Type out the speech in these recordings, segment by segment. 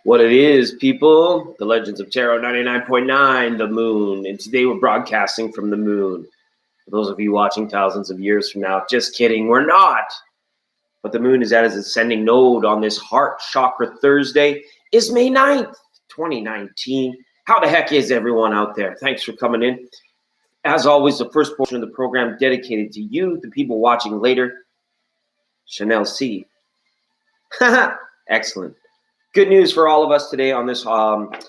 What it is, people, the Legends of Tarot 99.9, the moon. And today we're broadcasting from the moon. For those of you watching thousands of years from now, just kidding, we're not. But the moon is at its ascending node on this Heart Chakra Thursday. Is May 9th, 2019. How the heck is everyone out there? Thanks for coming in. As always, the first portion of the program dedicated to you, the people watching later. Chanel C. Excellent. Good news for all of us today on this Heart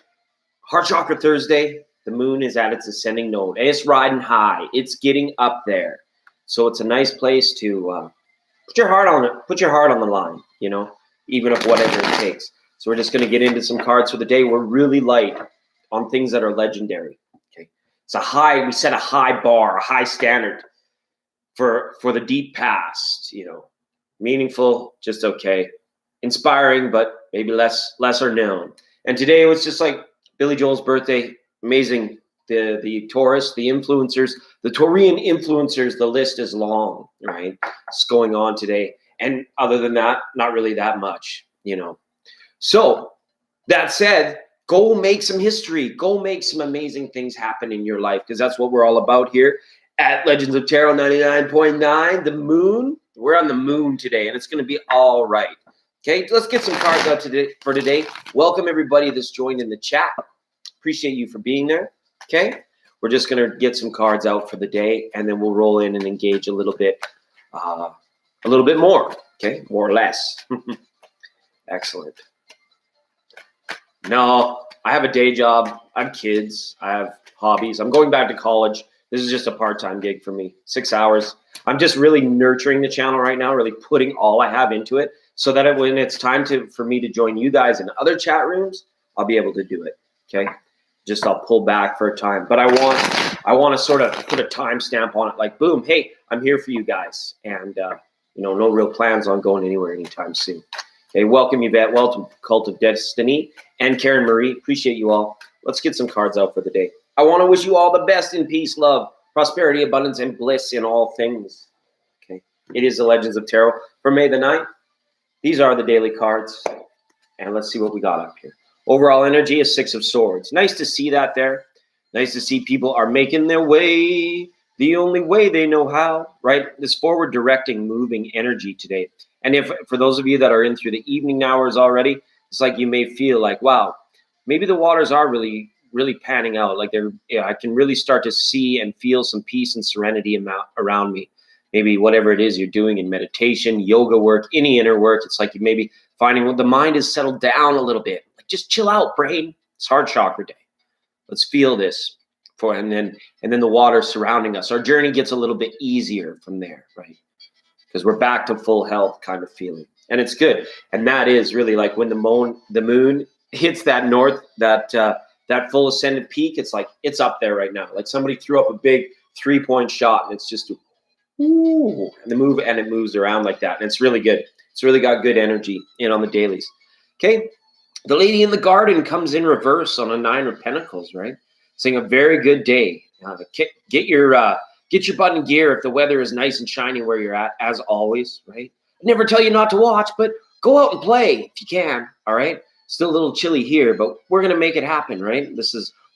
Chakra Thursday. The moon is at its ascending node. And it's riding high. It's getting up there. So it's a nice place to put your heart on it. Put your heart on the line, even if whatever it takes. So we're just going to get into some cards for the day. We're really light on things that are legendary. Okay, it's we set a high bar, a high standard for the deep past. Meaningful, just okay. Inspiring, but maybe lesser known. And today it was just like Billy Joel's birthday. Amazing. The Taurus, the influencers, the Taurian influencers, the list is long, right? It's going on today. And other than that, not really that much, So that said, go make some history. Go make some amazing things happen in your life, because that's what we're all about here at Legends of Tarot 99.9, the moon. We're on the moon today, and it's going to be all right. Okay, let's get some cards out for today. Welcome everybody that's joined in the chat. Appreciate you for being there. Okay, we're just going to get some cards out for the day, and then we'll roll in and engage a little bit more. Okay, more or less. Excellent. No, I have a day job. I have kids. I have hobbies. I'm going back to college. This is just a part-time gig for me. 6 hours. I'm just really nurturing the channel right now, really putting all I have into it, so that when it's time for me to join you guys in other chat rooms, I'll be able to do it. Okay, just I'll pull back for a time, but I want to sort of put a timestamp on it, like boom, hey, I'm here for you guys, and no real plans on going anywhere anytime soon. Okay, welcome Yvette, welcome Cult of Destiny, and Karen Marie. Appreciate you all. Let's get some cards out for the day. I want to wish you all the best in peace, love, prosperity, abundance, and bliss in all things. Okay, it is the Legends of Tarot for May the 9th. These are the daily cards, and let's see what we got up here. Overall energy is 6 of Swords. Nice to see that there. Nice to see people are making their way the only way they know how, right? This forward directing, moving energy today. And if for those of you that are in through the evening hours already, it's like you may feel like, wow, maybe the waters are really, really panning out. Like I can really start to see and feel some peace and serenity around me. Maybe whatever it is you're doing in meditation, yoga work, any inner work, it's like you maybe finding the mind is settled down a little bit. Like just chill out, brain. It's Heart Chakra Day. Let's feel this and then the water surrounding us. Our journey gets a little bit easier from there, right? Because we're back to full health kind of feeling. And it's good. And that is really like when the moon hits that that full ascendant peak, it's like it's up there right now. Like somebody threw up a big 3-point shot, and it's just ooh, and it moves around like that, and it's really good. It's really got good energy in on the dailies. Okay, the Lady in the Garden comes in reverse on a 9 of Pentacles, right? Saying a very good day. Get your butt in gear if the weather is nice and shiny where you're at, as always, right? I never tell you not to watch, but go out and play if you can. All right, still a little chilly here, but we're gonna make it happen, right?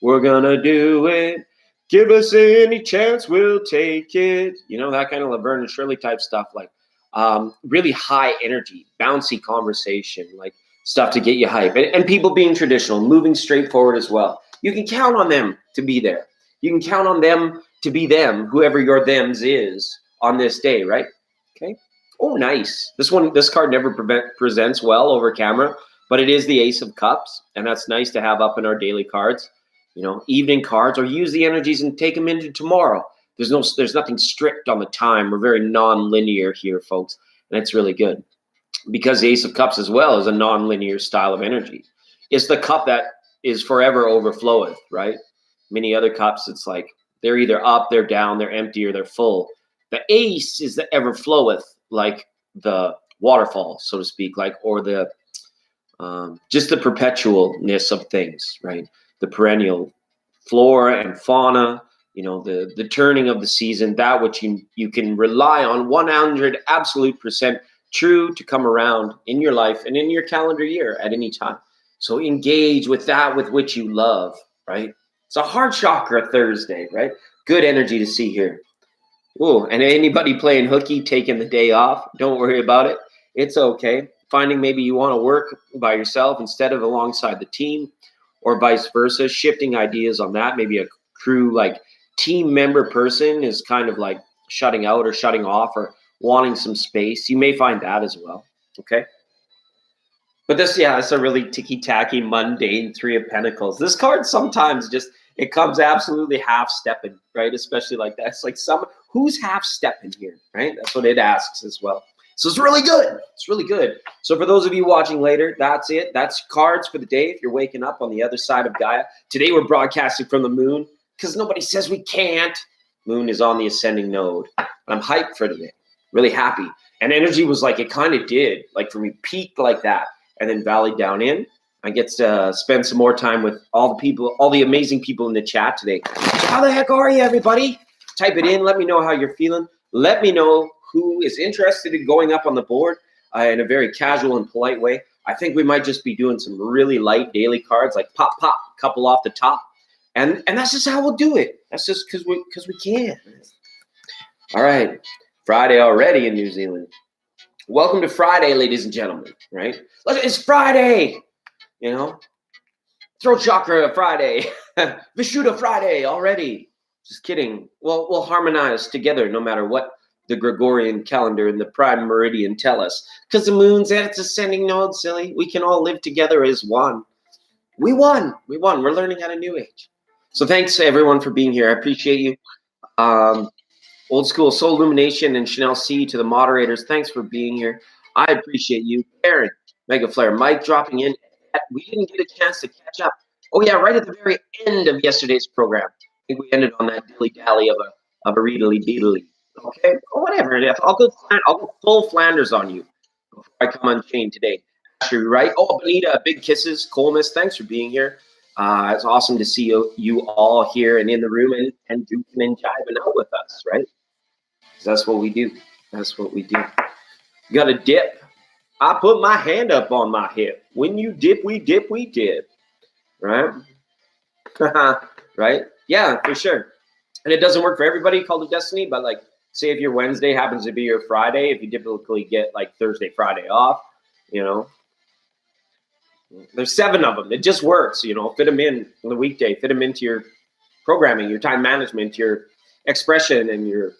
We're gonna do it. Give us any chance, we'll take it. That kind of Laverne and Shirley type stuff, like really high energy, bouncy conversation, like stuff to get you hype. And people being traditional, moving straight forward as well. You can count on them to be there. You can count on them to be them, whoever your thems is on this day, right? Okay. Oh, nice. This card never presents well over camera, but it is the Ace of Cups, and that's nice to have up in our daily cards. Evening cards, or use the energies and take them into tomorrow. There's nothing strict on the time. We're very non-linear here, folks, and it's really good because the Ace of Cups as well is a non-linear style of energy. It's the cup that is forever overfloweth, right? Many other cups, it's like they're either up, they're down, they're empty, or they're full. The Ace is the ever floweth, like the waterfall, so to speak, or the just the perpetualness of things, right? The perennial flora and fauna, the turning of the season, that which you can rely on 100 absolute % true to come around in your life and in your calendar year at any time. So engage with that with which you love, right? It's a heart chakra Thursday, right? Good energy to see here. Oh, and anybody playing hooky, taking the day off, don't worry about it. It's okay. Finding maybe you want to work by yourself instead of alongside the team, or vice versa, shifting ideas on that. Maybe a crew like team member person is kind of like shutting out or shutting off or wanting some space. You may find that as well. Okay. But this, yeah, it's a really ticky-tacky, mundane Three of Pentacles. This card sometimes just, it comes absolutely half-stepping, right? Especially like that. It's like who's half-stepping here, right? That's what it asks as well. So it's really good. It's really good. So for those of you watching later, that's it. That's cards for the day if you're waking up on the other side of Gaia. Today we're broadcasting from the moon because nobody says we can't. Moon is on the ascending node. I'm hyped for today. Really happy. And energy was like, it kind of did. Like for me, peaked like that. And then valleyed down in. I get to spend some more time with all the people, all the amazing people in the chat today. So how the heck are you, everybody? Type it in. Let me know how you're feeling. Let me know who is interested in going up on the board in a very casual and polite way. I think we might just be doing some really light daily cards, like pop, pop, couple off the top. And that's just how we'll do it. That's just because we can. All right. Friday already in New Zealand. Welcome to Friday, ladies and gentlemen, right? It's Friday, you know? Throat chakra Friday. Vishuddha Friday already. Just kidding. Well, we'll harmonize together no matter what the Gregorian calendar and the prime meridian tell us. Because the moon's at its ascending node, silly. We can all live together as one. We won. We won. We're learning how to New Age. So thanks, everyone, for being here. I appreciate you. Old School Soul Illumination and Chanel C to the moderators. Thanks for being here. I appreciate you. Aaron, Mega Flare, Mike dropping in. We didn't get a chance to catch up. Oh yeah, right at the very end of yesterday's program. I think we ended on that dilly-dally of a reedly-deedly. Okay, or whatever. I'll go full Flanders on you before I come unchained today. Asher, right? Oh, Benita, big kisses. Colmus, thanks for being here. It's awesome to see you all here and in the room and duking and jiving out with us, right? That's what we do. That's what we do. You got to dip. I put my hand up on my hip. When you dip, we dip, we dip. Right? Right? Yeah, for sure. And it doesn't work for everybody, Cult of Destiny, but like, say if your Wednesday happens to be your Friday, if you typically get like Thursday, Friday off, you know, there's 7 of them. It just works, you know, fit them in on the weekday, fit them into your programming, your time management, your expression, and your,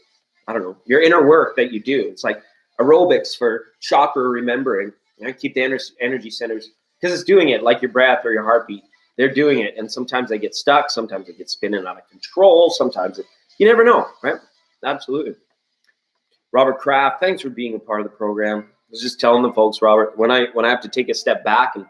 I don't know, your inner work that you do. It's like aerobics for chakra remembering. You know, keep the energy centers, because it's doing it like your breath or your heartbeat. They're doing it, and sometimes they get stuck. Sometimes they get spinning out of control. Sometimes you never know, right? Absolutely. Robert Kraft, thanks for being a part of the program. I was just telling the folks, Robert, when I have to take a step back and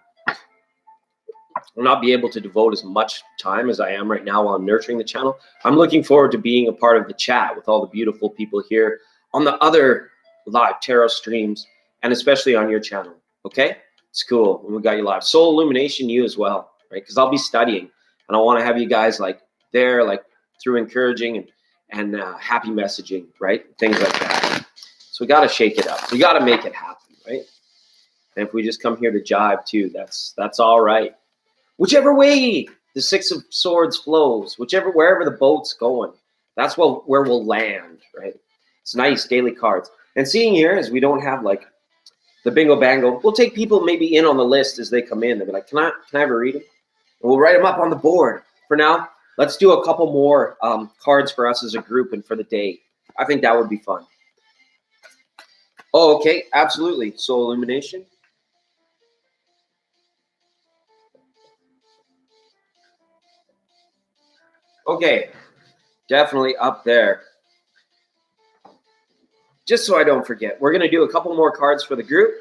will not be able to devote as much time as I am right now on nurturing the channel, I'm looking forward to being a part of the chat with all the beautiful people here on the other live tarot streams, and especially on your channel. Okay, it's cool. And we got you live. Soul Illumination, you as well, right? Because I'll be studying, and I want to have you guys like there, like through encouraging and happy messaging, right? Things like that. So we got to shake it up. We got to make it happen, right? And if we just come here to jive too, that's all right. Whichever way the Six of Swords flows, wherever the boat's going, that's where we'll land, right? It's nice daily cards. And seeing here is we don't have like the bingo bango. We'll take people maybe in on the list as they come in. They'll be like, can I have a reading? And we'll write them up on the board. For now, let's do a couple more cards for us as a group and for the day. I think that would be fun. Oh, okay, absolutely. Soul Illumination. Okay, definitely up there. Just so I don't forget, we're going to do a couple more cards for the group.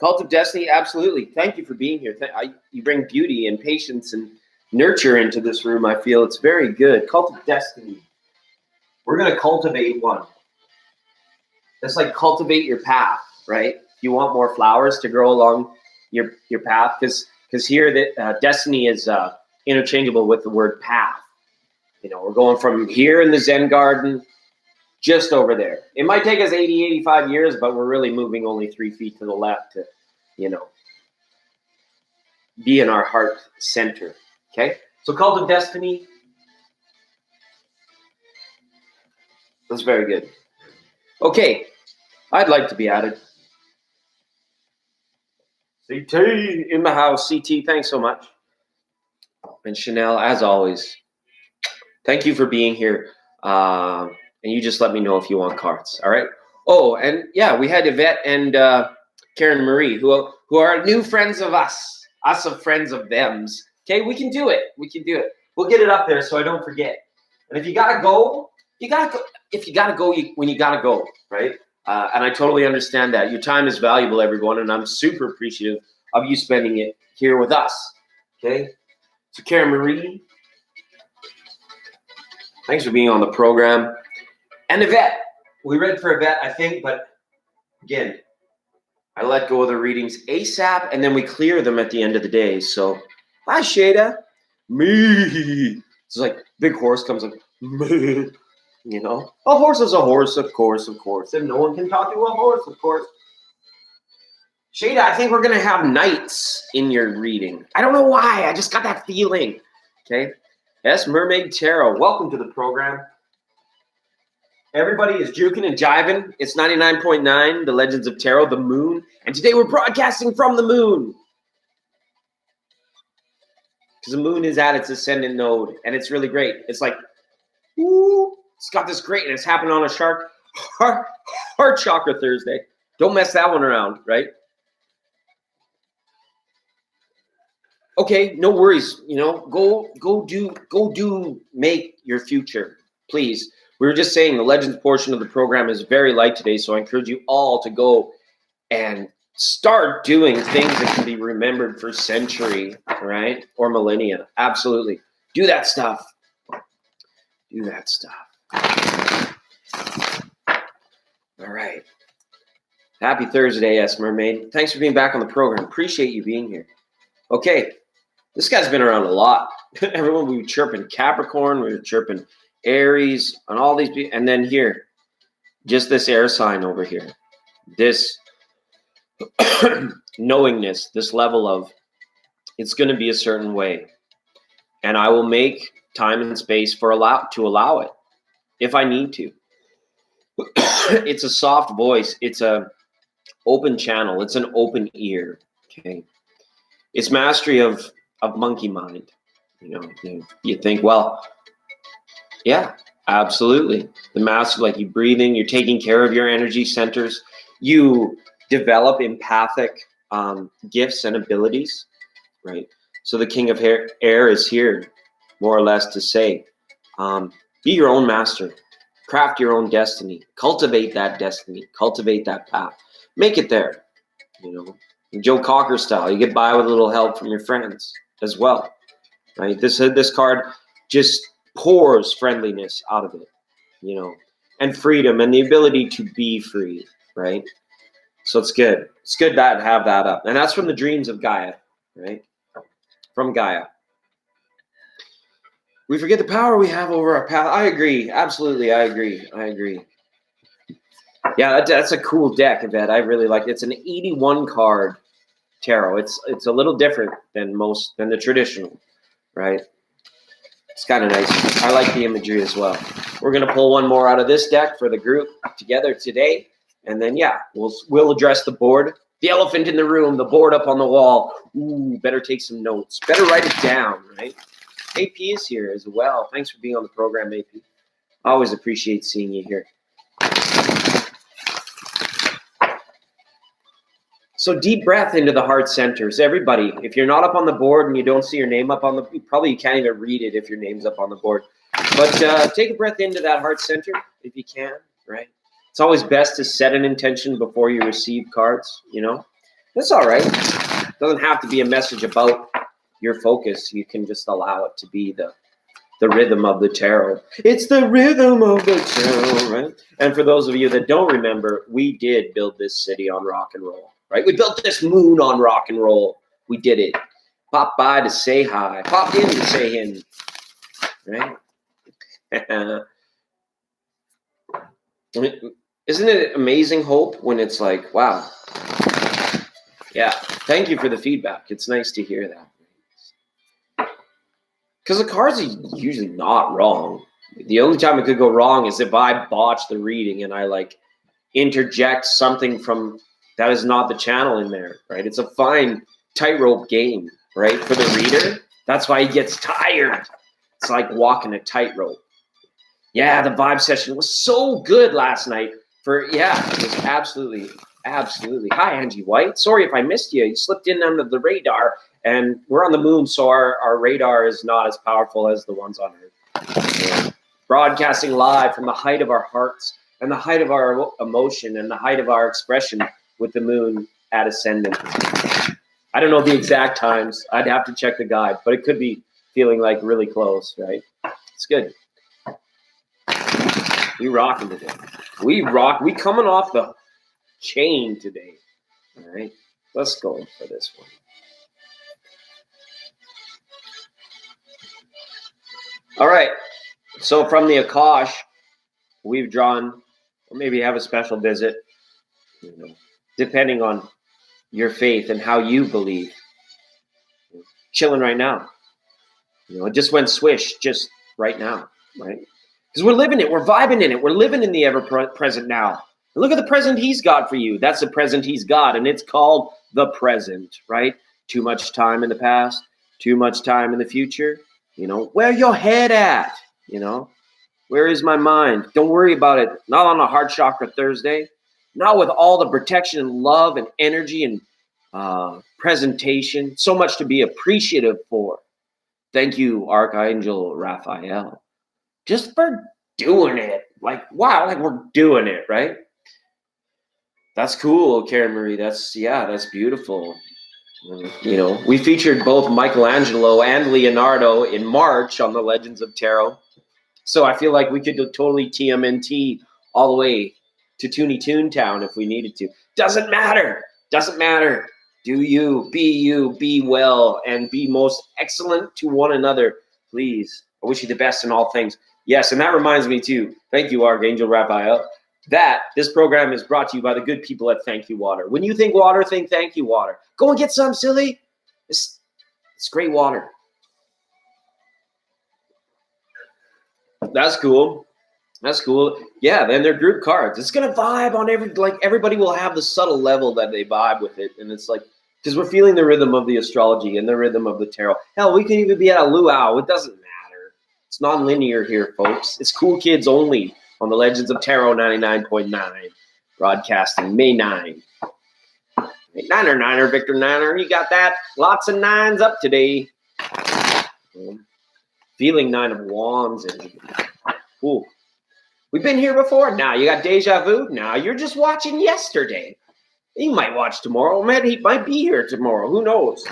Cult of Destiny, absolutely. Thank you for being here. You bring beauty and patience and nurture into this room. I feel it's very good. Cult of Destiny. We're going to cultivate one. It's like cultivate your path, right? You want more flowers to grow along your path, because here that destiny is interchangeable with the word path. You know, we're going from here in the Zen garden, just over there. It might take us 80, 85 years, but we're really moving only 3 feet to the left to, be in our heart center. Okay? So Cult of Destiny. That's very good. Okay. I'd like to be added. CT in the house. CT, thanks so much. And Chanel, as always, thank you for being here. And you just let me know if you want cards. All right. Oh, and yeah, we had Yvette and Karen Marie, who are new friends of us of friends of thems. Okay, we can do it. We can do it. We'll get it up there so I don't forget. And if you gotta go, you gotta go. If you gotta go, when you gotta go, right? And I totally understand that. Your time is valuable, everyone, and I'm super appreciative of you spending it here with us. Okay? So Karen Marie, thanks for being on the program. And Yvette, we read for Yvette, I think, but again, I let go of the readings ASAP, and then we clear them at the end of the day. So, hi, Shada. Me. It's like big horse comes up. Me. A horse is a horse, of course. And no one can talk to a horse, of course. Shada, I think we're going to have knights in your reading. I don't know why. I just got that feeling. Okay. Yes, Mermaid Tarot. Welcome to the program. Everybody is juking and jiving. It's 99.9, the Legends of Tarot, the moon. And today we're broadcasting from the moon. Because the moon is at its ascendant node. And it's really great. It's like, ooh, it's got this great, and it's happening on a heart chakra Thursday. Don't mess that one around, right? Okay, no worries. Go do make your future, please. We were just saying the Legends portion of the program is very light today, so I encourage you all to go and start doing things that can be remembered for century, right? Or millennia. Absolutely. Do that stuff. Do that stuff. All right. Happy Thursday, S. Mermaid. Thanks for being back on the program. Appreciate you being here. Okay. This guy's been around a lot. Everyone, we were chirping Capricorn, we were chirping Aries, and all these people. And then here, just this air sign over here. This knowingness, this level of it's going to be a certain way. And I will make time and space to allow it if I need to. It's a soft voice. It's a open channel. It's an open ear. Okay. It's mastery of monkey mind. You think, well, yeah, absolutely. The master, like you breathing, you're taking care of your energy centers. You develop empathic gifts and abilities, right? So the King of Air is here, more or less, to say, be your own master. Craft your own destiny. Cultivate that destiny. Cultivate that path. Make it there. Joe Cocker style. You get by with a little help from your friends as well, right? This card just pours friendliness out of it, and freedom and the ability to be free, right? So it's good. It's good to have that up. And that's from the dreams of Gaia, right? From Gaia. We forget the power we have over our path. I agree. Absolutely, I agree. Yeah, that's a cool deck, Yvette. I really like it. It's an 81 card tarot. It's a little different than the traditional, right? It's kind of nice. I like the imagery as well. We're gonna pull one more out of this deck for the group together today, and then we'll address the board, the elephant in the room, the board up on the wall. Ooh, better take some notes. Better write it down, right? AP is here as well. Thanks for being on the program, AP. I always appreciate seeing you here. So deep breath into the heart centers. Everybody, if you're not up on the board and you don't see your name up on you can't even read it if your name's up on the board. But take a breath into that heart center if you can, right? It's always best to set an intention before you receive cards, That's all right. It doesn't have to be a message about your focus. You can just allow it to be the rhythm of the tarot. It's the rhythm of the tarot, right? And for those of you that don't remember, we did build this city on rock and roll, right? We built this moon on rock and roll. We did it. Popped by to say hi. Popped in to say in, right? Isn't it amazing, Hope, when it's like, wow. Yeah, thank you for the feedback. It's nice to hear that. Because the cards are usually not wrong. The only time it could go wrong is if I botch the reading and I like interject something from that is not the channel in there, right? It's a fine tightrope game, right? For the reader. That's why he gets tired. It's like walking a tightrope. Yeah, the vibe session was so good last night. It was absolutely. Hi, Angie White. Sorry if I missed you. You slipped in under the radar, and we're on the moon, so our radar is not as powerful as the ones on Earth. Yeah. Broadcasting live from the height of our hearts and the height of our emotion and the height of our expression with the moon at ascendant. I don't know the exact times. I'd have to check the guide, but it could be feeling like really close, right? It's good. We rocking today. We coming off the chain today. All right, let's go for this one. All right, so from the Akash, we've drawn, or maybe have a special visit, depending on your faith and how you believe. Chilling right now. It just went swish just right now, right? Because we're living it, we're vibing in it, we're living in the ever-present now. And look at the present he's got for you. That's the present he's got, and it's called the present, right? Too much time in the past, too much time in the future. Where your head at? Where is my mind? Don't worry about it. Not on a Heart Chakra Thursday. Not with all the protection and love and energy and presentation. So much to be appreciative for. Thank you, Archangel Raphael. Just for doing it. Like, wow, like we're doing it, right? That's cool, Karen Marie. That's beautiful. We featured both Michelangelo and Leonardo in March on the Legends of Tarot. So I feel like we could totally TMNT all the way to Toonie Toontown if we needed to. Doesn't matter. Do you, be well, and be most excellent to one another, please. I wish you the best in all things. Yes, and that reminds me too. Thank you, Archangel Raphael. That this program is brought to you by the good people at Thank You Water. When you think water, think Thank You Water. Go and get some, silly. It's great water. That's cool. Yeah, then they're group cards. It's gonna vibe on everybody will have the subtle level that they vibe with it, and it's like because we're feeling the rhythm of the astrology and the rhythm of the tarot. Hell, we could even be at a luau. It doesn't matter. It's non-linear here, folks. It's cool kids only on the Legends of Tarot 99.9, broadcasting May 9. Niner, Victor Niner, you got that? Lots of nines up today. Feeling 9 of Wands. Ooh. We've been here before. Now you got deja vu. Now you're just watching yesterday. You might watch tomorrow. Man, he might be here tomorrow. Who knows?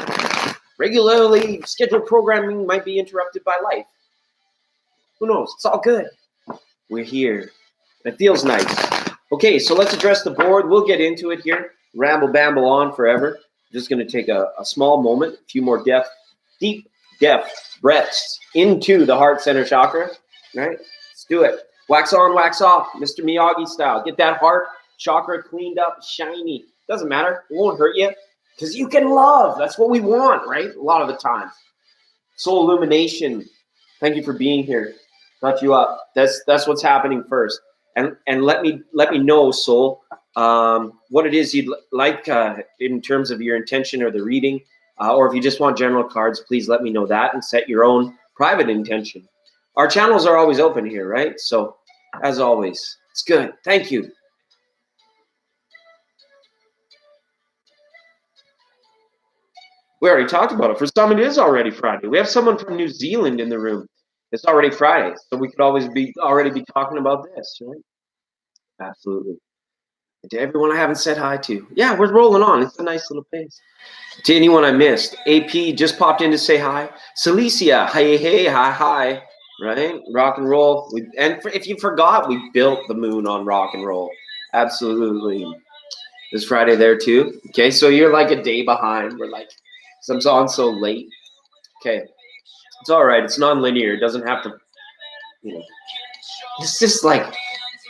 Regularly scheduled programming might be interrupted by life. Who knows? It's all good. We're here. It feels nice. Okay, so let's address the board. We'll get into it here. Ramble bamble on forever. Just going to take a small moment, a few more deep breaths into the heart center chakra. Right? Let's do it. Wax on, wax off, Mr. Miyagi style. Get that heart chakra cleaned up, shiny. Doesn't matter. It won't hurt you because you can love. That's what we want, right? A lot of the times. Soul illumination. Thank you for being here. Got you up. That's what's happening first. And let me know, soul, what it is you'd like in terms of your intention or the reading, or if you just want general cards, please let me know that and set your own private intention. Our channels are always open here, right? So, as always, it's good. Thank you. We already talked about it. For some, it is already Friday. We have someone from New Zealand in the room. It's already Friday, so we could always already be talking about this, right? Absolutely. And to everyone I haven't said hi to. Yeah, we're rolling on. It's a nice little pace. To anyone I missed, AP just popped in to say hi. Celicia, hey, hi. Right? Rock and roll. If you forgot, we built the moon on rock and roll. Absolutely. This Friday there too. Okay, so you're like a day behind. We're like, some songs so late. Okay. It's all right. It's non-linear. It doesn't have to, it's just like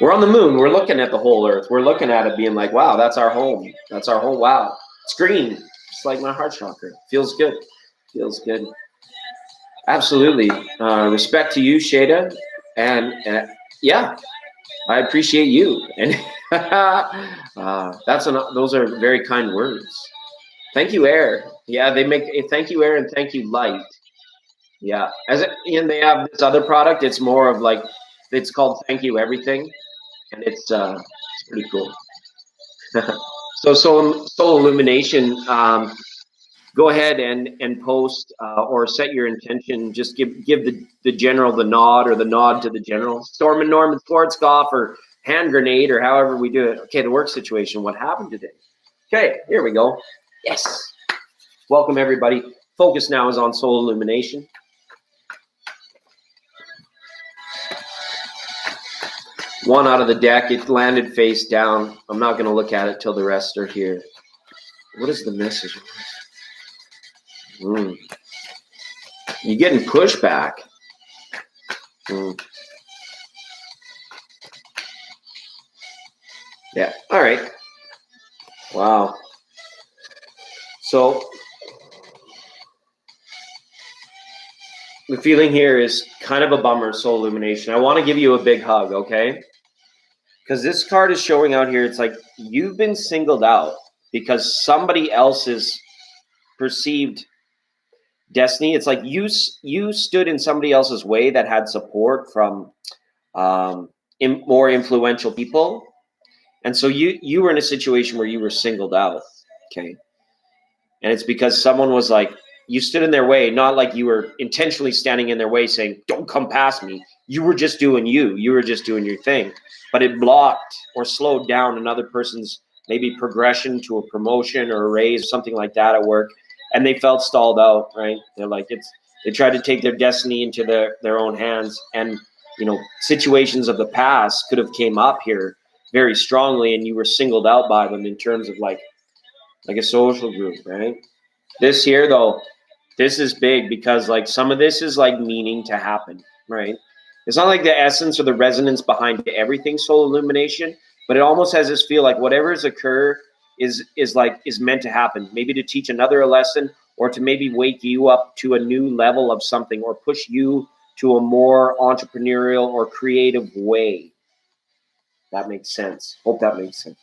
We're on the moon. We're looking at the whole Earth. We're looking at it being like, wow, that's our home. That's our home. Wow. It's green. It's like my heart chakra. Feels good. Feels good. Absolutely. Respect to you, Shada. And yeah, I appreciate you. And those are very kind words. Thank you, Air. Yeah, they make a thank you, Air, and thank you, Light. Yeah, and they have this other product. It's more of like, it's called Thank You Everything, and it's pretty cool. So Soul Illumination. Go ahead and post or set your intention. Just give the general the nod or the nod to the general. Storm and Norman Schwarzkopf or hand grenade or however we do it. Okay, the work situation. What happened today? Okay, here we go. Yes. Welcome everybody. Focus now is on Soul Illumination. One out of the deck. It landed face down. I'm not going to look at it till the rest are here. What is the message? You're getting pushback. Yeah. All right. Wow. So the feeling here is kind of a bummer, Soul Illumination. I want to give you a big hug, okay? Because this card is showing out here. It's like you've been singled out because somebody else's perceived destiny. It's like you stood in somebody else's way that had support from more influential people, and so you were in a situation where you were singled out, okay? And it's because someone was like, you stood in their way, not like you were intentionally standing in their way saying, don't come past me. You were just doing you. You were just doing your thing. But it blocked or slowed down another person's maybe progression to a promotion or a raise, something like that at work. And they felt stalled out, right? They're like, they tried to take their destiny into their own hands. And, situations of the past could have came up here very strongly, and you were singled out by them in terms of like a social group, right? This here, though, this is big because like some of this is like meaning to happen, right? It's not like the essence or the resonance behind everything Soul Illumination, but it almost has this feel like whatever has occurred is meant to happen, maybe to teach another lesson or to maybe wake you up to a new level of something or push you to a more entrepreneurial or creative way. That makes sense. Hope that makes sense.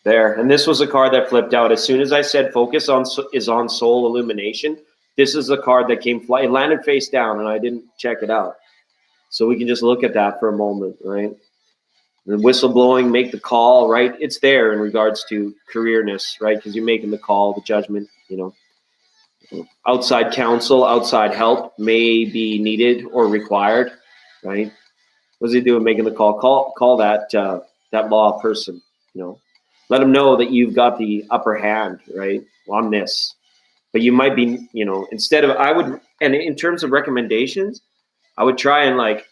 There, and this was a card that flipped out as soon as I said focus on Soul Illumination. This is the card that came fly. It landed face down, and I didn't check it out. So we can just look at that for a moment, right? The whistleblowing, make the call, right? It's there in regards to careerness, right? Because you're making the call, the judgment, Outside counsel, outside help may be needed or required, right? What's he doing making the call? Call that law person, Let them know that you've got the upper hand, right, on this. But you might be, instead of, and in terms of recommendations, I would try and like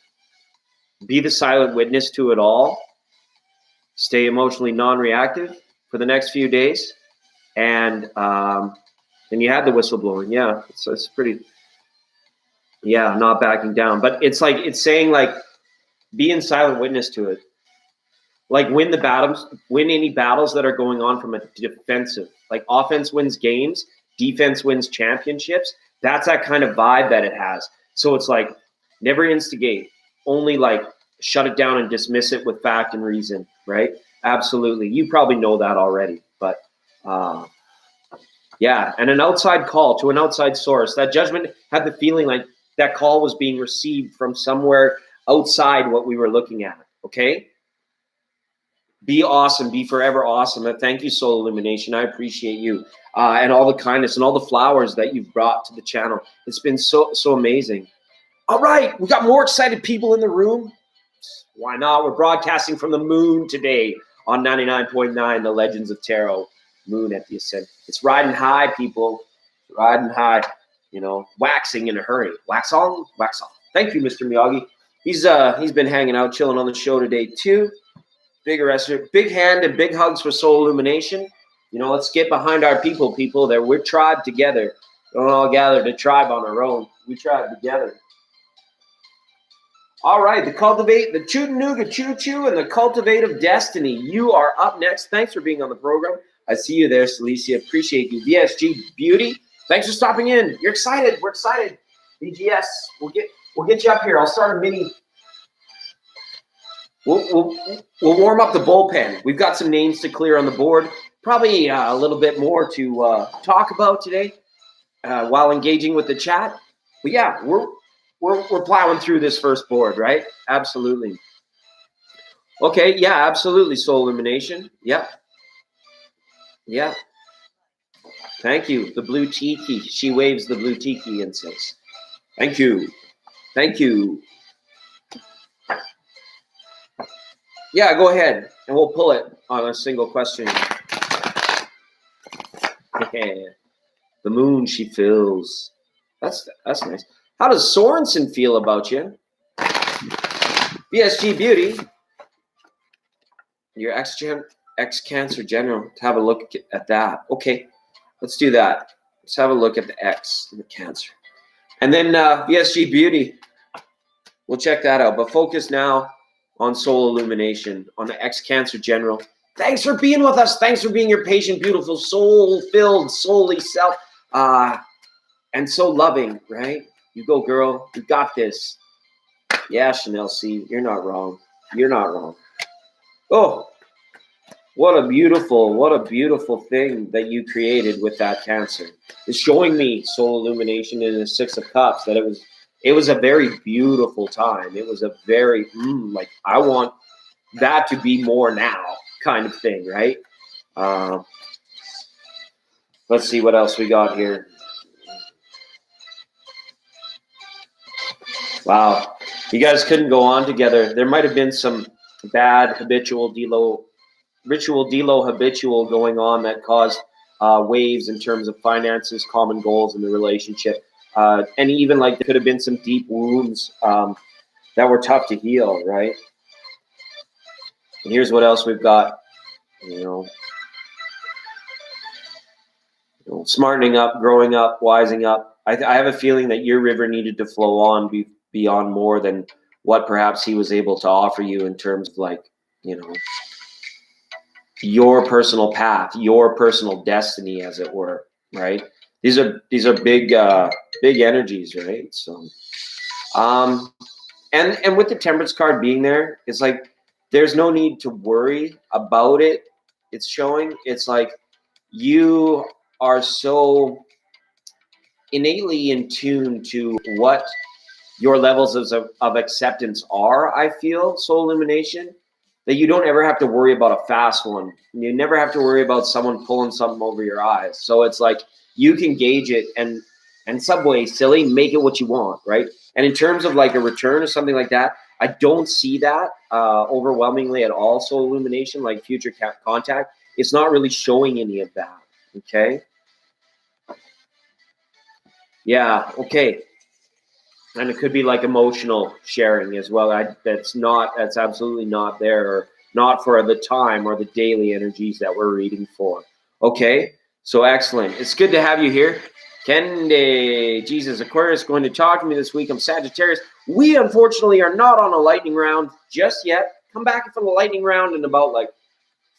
be the silent witness to it all, stay emotionally non-reactive for the next few days, and you had the whistleblowing. Yeah, so it's pretty, not backing down. But it's like, it's saying like, be in silent witness to it. Like win any battles that are going on from a defensive, like offense wins games, defense wins championships. That's that kind of vibe that it has. So it's like never instigate, only like shut it down and dismiss it with fact and reason, right? Absolutely. You probably know that already, but and an outside call to an outside source. That judgment had the feeling like that call was being received from somewhere outside what we were looking at, okay? Be awesome. Be forever awesome. And thank you, Soul Illumination. I appreciate you and all the kindness and all the flowers that you've brought to the channel. It's been so amazing. All right. We got more excited people in the room. Why not? We're broadcasting from the moon today on 99.9, The Legends of Tarot. Moon at the Ascent. It's riding high, people. Riding high. Waxing in a hurry. Wax on, wax off. Thank you, Mr. Miyagi. He's been hanging out, chilling on the show today, too. Big hand and big hugs for Soul Illumination. Let's get behind our people that we're tribe together. Don't all gather to tribe on our own. We tribe together. All right, the Cultivate, the Chattanooga Choo Choo, and the Cultivate of Destiny. You are up next. Thanks for being on the program. I see you there, Celicia. Appreciate you. VSG Beauty, thanks for stopping in. You're excited. We're excited. BGS, we'll get you up here. I'll start a mini. We'll warm up the bullpen. We've got some names to clear on the board. Probably a little bit more to talk about today while engaging with the chat. But yeah, we're plowing through this first board, right? Absolutely. Okay, yeah, absolutely. Soul Illumination. Yeah. Yeah. Thank you. The blue tiki. She waves the blue tiki and says, thank you. Thank you. Yeah, go ahead. And we'll pull it on a single question. The moon she fills. That's nice. How does Sorensen feel about you? BSG Beauty. Your ex-cancer general. Have a look at that. Okay, let's do that. Let's have a look at the X and the cancer. And then BSG Beauty. We'll check that out. But focus now on Soul Illumination, on the ex-cancer general. Thanks for being with us. Thanks for being your patient, beautiful, soul-filled, solely self, and so loving, right? You go, girl. You got this. Yeah, Chanel C. You're not wrong. You're not wrong. Oh, what a beautiful thing that you created with that cancer. It's showing me Soul Illumination in the Six of Cups that it was a very beautiful time. It was a very like I want that to be more now kind of thing, right? Let's see what else we got here. Wow, you guys couldn't go on together. There might have been some bad ritual delo habitual going on that caused waves in terms of finances, common goals in the relationship. And even like there could have been some deep wounds that were tough to heal, right? And here's what else we've got, you know, smartening up, growing up, wising up. I have a feeling that your river needed to flow on beyond more than what perhaps he was able to offer you in terms of like, you know, your personal path, your personal destiny, as it were, right? These are big energies, right? So, and with the Temperance card being there, it's like there's no need to worry about it. It's showing. It's like you are so innately in tune to what your levels of acceptance are. I feel Soul Illumination. That you don't ever have to worry about a fast one. You never have to worry about someone pulling something over your eyes. So it's like you can gauge it and some way, silly, make it what you want, right? And in terms of like a return or something like that, I don't see that overwhelmingly at all. Soul Illumination, like future contact, it's not really showing any of that. Okay. Yeah. Okay. And it could be like emotional sharing as well. That's absolutely not there, or not for the time or the daily energies that we're reading for. Okay, so excellent. It's good to have you here. Kende, Jesus, Aquarius going to talk to me this week. I'm Sagittarius. We unfortunately are not on a lightning round just yet. Come back for the lightning round in about like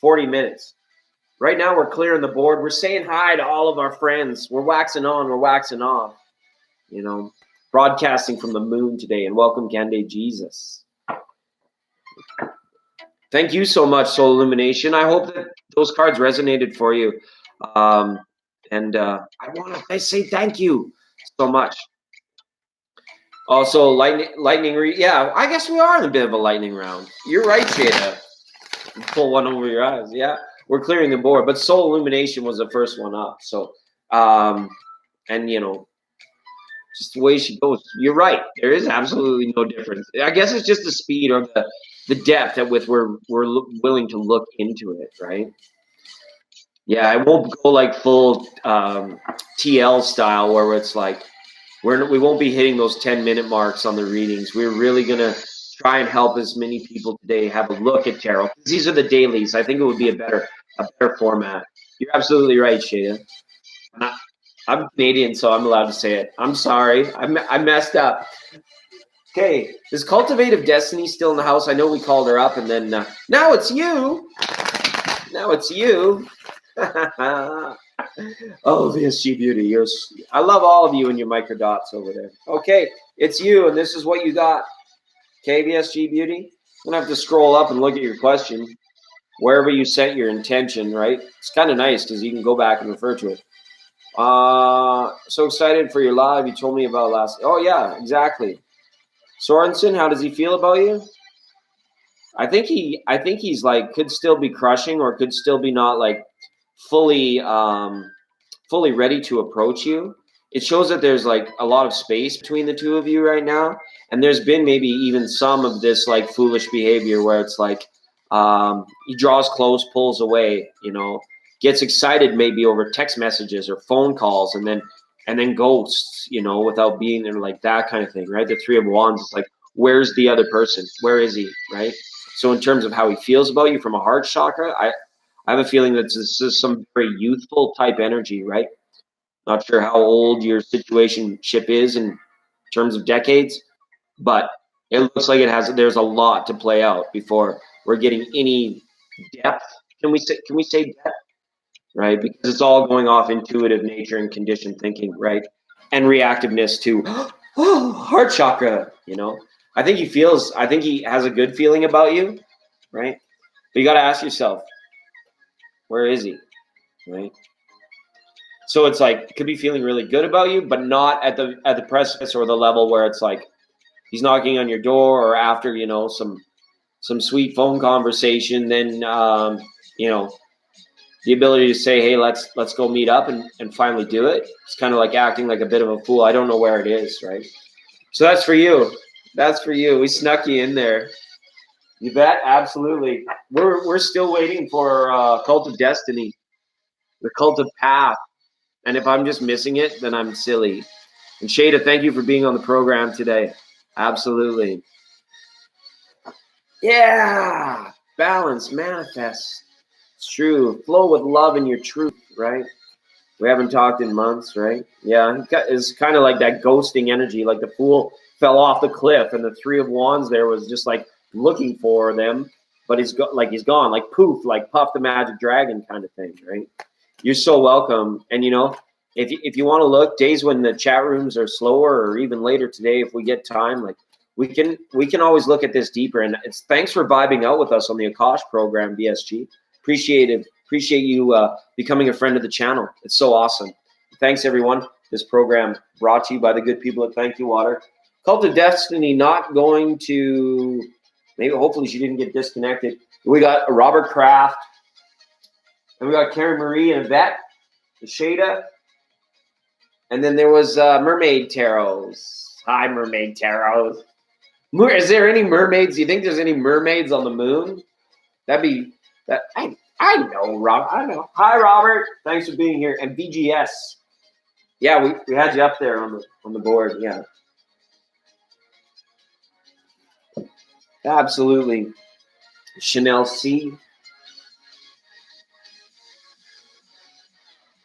40 minutes. Right now we're clearing the board. We're saying hi to all of our friends. We're waxing on, we're waxing off. You know, broadcasting from the moon today, and welcome Kende Jesus. Thank you so much, Soul Illumination. I hope that those cards resonated for you. And I want to say thank you so much. Also, yeah, I guess we are in a bit of a lightning round. You're right, Shada. Pull one over your eyes. Yeah, we're clearing the board, but Soul Illumination was the first one up. So, and you know, just the way she goes. You're right. There is absolutely no difference. I guess it's just the speed or the depth at which we're willing to look into it, right? Yeah, I won't go like full TL style where it's like we won't be hitting those 10-minute marks on the readings. We're really gonna try and help as many people today have a look at tarot. These are the dailies. I think it would be a better format. You're absolutely right, Shada. I'm Canadian, so I'm allowed to say it. I'm sorry. I messed up. Okay, is Cultivative Destiny still in the house? I know we called her up, and then now it's you. Now it's you. Oh, VSG Beauty, I love all of you and your microdots over there. Okay, it's you, and this is what you got. Okay, VSG Beauty. I'm gonna have to scroll up and look at your question wherever you set your intention. Right? It's kind of nice because you can go back and refer to it. So excited for your live. You told me about last. Oh yeah, exactly. Sorensen, how does he feel about you? I think he's like could still be crushing or could still be not like fully fully ready to approach you. It shows that there's like a lot of space between the two of you right now, and there's been maybe even some of this like foolish behavior where it's like he draws close, pulls away, gets excited maybe over text messages or phone calls, and then ghosts, without being there, like that kind of thing, right? The Three of Wands is like, where's the other person? Where is he, right? So in terms of how he feels about you from a heart chakra, I have a feeling that this is some very youthful type energy, right? Not sure how old your situationship is in terms of decades, but it looks like there's a lot to play out before we're getting any depth. Can we say depth? Right? Because it's all going off intuitive nature and conditioned thinking, right? And reactiveness to heart chakra, I think he has a good feeling about you, right? But you got to ask yourself, where is he, right? So it's like could be feeling really good about you, but not at the precipice or the level where it's like he's knocking on your door or after some sweet phone conversation. Then the ability to say, hey, let's go meet up and finally do it. It's kind of like acting like a bit of a fool. I don't know where it is, right? So that's for you. That's for you. We snuck you in there. You bet, absolutely. We're still waiting for Cult of Destiny, the Cult of Path. And if I'm just missing it, then I'm silly. And Shada, thank you for being on the program today. Absolutely. Yeah. Balance, manifest. It's true. Flow with love and your truth, right? We haven't talked in months, right? Yeah, it's kind of like that ghosting energy, like the fool fell off the cliff and the Three of Wands there was just like looking for them, but he's gone, like poof, like Puff the Magic Dragon kind of thing, right? You're so welcome. And if you want to look, days when the chat rooms are slower or even later today, if we get time, like we can always look at this deeper. And it's thanks for vibing out with us on the Akash program, BSG. Appreciate you becoming a friend of the channel. It's so awesome. Thanks, everyone. This program brought to you by the good people at Thank You Water. Cult of Destiny not going to, maybe hopefully she didn't get disconnected. We got Robert Kraft, and we got Karen Marie and Yvette, Shada, and then there was Mermaid Tarots. Hi, Mermaid Tarots. Is there any mermaids? Do you think there's any mermaids on the moon? That'd be that. I know, Robert. I know. Hi, Robert. Thanks for being here. And VGS. Yeah, we had you up there on the board. Yeah. Absolutely. Chanel C.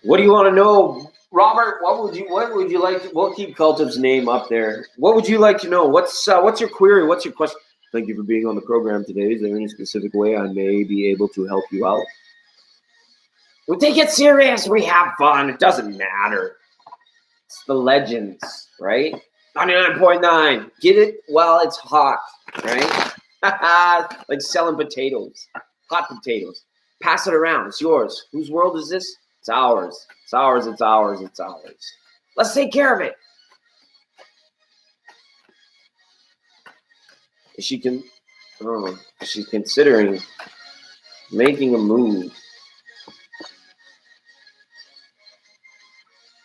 What do you want to know, Robert? What would you like? We'll keep Cultive's name up there. What would you like to know? What's your query? What's your question? Thank you for being on the program today. Is there any specific way I may be able to help you out? We take it serious. We have fun. It doesn't matter. It's the legends, right? 99.9. Get it while it's hot, right? Like selling potatoes, hot potatoes. Pass it around. It's yours. Whose world is this? It's ours. It's ours. It's ours. It's ours. Let's take care of it. She's considering making a move.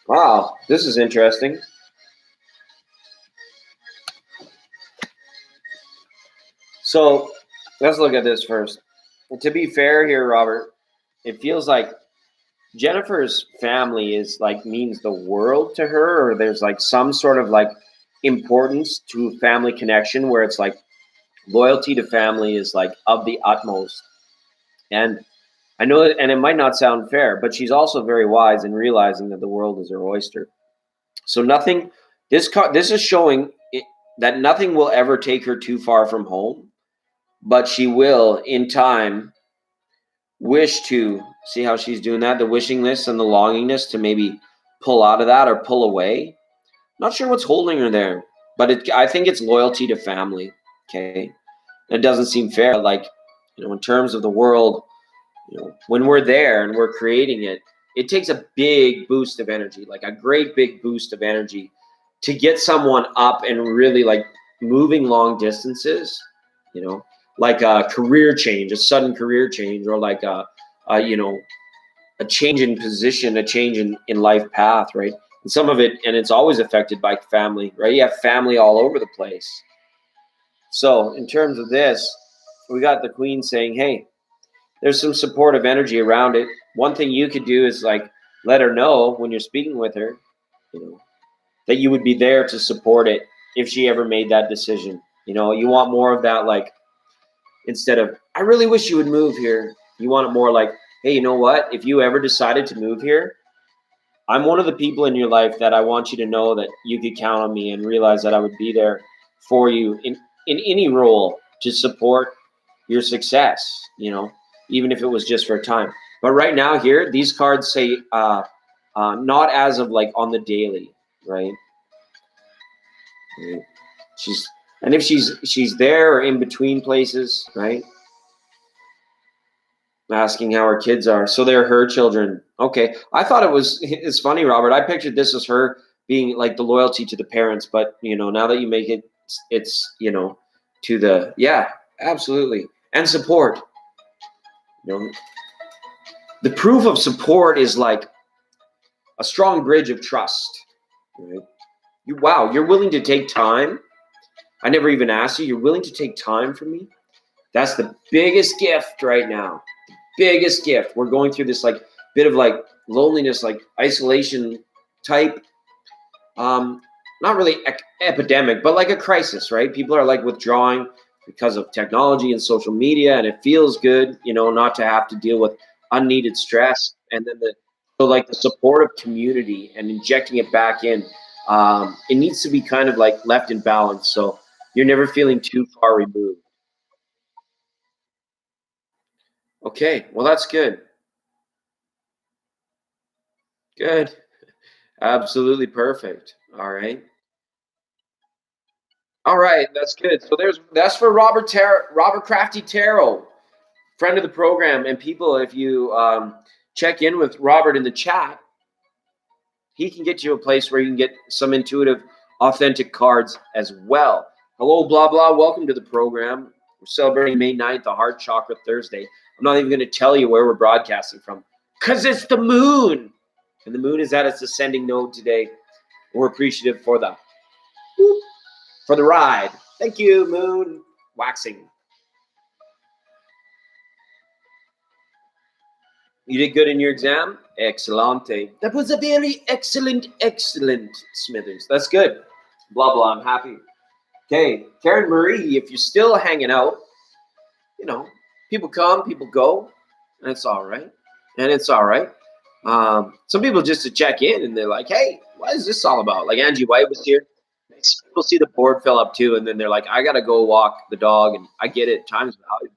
Wow, this is interesting. So let's look at this first. To be fair here, Robert, it feels like Jennifer's family is like means the world to her, or there's like some sort of like importance to family connection where it's like loyalty to family is like of the utmost. And I know, and it might not sound fair, but she's also very wise in realizing that the world is her oyster. So nothing. This is showing that nothing will ever take her too far from home, but she will, in time, wish to see how she's doing that, the wishing list and the longingness to maybe pull out of that or pull away. Not sure what's holding her there, but I think it's loyalty to family. Okay. It doesn't seem fair. Like, in terms of the world, when we're there and we're creating it, it takes a big boost of energy, like a great big boost of energy to get someone up and really like moving long distances, like a career change, a sudden career change, or like a change in position, a change in life path, right? And some of it, and it's always affected by family, right? You have family all over the place. So in terms of this, we got the Queen saying, hey, there's some supportive energy around it. One thing you could do is like let her know when you're speaking with her, that you would be there to support it if she ever made that decision. You want more of that, like, instead of, I really wish you would move here, you want it more like, hey, you know what? If you ever decided to move here, I'm one of the people in your life that I want you to know that you could count on me and realize that I would be there for you in any role to support your success, even if it was just for a time. But right now here, these cards say not as of like on the daily, right? And if she's there or in between places, right? Asking how her kids are. So they're her children. Okay. I thought it's funny, Robert. I pictured this as her being like the loyalty to the parents, but now that you make it, it's, to the, yeah, absolutely. And support. The proof of support is like a strong bridge of trust. Right? You're willing to take time. I never even asked you. You're willing to take time for me. That's the biggest gift right now. The biggest gift. We're going through this like bit of like loneliness, like isolation type. Not really epidemic, but like a crisis, right? People are like withdrawing because of technology and social media, and it feels good, not to have to deal with unneeded stress. And then the supportive community and injecting it back in. It needs to be kind of like left in balance, so you're never feeling too far removed. Okay, well, that's good. Good. Absolutely perfect. All right. All right, that's good. So that's for Robert Crafty Tarot, friend of the program. And people, if you check in with Robert in the chat, he can get you a place where you can get some intuitive, authentic cards as well. Hello, blah, blah. Welcome to the program. We're celebrating May 9th, the Heart Chakra Thursday. I'm not even going to tell you where we're broadcasting from because it's the moon. And the moon is at its ascending node today. We're appreciative for the ride. Thank you, moon. Waxing. You did good in your exam? Excellente. That was a very excellent, Smithers. That's good. Blah, blah. I'm happy. Okay, Karen Marie, if you're still hanging out, people come, people go, and it's all right. Some people just to check in, and they're like, hey, what is this all about? Like Angie White was here. People see the board fill up too, and then they're like, I got to go walk the dog, and I get it. Time's valuable.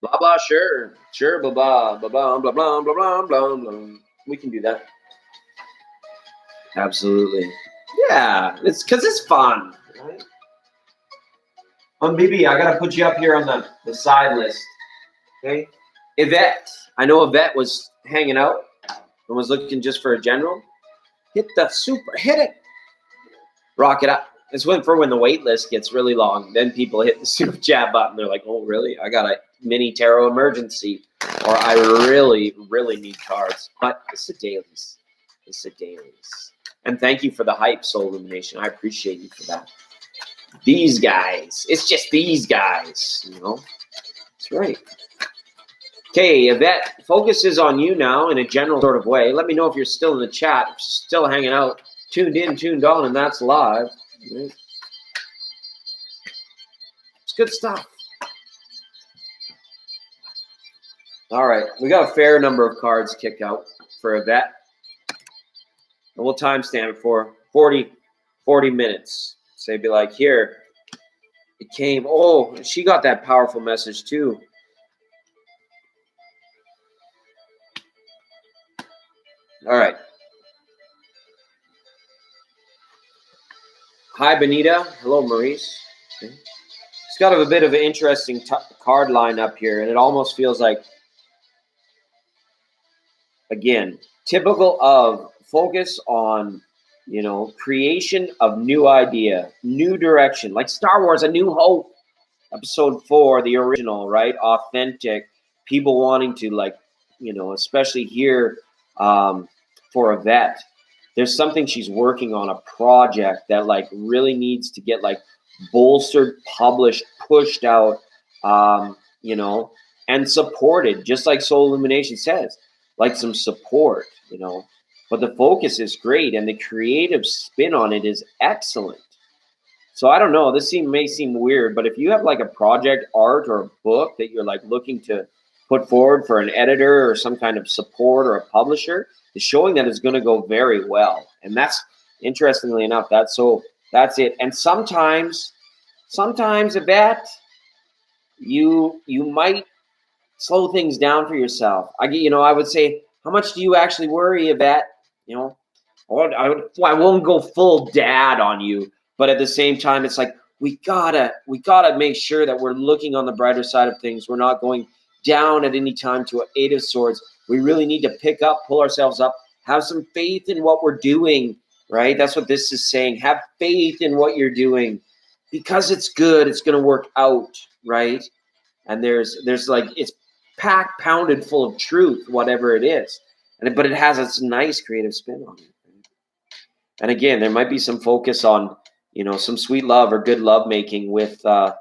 Blah, blah, sure, blah, blah, blah, blah, blah, blah, blah, blah, blah, blah. We can do that. Absolutely. Yeah, it's because it's fun, right? Bibi, I got to put you up here on the side list, okay? Yvette, I know Yvette was hanging out and was looking just for a general. Hit it. Rock it up. It's when the wait list gets really long. Then people hit the super chat button. They're like, oh, really? I got a mini tarot emergency. Or I really, really need cards. But it's the dailies. And thank you for the hype, Soul Illumination. I appreciate you for that. These guys. It's just these guys. That's right. Okay, Yvette, focus is on you now in a general sort of way. Let me know if you're still in the chat, if you're still hanging out, tuned in, tuned on, and that's live. It's good stuff. All right, we got a fair number of cards kicked out for Yvette. And we'll timestamp it for 40 minutes. Say, be like, here, it came. Oh, she got that powerful message too. All right. Hi, Benita. Hello, Maurice. Okay. It's got a bit of an interesting card line up here, and it almost feels like, again, typical of focus on, creation of new idea, new direction, like Star Wars, A New Hope, episode 4, the original, right? Authentic, people wanting to, like, especially here, for Yvette, there's something she's working on, a project that like really needs to get like bolstered, published, pushed out, and supported, just like Soul Illumination says, like some support, but the focus is great and the creative spin on it is excellent. So I don't know, this may seem weird, but if you have like a project, art, or a book that you're like looking to put forward for an editor or some kind of support or a publisher, is showing that it's going to go very well. And that's, interestingly enough, that's it. And sometimes Yvette, you might slow things down for yourself. I would say, how much do you actually worry, Yvette? I won't go full dad on you, but at the same time, it's like we gotta make sure that we're looking on the brighter side of things. We're not going down at any time to an 8 of Swords. We really need to pick up, pull ourselves up, have some faith in what we're doing, right? That's what this is saying. Have faith in what you're doing because it's good. It's going to work out, right? And there's like, it's packed, pounded full of truth, whatever it is. But it has its nice creative spin on it. And again, there might be some focus on, some sweet love or good love making with an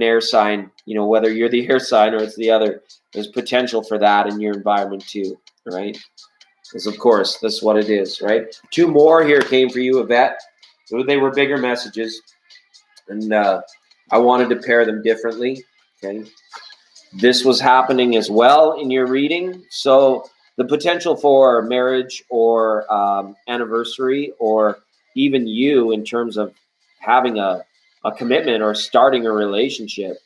air sign, whether you're the air sign or it's the other. There's potential for that in your environment too, right? Because of course, that's what it is, right? 2 more here came for you, Yvette. So they were bigger messages, and I wanted to pair them differently, okay? This was happening as well in your reading. So the potential for marriage or anniversary, or even you in terms of having a commitment or starting a relationship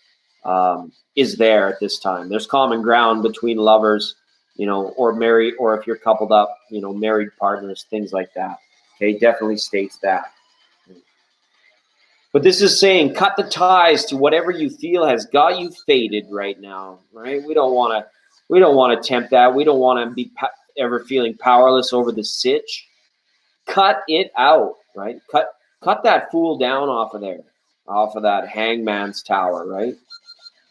is there at this time. There's common ground between lovers, or married, or if you're coupled up, married partners, things like that. Okay, definitely states that. But this is saying cut the ties to whatever you feel has got you faded right now, right? We don't want to tempt that. We don't want to be ever feeling powerless over the sitch. Cut it out, right? Cut that fool down off of that hangman's tower, right?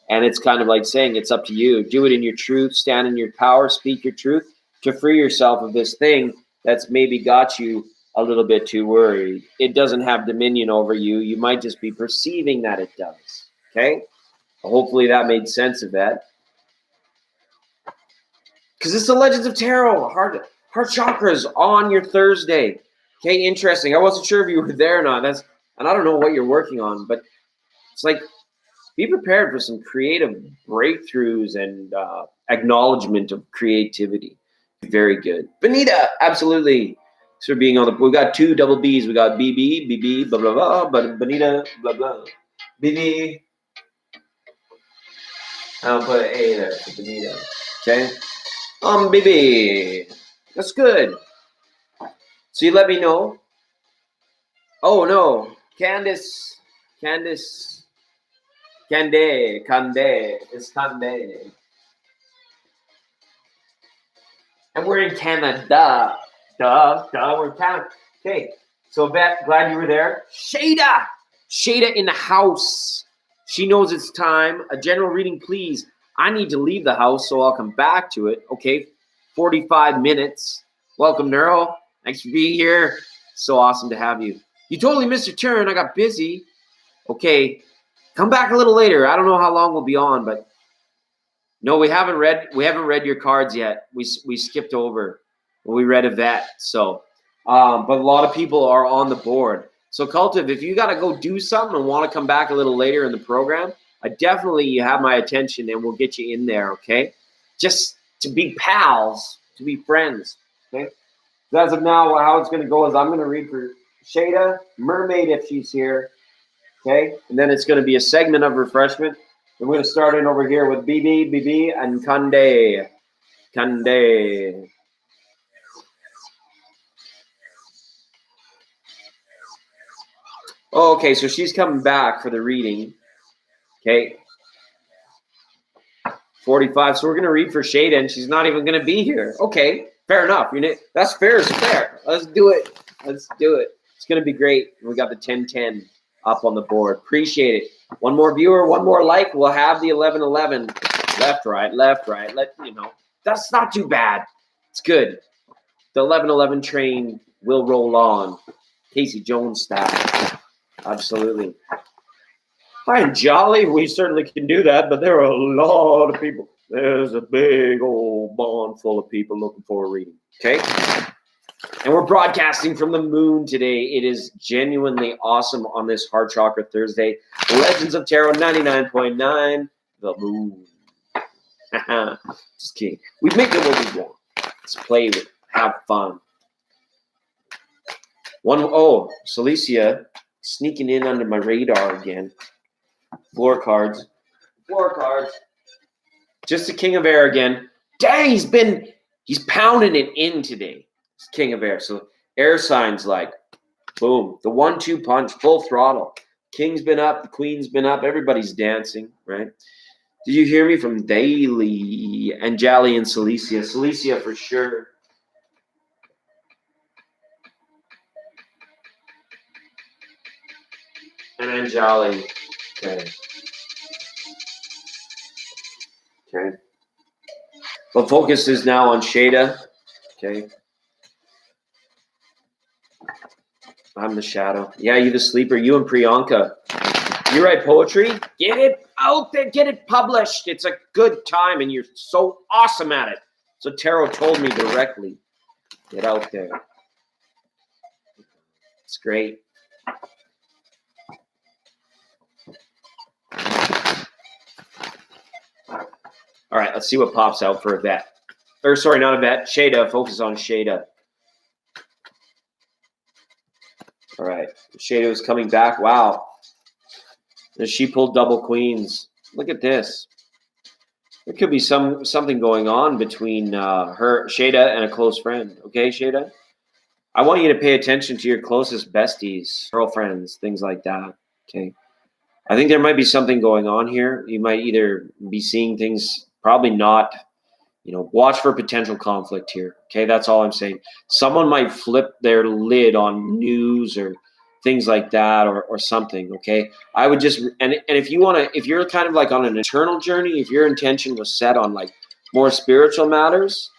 And it's kind of like saying it's up to you. Do it in your truth, stand in your power, speak your truth to free yourself of this thing that's maybe got you a little bit too worried. It doesn't have dominion over you. You might just be perceiving that it does, okay? Hopefully that made sense of that. Because it's the Legends of Tarot, heart chakras on your Thursday. Okay, interesting. I wasn't sure if you were there or not. And I don't know what you're working on, but it's like, be prepared for some creative breakthroughs and acknowledgement of creativity. Very good. Benita, absolutely. So being on we got 2 double B's. We got BB, blah, blah, blah, but Benita, blah, blah. BB. I'll put an A there for Benita. Okay? BB. That's good. So you let me know. Oh, no. Candice. Cande. It's Cande. And we're in Canada. Duh, we're in Canada. Okay, so Yvette, glad you were there. Shada in the house. She knows it's time. A general reading, please. I need to leave the house, so I'll come back to it. Okay, 45 minutes. Welcome, Neuro. Thanks for being here. So awesome to have you. You totally missed your turn. I got busy. Okay, come back a little later. I don't know how long we'll be on, but no, we haven't read your cards yet. We skipped over. We read Yvette. So, but a lot of people are on the board. So Cultive, if you got to go do something and want to come back a little later in the program, you have my attention and we'll get you in there. Okay. Just to be pals, to be friends. Okay. So as of now, how it's going to go is I'm going to read for Shada, Mermaid if she's here. Okay, and then it's going to be a segment of refreshment. We're going to start in over here with BB, and Kande. Kande. Oh, okay, so she's coming back for the reading. Okay. 45. So we're going to read for Shada, and she's not even going to be here. Okay, fair enough. That's fair is fair. Let's do it. Let's do it. It's going to be great. We got the 10-10 up on the board. Appreciate it. One more viewer, one more like. We'll have the 11-11. Left, right. That's not too bad. It's good. The 11-11 train will roll on. Casey Jones style. Absolutely. Hi, and jolly. We certainly can do that, but there are a lot of people. There's a big old barn full of people looking for a reading. Okay? And we're broadcasting from the moon today. It is genuinely awesome on this Heart Chakra Thursday. Legends of Tarot 99.9, the moon. Just kidding. We make it what we want. Let's play with it. Have fun. Celicia sneaking in under my radar again. Floor cards. Just the King of Air again. Dang, he's pounding it in today. It's King of Air. So air signs like, boom. The 1-2 punch, full throttle. King's been up. The Queen's been up. Everybody's dancing, right? Did you hear me from Daily, Anjali, and Celicia? Celicia for sure. And Anjali. Okay. Well, focus is now on Shada. Okay. I'm the shadow. Yeah, you the sleeper. You and Priyanka. You write poetry? Get it out there. Get it published. It's a good time, and you're so awesome at it. So Tarot told me directly. Get out there. It's great. All right, let's see what pops out for Yvette. Or sorry, not Yvette. Shada. Focus on Shada. All right. Shada is coming back. Wow. And she pulled double queens. Look at this. There could be something going on between her, Shada, and a close friend. Okay, Shada? I want you to pay attention to your closest besties, girlfriends, things like that. Okay. I think there might be something going on here. You might either be seeing things, probably not, watch for potential conflict here. Okay, that's all I'm saying. Someone might flip their lid on news or things like that or something. Okay, I would just, and if you're kind of like on an eternal journey, if your intention was set on like more spiritual matters,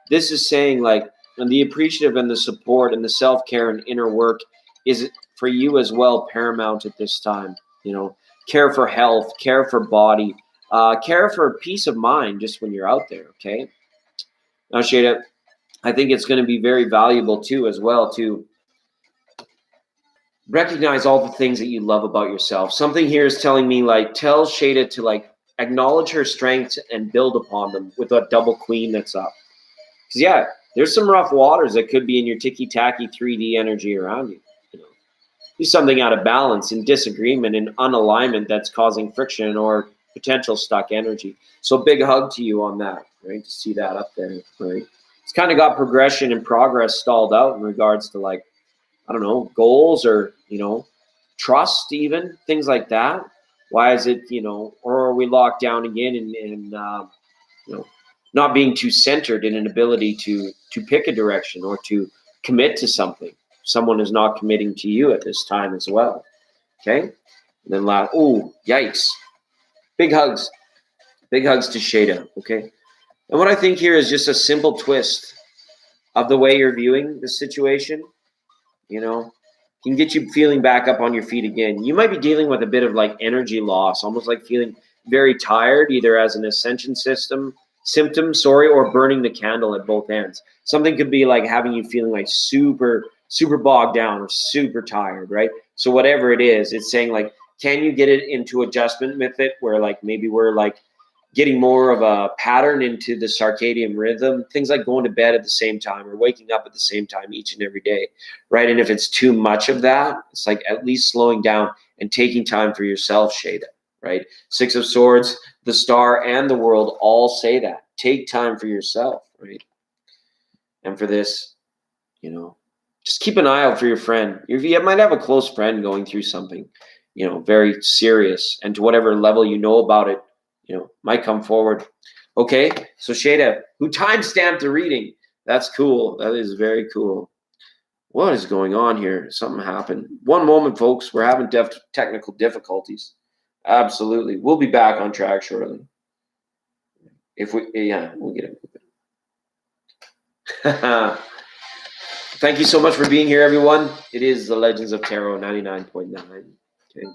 this is saying like, and the appreciative and the support and the self-care and inner work is for you as well paramount at this time. Care for health, care for body, care for peace of mind just when you're out there, okay? Now, Shada, I think it's going to be very valuable too as well to recognize all the things that you love about yourself. Something here is telling me like tell Shada to like acknowledge her strengths and build upon them with a double queen that's up. Because yeah, there's some rough waters that could be in your ticky-tacky 3D energy around you. There's something out of balance and disagreement and unalignment that's causing friction or potential stuck energy. So big hug to you on that, right? To see that up there, right? It's kind of got progression and progress stalled out in regards to like, I don't know, goals or, trust even, things like that. Why is it, or are we locked down again and not being too centered in an ability to pick a direction or to commit to something? Someone is not committing to you at this time as well. Okay. And then yikes. Big hugs to Shada. Okay. And what I think here is just a simple twist of the way you're viewing the situation, can get you feeling back up on your feet again. You might be dealing with a bit of like energy loss, almost like feeling very tired, either as an ascension symptom, or burning the candle at both ends. Something could be like having you feeling like super bogged down or super tired, right? So whatever it is, it's saying like, can you get it into adjustment with it where like maybe we're like getting more of a pattern into the circadian rhythm, things like going to bed at the same time or waking up at the same time each and every day, right? And if it's too much of that, it's like at least slowing down and taking time for yourself, Shada, right? Six of Swords, the Star, and the World all say that. Take time for yourself, right? And for this, just keep an eye out for your friend. You might have a close friend going through something, very serious, and to whatever level you know about it, might come forward. Okay, so Shada, who timestamped the reading? That's cool. That is very cool. What is going on here? Something happened. One moment, folks. We're having technical difficulties. Absolutely. We'll be back on track shortly. We'll get it. Thank you so much for being here, everyone. It is the Legends of Tarot 99.9. Okay.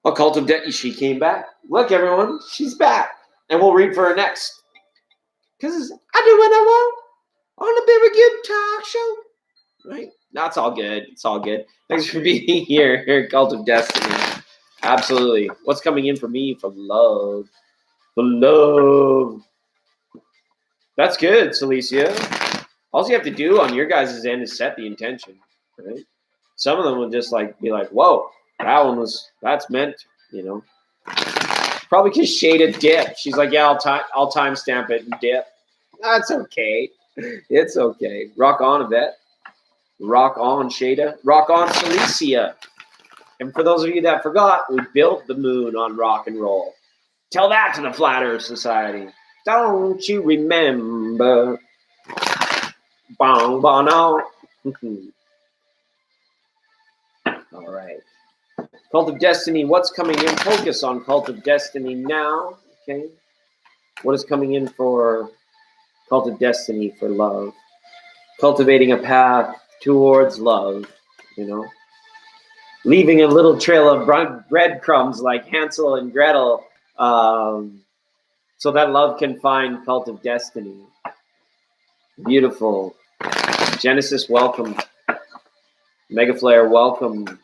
Occult of Debt. She came back. Look, everyone, she's back. And we'll read for her next. Because I do what I want on a very good talk show. Right? That's all good. It's all good. Thanks for being here at Cult of Destiny. Absolutely. What's coming in for me? For love. For love. That's good, Celicia. All you have to do on your guys' end is set the intention, right? Some of them will just be like, whoa, that's meant, Probably because Shada dipped. She's like, yeah, I'll timestamp it and dip. That's okay. It's okay. Rock on, Yvette. Rock on, Shada. Rock on, Celicia. And for those of you that forgot, we built the moon on rock and roll. Tell that to the Flat Earth Society. Don't you remember? Bong, bong, no. All right. Cult of Destiny, what's coming in? Focus on Cult of Destiny now. Okay. What is coming in for Cult of Destiny for love? Cultivating a path towards love, Leaving a little trail of breadcrumbs like Hansel and Gretel, so that love can find Cult of Destiny. Beautiful. Genesis, welcome. Mega Flare, welcome.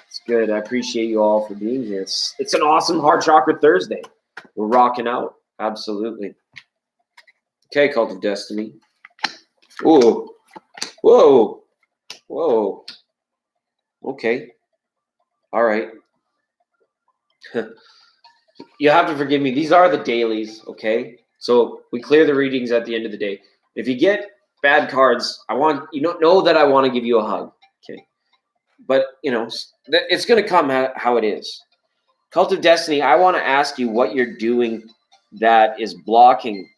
It's good. I appreciate you all for being here. It's an awesome Heart Chakra Thursday. We're rocking out. Absolutely. Okay, Cult of Destiny. Ooh. Whoa. Whoa. Okay. All right. You have to forgive me. These are the dailies, okay? So we clear the readings at the end of the day. If you get bad cards, you don't know that I want to give you a hug, okay? But, it's going to come how it is. Cult of Destiny, I want to ask you what you're doing that is blocking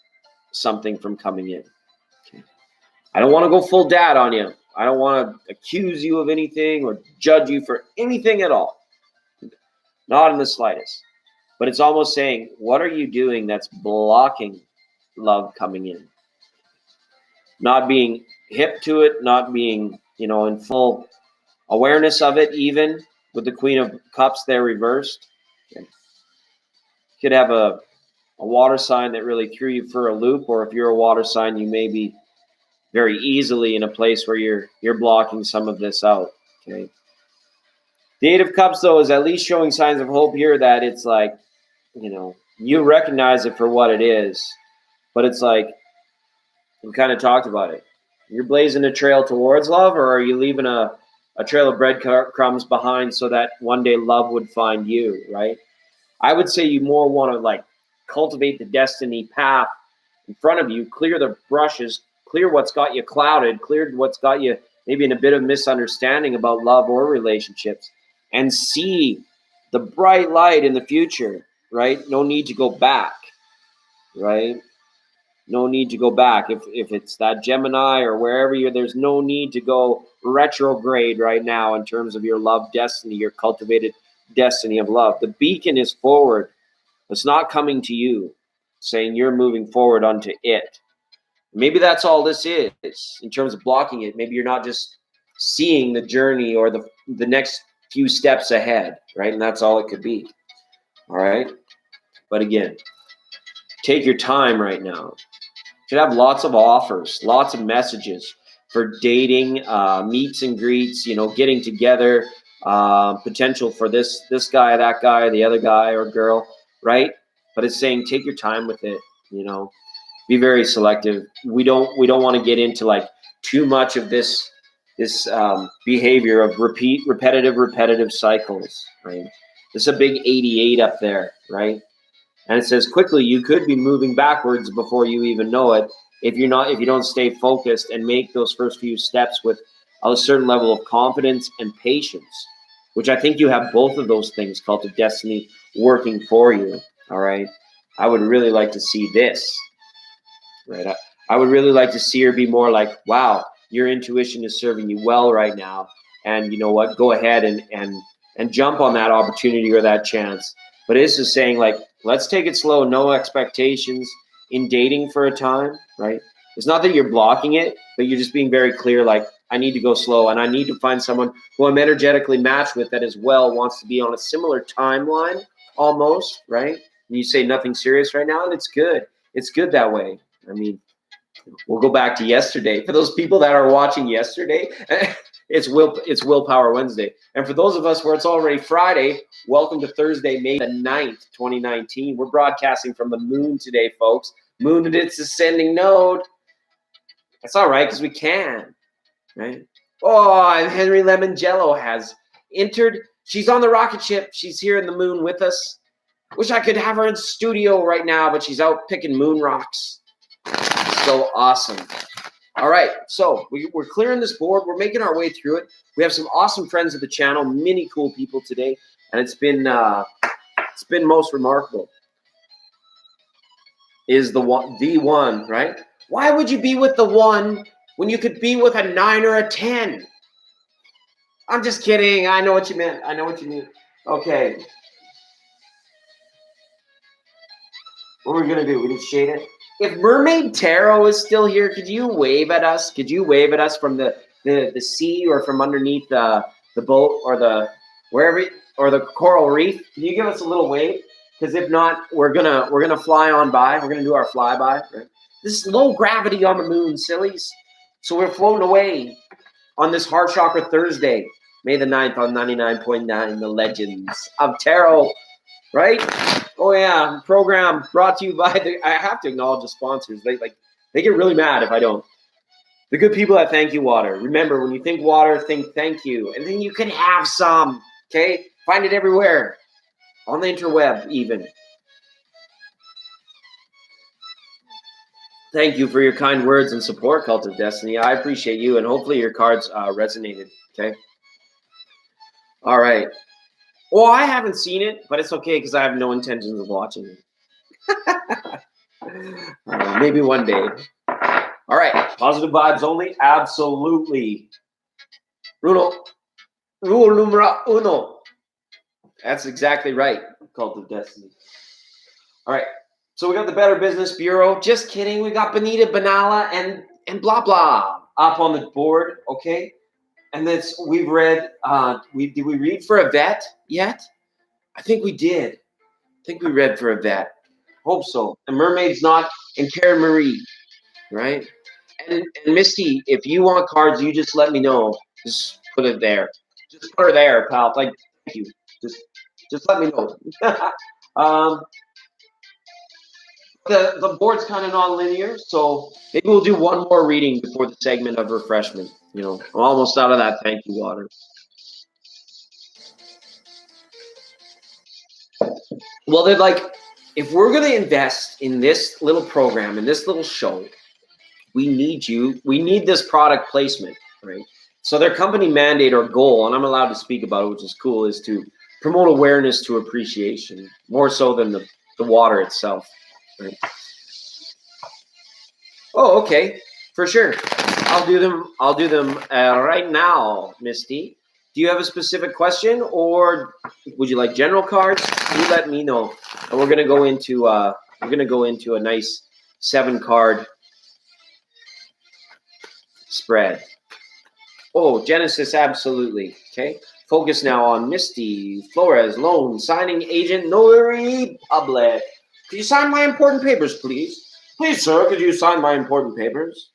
something from coming in. Okay? I don't want to go full dad on you. I don't want to accuse you of anything or judge you for anything at all. Not in the slightest. But it's almost saying, what are you doing that's blocking love coming in? Not being hip to it, not being, in full awareness of it, even with the Queen of Cups there reversed. Okay. You could have a water sign that really threw you for a loop, or if you're a water sign, you may be very easily in a place where you're blocking some of this out. Okay. The Eight of Cups, though, is at least showing signs of hope here that it's like, you recognize it for what it is, but it's like, we kind of talked about it. You're blazing a trail towards love, or are you leaving a trail of breadcrumbs behind so that one day love would find you, right? I would say you more want to cultivate the destiny path in front of you, clear the brushes, clear what's got you clouded, clear what's got you maybe in a bit of misunderstanding about love or relationships, and see the bright light in the future, right? No need to go back, right? No need to go back. If it's that Gemini or wherever there's no need to go retrograde right now in terms of your love destiny, your cultivated destiny of love. The beacon is forward. It's not coming to you, saying you're moving forward onto it. Maybe that's all this is in terms of blocking it. Maybe you're not just seeing the journey or the next few steps ahead, right? And that's all it could be. All right. But again, take your time right now. You should have lots of offers, lots of messages for dating, meets and greets, getting together, potential for this guy, that guy, the other guy or girl, right? But it's saying take your time with it, you know. Be very selective. We don't want to get into like too much of this behavior of repetitive cycles, right? There's a big 88 up there, right? And it says quickly you could be moving backwards before you even know it if you don't stay focused and make those first few steps with a certain level of confidence and patience, which I think you have both of those things, Cult of Destiny, working for you. All right. I would really like to see this. Right. I would really like to see her be more like, wow, your intuition is serving you well right now. And you know what? Go ahead and jump on that opportunity or that chance. But this is saying like, let's take it slow, no expectations in dating for a time, right? It's not that you're blocking it, but you're just being very clear, like, I need to go slow and I need to find someone who I'm energetically matched with that as well wants to be on a similar timeline almost, right? And you say nothing serious right now, and it's good. It's good that way. I mean, we'll go back to yesterday. For those people that are watching yesterday, it's Willpower Wednesday. And for those of us where it's already Friday, welcome to Thursday, May the 9th, 2019. We're broadcasting from the moon today, folks. Moon at its ascending node. That's all right, because we can, right? Oh, and Henry Lemongello has entered. She's on the rocket ship. She's here in the moon with us. Wish I could have her in studio right now, but she's out picking moon rocks. So awesome. All right, so we're clearing this board. We're making our way through it. We have some awesome friends of the channel, many cool people today, and it's been most remarkable. Is the one, right? Why would you be with the 1 when you could be with a 9 or a 10? I'm just kidding. I know what you meant. I know what you mean. Okay. What are we gonna do? We need to shade it. If Mermaid Tarot is still here, could you wave at us? Could you wave at us from the sea or from underneath the boat or the wherever or the coral reef? Can you give us a little wave? Because if not, we're gonna fly on by. We're gonna do our flyby. Right? This is low gravity on the moon, sillies. So we're floating away on this Heart Chakra Thursday, May the 9th on 99.9, the Legends of Tarot. Right? Oh yeah, program brought to you by I have to acknowledge the sponsors. They get really mad if I don't. The good people at Thank You Water. Remember, when you think water, think thank you, and then you can have some. Okay, find it everywhere on the interweb, even. Thank you for your kind words and support, Cult of Destiny. I appreciate you, and hopefully your cards resonated. Okay. All right. Well, I haven't seen it, but it's okay because I have no intentions of watching it. Maybe one day. All right, positive vibes only. Absolutely. Rule numero uno. That's exactly right. Cult of Destiny. All right, so we got the Better Business Bureau. Just kidding. We got Benita Banala and blah blah up on the board. Okay. And that's we've read. Did we read for a vet yet? I think we did. I think we read for a vet. Hope so. The Mermaid's not, and Karen Marie, right? And Misty, if you want cards, you just let me know. Just put it there. Just put her there, pal. Like, thank you. Just let me know. The board's kind of non-linear, so maybe we'll do one more reading before the segment of refreshment. You know, I'm almost out of that thank you water. Well, they're like, if we're going to invest in this little program, in this little show, we need you. We need this product placement, right? So their company mandate or goal, and I'm allowed to speak about it, which is cool, is to promote awareness to appreciation, more so than the water itself. Right? Oh, okay, for sure. I'll do them right now, Misty. Do you have a specific question, or would you like general cards? You let me know, and we're gonna go into a nice 7-card spread. Oh, Genesis, absolutely. Okay. Focus now on Misty Flores, loan signing agent, notary public. Could you sign my important papers, please? Please, sir, could you sign my important papers?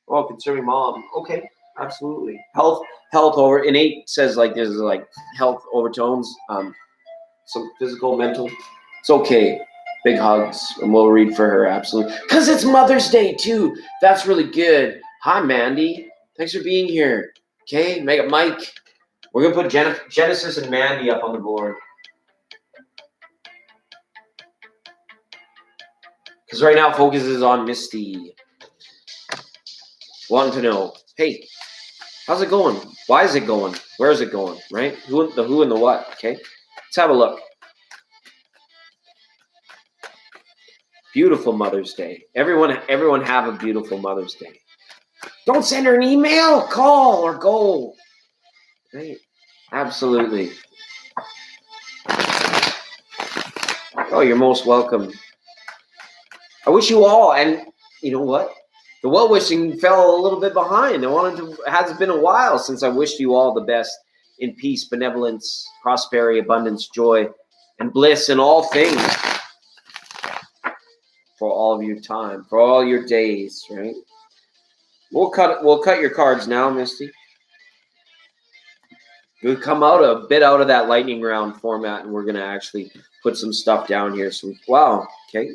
Oh, concerning mom. Okay, absolutely. Health over. Innate says like there's like health overtones, some physical, mental. It's okay. Big hugs, and we'll read for her, absolutely. Because it's Mother's Day, too. That's really good. Hi, Mandy. Thanks for being here. Okay, Mike. We're going to put Genesis and Mandy up on the board. Because right now, focus is on Misty. Wanting to know, hey, how's it going? Why is it going? Where is it going? Right? Who and the what? Okay, let's have a look. Beautiful Mother's Day. Everyone have a beautiful Mother's Day. Don't send her an email, call, or go. Right? Absolutely. Oh, you're most welcome. I wish you all, and you know what? The well-wishing fell a little bit behind. It has been a while since I wished you all the best in peace, benevolence, prosperity, abundance, joy, and bliss in all things. For all of your time, for all your days, right? We'll cut your cards now, Misty. We'll come out a bit out of that lightning round format, and we're gonna actually put some stuff down here. So wow, okay.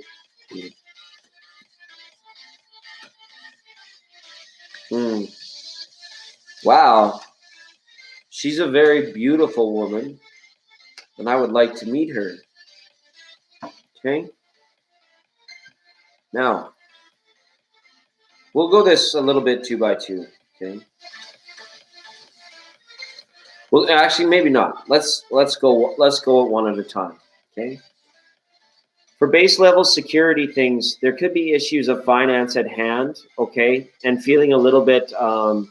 Wow, she's a very beautiful woman, and I would like to meet her. Okay. Now, we'll go this a little bit 2 by 2. Okay. Well, actually, maybe not. Let's go it one at a time. Okay. For base level security things, there could be issues of finance at hand. Okay, and feeling a little bit bummed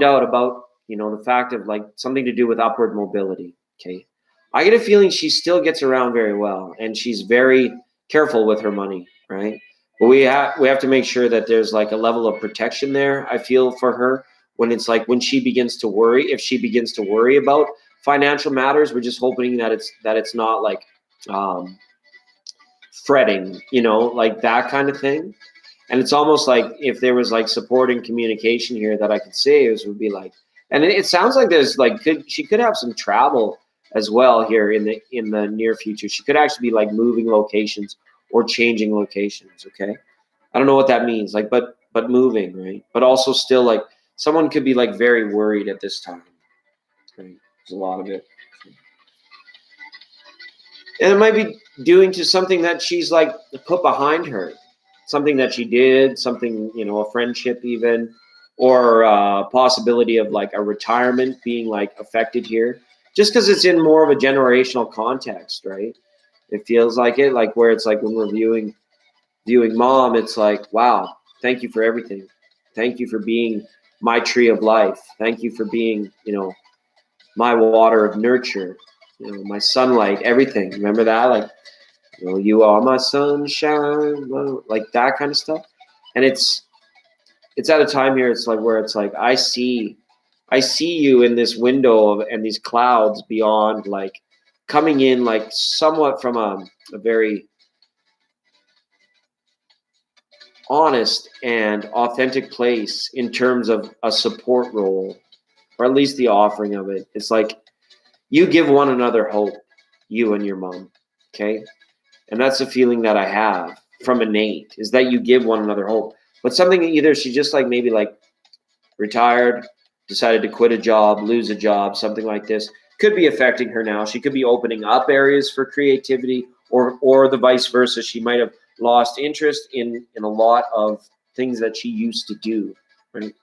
out about the fact of like something to do with upward mobility. Okay, I get a feeling she still gets around very well, and she's very careful with her money, right? But we have to make sure that there's like a level of protection there. I feel for her when it's like when she begins to worry, if she begins to worry about financial matters, we're just hoping that it's not like fretting, like that kind of thing. And it's almost like if there was like supporting communication here that I could say, it would be like, and it sounds like there's like she could have some travel as well here in the near future. She could actually be like moving locations or changing locations. Okay, I don't know what that means, like, but moving, right? But also still like someone could be like very worried at this time. Right? There's a lot of it. And it might be due to something that she's like put behind her, something that she did, something, a friendship even, or possibility of like a retirement being like affected here, just because it's in more of a generational context, right? It feels like it, like where it's like when we're viewing mom, it's like, wow, thank you for everything. Thank you for being my tree of life. Thank you for being, my water of nurture, my sunlight, everything. Remember that? Like, you are my sunshine, like that kind of stuff. And it's at a time here, it's like where it's like I see you in this window and these clouds beyond, like coming in like somewhat from a very honest and authentic place in terms of a support role, or at least the offering of it. It's like you give one another hope, you and your mom, okay? And that's the feeling that I have from Innate, is that you give one another hope. But something either she just like maybe like retired, decided to quit a job, lose a job, something like this, could be affecting her now. She could be opening up areas for creativity, or the vice versa. She might have lost interest in a lot of things that she used to do, right?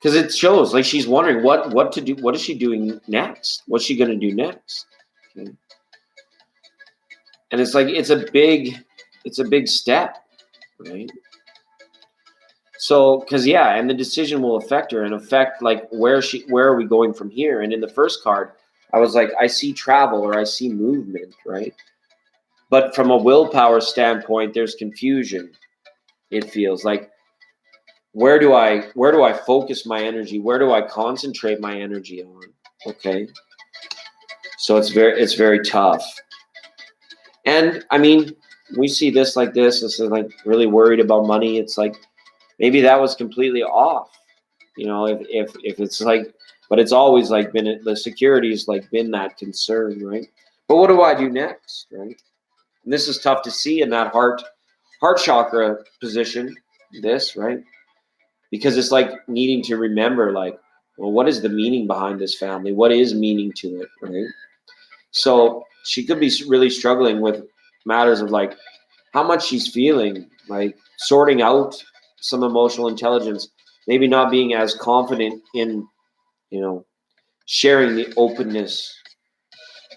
Because it shows like she's wondering what to do. What is she doing next? What's she going to do next? Okay. And it's like it's a big step, right? So, because and the decision will affect her and affect like where are we going from here? And in the first card, I was like, I see travel or I see movement, right? But from a willpower standpoint, there's confusion. It feels like where do I focus my energy? Where do I concentrate my energy on? Okay, so it's very tough. And I mean, we see this like this. This is like really worried about money. It's like maybe that was completely off. If it's like, but it's always like been the security's like been that concern, right? But what do I do next, right? And this is tough to see in that heart chakra position, this, right? Because it's like needing to remember, like, well, what is the meaning behind this family? What is meaning to it, right? So she could be really struggling with matters of like how much she's feeling, like sorting out some emotional intelligence, maybe not being as confident in, sharing the openness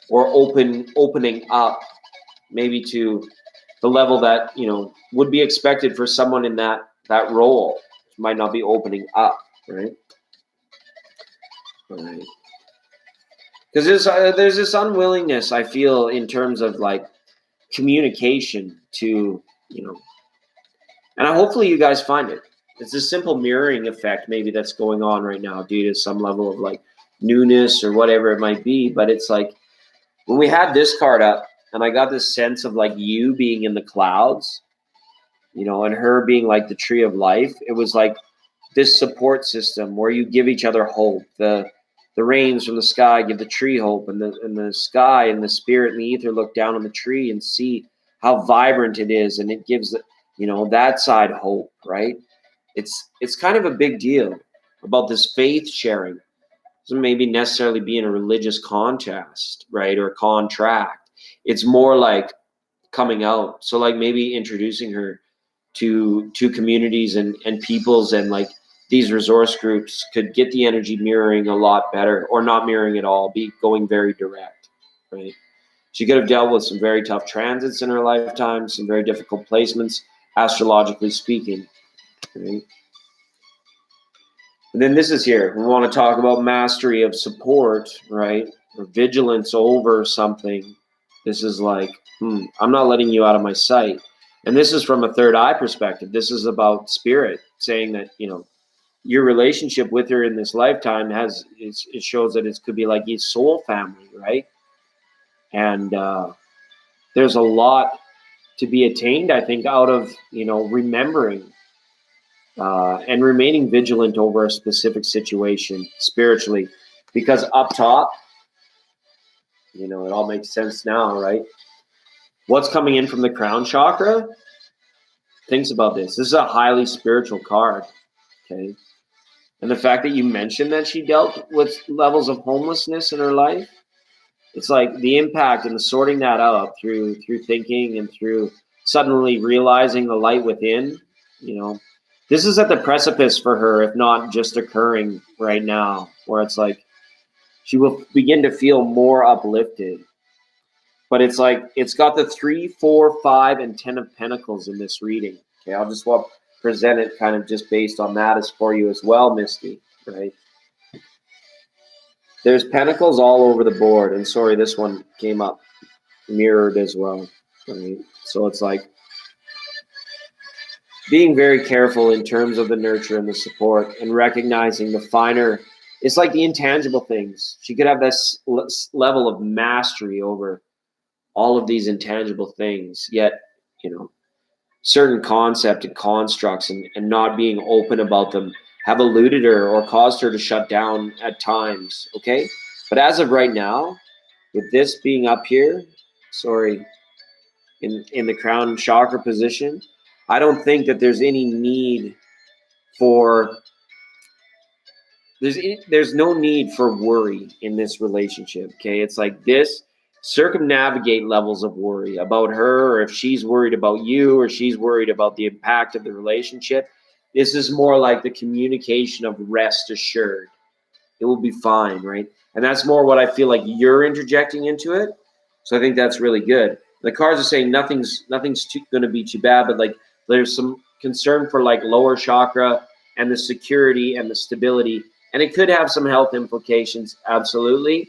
or opening up maybe to the level that, would be expected for someone in that role. Might not be opening up, right? Right. Because there's this unwillingness I feel in terms of like communication to, and hopefully you guys find it. It's a simple mirroring effect maybe that's going on right now due to some level of like newness or whatever it might be. But it's like when we had this card up and I got this sense of like you being in the clouds, and her being like the tree of life, it was like this support system where you give each other hope. The rains from the sky give the tree hope, and the sky and the spirit and the ether look down on the tree and see how vibrant it is, and it gives that side hope, right? It's kind of a big deal about this faith sharing. It doesn't maybe necessarily be in a religious contest, right, or contract. It's more like coming out. So like maybe introducing her to communities and peoples, and like these resource groups could get the energy mirroring a lot better, or not mirroring at all, be going very direct, right? She could have dealt with some very tough transits in her lifetime, some very difficult placements, astrologically speaking, right? And then this is here. We want to talk about mastery of support, right? Or vigilance over something. This is like, I'm not letting you out of my sight. And this is from a third eye perspective. This is about spirit saying that, your relationship with her in this lifetime it shows that it could be like his soul family, right? And there's a lot to be attained, I think, out of, remembering and remaining vigilant over a specific situation spiritually. Because up top, it all makes sense now, right? What's coming in from the crown chakra? Thinks about this. This is a highly spiritual card, okay? And the fact that you mentioned that she dealt with levels of homelessness in her life, it's like the impact and the sorting that out through thinking and through suddenly realizing the light within, this is at the precipice for her, if not just occurring right now, where it's like she will begin to feel more uplifted. But it's like it's got the 3, 4, 5, and 10 of Pentacles in this reading. Okay, I'll just present it kind of just based on that as for you as well, Misty, right? There's Pentacles all over the board, and sorry, this one came up mirrored as well, right? So it's like being very careful in terms of the nurture and the support, and recognizing the finer, it's like the intangible things. She could have this level of mastery over all of these intangible things, yet, certain concept and constructs and not being open about them have eluded her or caused her to shut down at times, okay? But as of right now, with this being up here, in the crown chakra position, I don't think that there's any need for, there's no need for worry in this relationship, okay? It's like this, circumnavigate levels of worry about her, or if she's worried about you, or she's worried about the impact of the relationship. This is more like the communication of rest assured. It will be fine, right? And that's more what I feel like you're interjecting into it. So I think that's really good. The cards are saying nothing's going to be too bad, but like there's some concern for like lower chakra and the security and the stability, and it could have some health implications, absolutely.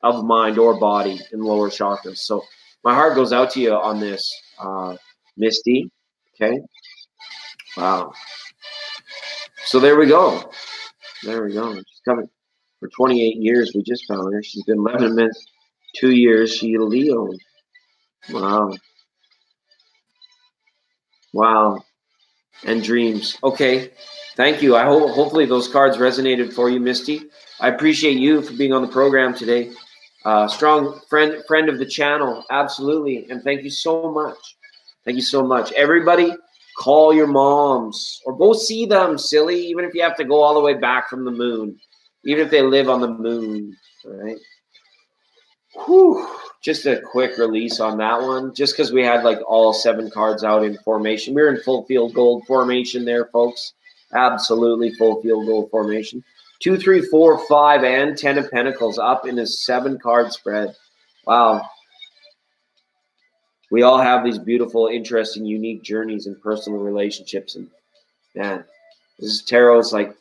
Of mind or body in lower chakras. So my heart goes out to you on this, Misty. Okay. Wow. So there we go. She's coming for 28 years. We just found her. She's been 11 minutes, 2 years. She's a Leo. Wow. Wow. And dreams. Okay. Thank you. Hopefully those cards resonated for you, Misty. I appreciate you for being on the program today. Strong friend of the channel. Absolutely. And thank you so much. Thank you so much. Everybody, call your moms or go see them, silly, even if you have to go all the way back from the moon, even if they live on the moon. All right. Whew. Just a quick release on that one, just because we had like all 7 cards out in formation. We were in full field gold formation there, folks. Absolutely full field gold formation. 2, 3, 4, 5, and 10 of Pentacles up in a 7-card spread. Wow. We all have these beautiful, interesting, unique journeys in personal relationships. And man, this is tarot. It's like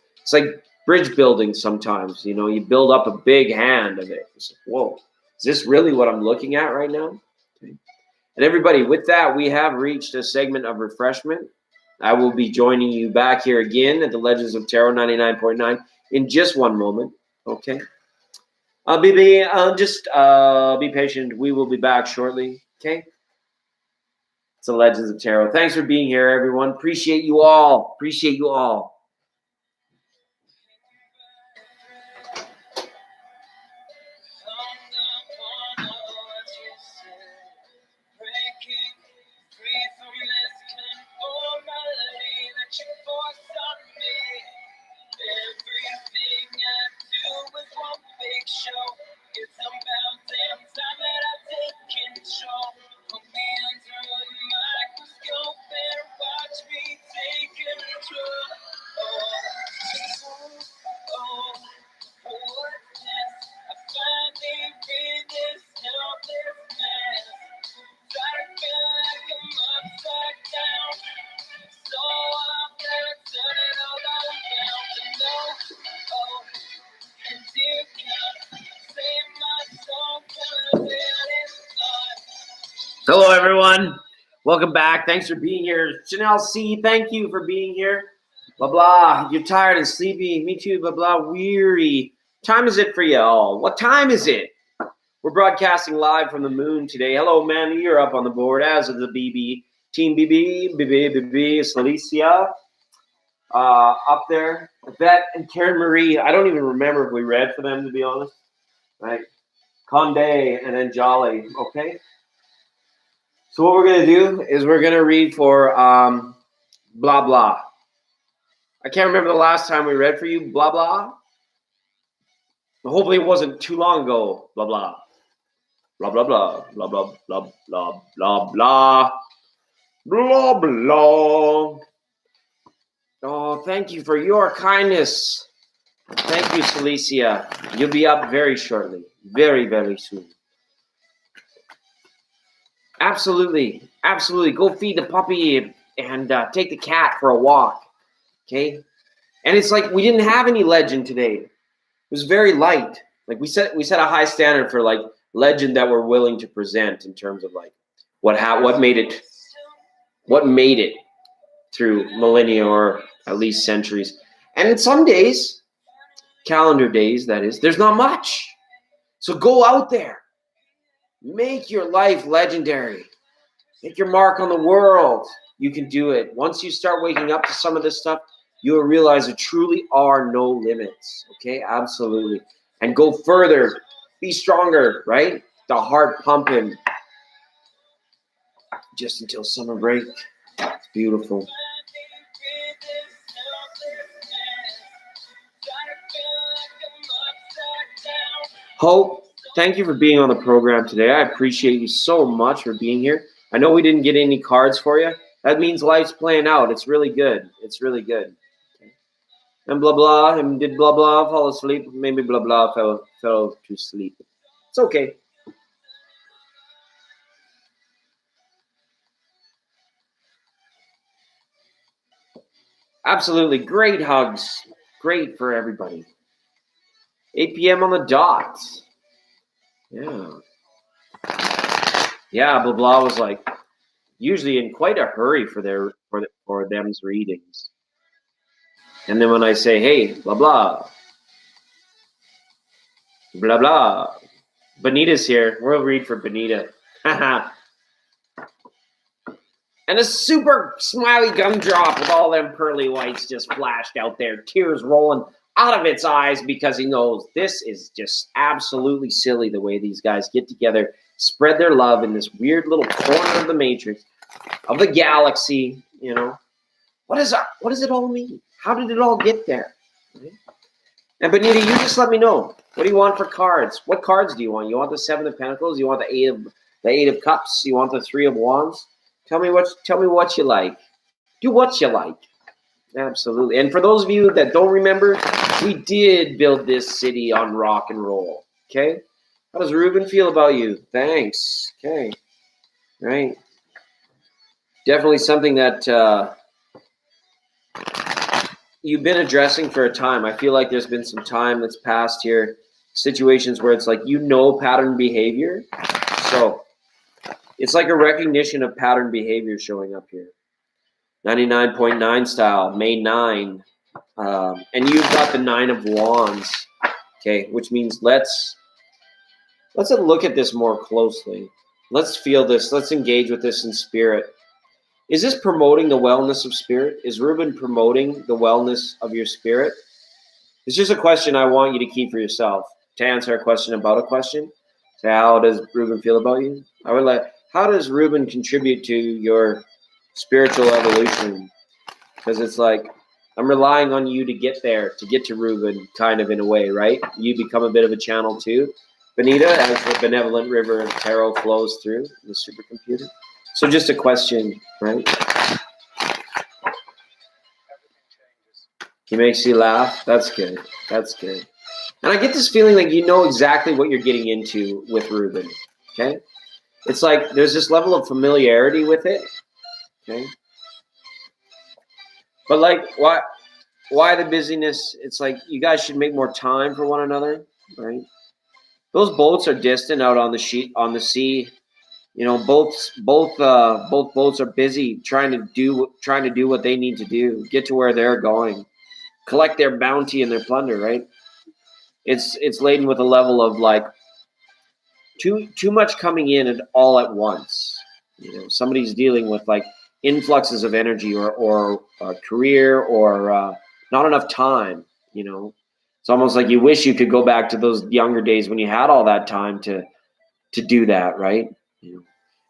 bridge building sometimes. You know, you build up a big hand of it. It's like, whoa, is this really what I'm looking at right now? Okay. And everybody, with that, we have reached a segment of refreshment. I will be joining you back here again at the Legends of Tarot 99.9 in just one moment. Okay. Be patient. We will be back shortly. Okay. It's the Legends of Tarot. Thanks for being here, everyone. Appreciate you all. Appreciate you all. Hello, everyone. Welcome back. Thanks for being here. Chanel C, thank you for being here. Blah, blah. You're tired and sleepy. Me too, blah, blah. Weary. Time is it for you all? What time is it? We're broadcasting live from the moon today. Hello, man. You're up on the board, as of the BB. Team BB, Celicia. Up there. Yvette and Karen Marie. I don't even remember if we read for them, to be honest. Right? Conde and then Jolly. Okay? So what we're going to do is we're going to read for blah, blah. I can't remember the last time we read for you, blah, blah. Hopefully it wasn't too long ago, blah, blah. Blah, blah, blah, blah, blah, blah, blah, blah, blah, blah, blah. Oh, thank you for your kindness. Thank you, Celicia. You'll be up very shortly. Very, very soon. Absolutely. Absolutely. Go feed the puppy and take the cat for a walk. Okay? And it's like we didn't have any legend today. It was very light. Like we set a high standard for like legend that we're willing to present in terms of like what made it through millennia or at least centuries. And in some days, calendar days, that is, there's not much. So go out there. Make your life legendary. Make your mark on the world. You can do it. Once you start waking up to some of this stuff, you'll realize there truly are no limits. Okay? Absolutely. And go further. Be stronger, right? The heart pumping. Just until summer break. It's beautiful. Hope, thank you for being on the program today. I appreciate you so much for being here. I know we didn't get any cards for you. That means life's playing out. It's really good. It's really good. Okay. And blah, blah. And did blah, blah fall asleep? Maybe blah, blah fell to sleep. It's okay. Absolutely. Great hugs. Great for everybody. 8 p.m. on the dot. Yeah. Yeah, blah, blah was like usually in quite a hurry for them's readings. And then when I say, hey, blah, blah, blah, blah, Benita's here. We'll read for Benita. And a super smiley gumdrop with all them pearly whites just flashed out there. Tears rolling out of its eyes because he knows this is just absolutely silly the way these guys get together, spread their love in this weird little corner of the matrix, of the galaxy, you know. What does it all mean? How did it all get there? Right? And Benita, you just let me know. What do you want for cards? What cards do you want? You want the 7 of Pentacles? You want the eight of Cups? You want the 3 of Wands? Tell me what you like. Do what you like. Absolutely. And for those of you that don't remember, we did build this city on rock and roll. Okay? How does Ruben feel about you? Thanks. Okay. Right. Definitely something that you've been addressing for a time. I feel like there's been some time that's passed here. Situations where it's like, pattern behavior. So it's like a recognition of pattern behavior showing up here. 99.9 style, May 9. And you've got the 9 of Wands. Okay, which means let's look at this more closely. Let's feel this. Let's engage with this in spirit. Is this promoting the wellness of spirit? Is Ruben promoting the wellness of your spirit? It's just a question I want you to keep for yourself. To answer a question about a question, say, how does Ruben feel about you? I would like, how does Ruben contribute to your spiritual evolution? Because it's like, I'm relying on you to get there, to get to Ruben, kind of in a way, right? You become a bit of a channel too, Benita, as the benevolent river of tarot flows through the supercomputer. So just a question, right? He makes you laugh. That's good. That's good. And I get this feeling like you know exactly what you're getting into with Ruben. Okay? It's like there's this level of familiarity with it. Okay? But like, why the busyness? It's like you guys should make more time for one another, right? Those boats are distant out on the sea. You know, both boats are busy trying to do what they need to do, get to where they're going, collect their bounty and their plunder, right? It's laden with a level of like too much coming in and all at once. You know, somebody's dealing with like influxes of energy or career or not enough time. You know, it's almost like you wish you could go back to those younger days when you had all that time to do that, right? You know.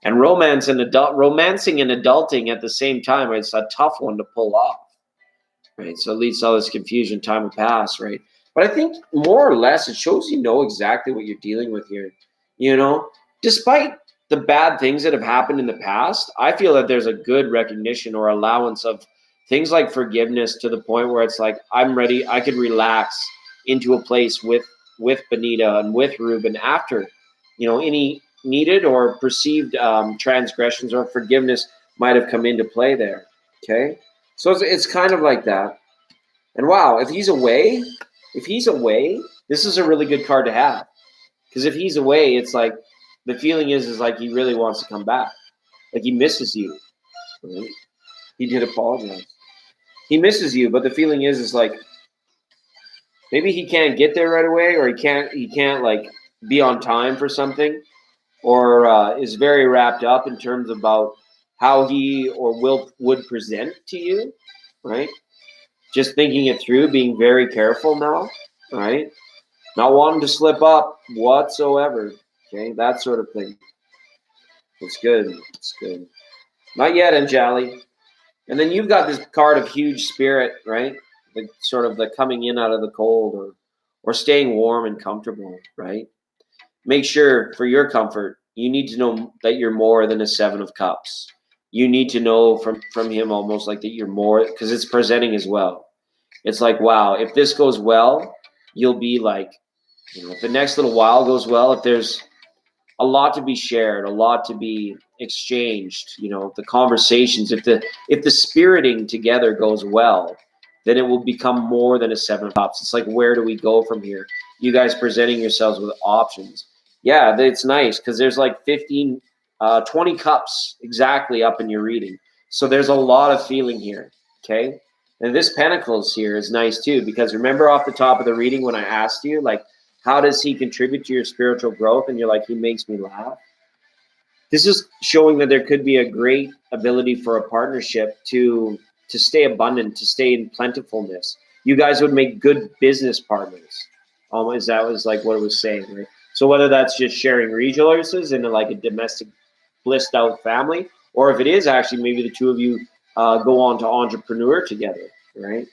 And romancing and adulting at the same time, it's a tough one to pull off, right? So it leads to all this confusion, time will pass, right? But I think more or less it shows you know exactly what you're dealing with here. You know, despite the bad things that have happened in the past, I feel that there's a good recognition or allowance of things like forgiveness to the point where it's like, I'm ready, I could relax into a place with Benita and with Ruben after, you know, any needed or perceived transgressions or forgiveness might have come into play there. Okay, so it's kind of like that. And wow, if he's away, this is a really good card to have, because if he's away, it's like the feeling is like he really wants to come back, like he misses you. Right? He did apologize. He misses you, but the feeling is like maybe he can't get there right away, or he can't like be on time for something, or is very wrapped up in terms about how he or would present to you, right? Just thinking it through, being very careful now, right? Not wanting to slip up whatsoever, okay? That sort of thing. It's good. It's good. Not yet, Anjali. And then you've got this card of huge spirit, right? Like sort of the coming in out of the cold or staying warm and comfortable, right? Make sure for your comfort, you need to know that you're more than a 7 of Cups. You need to know from him almost like that you're more, because it's presenting as well. It's like, wow, if this goes well, you'll be like, you know, if the next little while goes well, if there's a lot to be shared, a lot to be exchanged, you know, the conversations, if the spiriting together goes well, then it will become more than a 7 of Cups. It's like, where do we go from here? You guys presenting yourselves with options. Yeah, it's nice because there's like 20 cups exactly up in your reading. So there's a lot of feeling here, okay? And this Pentacles here is nice too, because remember off the top of the reading when I asked you, like, how does he contribute to your spiritual growth? And you're like, he makes me laugh. This is showing that there could be a great ability for a partnership to stay abundant, to stay in plentifulness, you guys would make good business partners. Almost that was like what it was saying, right? So whether that's just sharing resources in like a domestic blissed out family, or if it is actually maybe the two of you go on to entrepreneur together, right?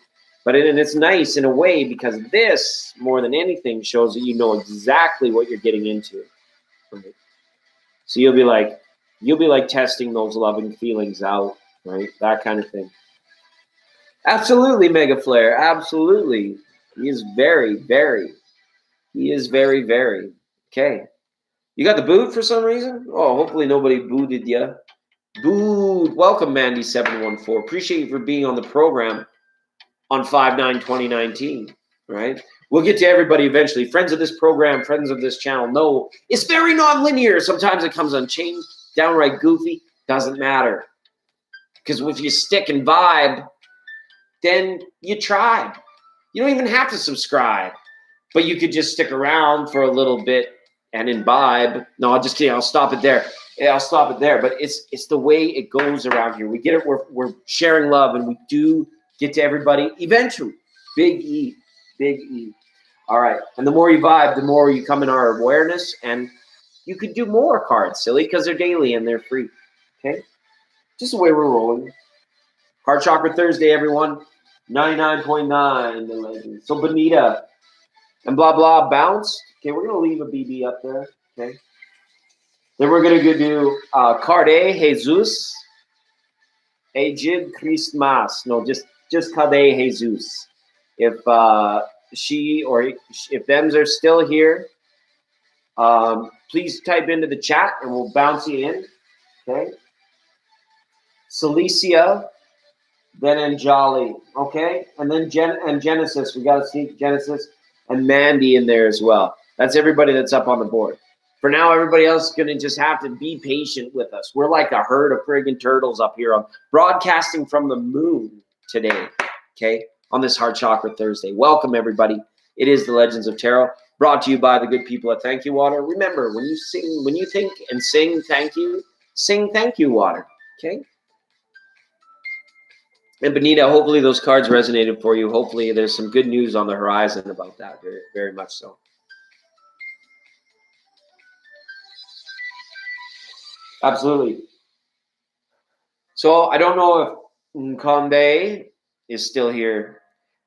But it's nice in a way because this, more than anything, shows that you know exactly what you're getting into. Right? So you'll be like testing those loving feelings out, right? That kind of thing. Absolutely, Mega Flare. Absolutely. He is very, very. He is very, very. Okay. You got the boot for some reason? Oh, hopefully nobody booted you. Booed. Welcome, Mandy714. Appreciate you for being on the program on 5/9/2019. Right? We'll get to everybody eventually. Friends of this program, friends of this channel know it's very non-linear. Sometimes it comes unchanged, downright goofy. Doesn't matter. Because if you stick and vibe, then you tried. You don't even have to subscribe. But you could just stick around for a little bit and imbibe. No, I'm just kidding. I'll stop it there. Yeah, I'll stop it there. But it's the way it goes around here. We get it. We're sharing love, and we do get to everybody eventually. Big E. Big E. All right. And the more you vibe, the more you come in our awareness. And you could do more cards, silly, because they're daily and they're free. Okay? Just the way we're rolling. Heart Chakra Thursday, everyone. 99.9. The legend. So, Bonita. And blah, blah, bounce. Okay, we're going to leave a BB up there. Okay. Then we're going to go do Carde Jesus. Ejid Christmas. No, just Carde Jesus. If she or if thems are still here, please type into the chat and we'll bounce you in. Okay. Celicia. Then Anjali. Okay. And then Genesis. We got to see Genesis. And Mandy in there as well. That's everybody that's up on the board. For now, everybody else is going to just have to be patient with us. We're like a herd of friggin' turtles up here on broadcasting from the moon today, okay, on this Heart Chakra Thursday. Welcome, everybody. It is the Legends of Tarot, brought to you by the good people at Thank You Water. Remember, when you think and sing thank you water, okay? And Benita, hopefully those cards resonated for you. Hopefully there's some good news on the horizon about that. Very, very much so. Absolutely. So I don't know if Nkonde is still here.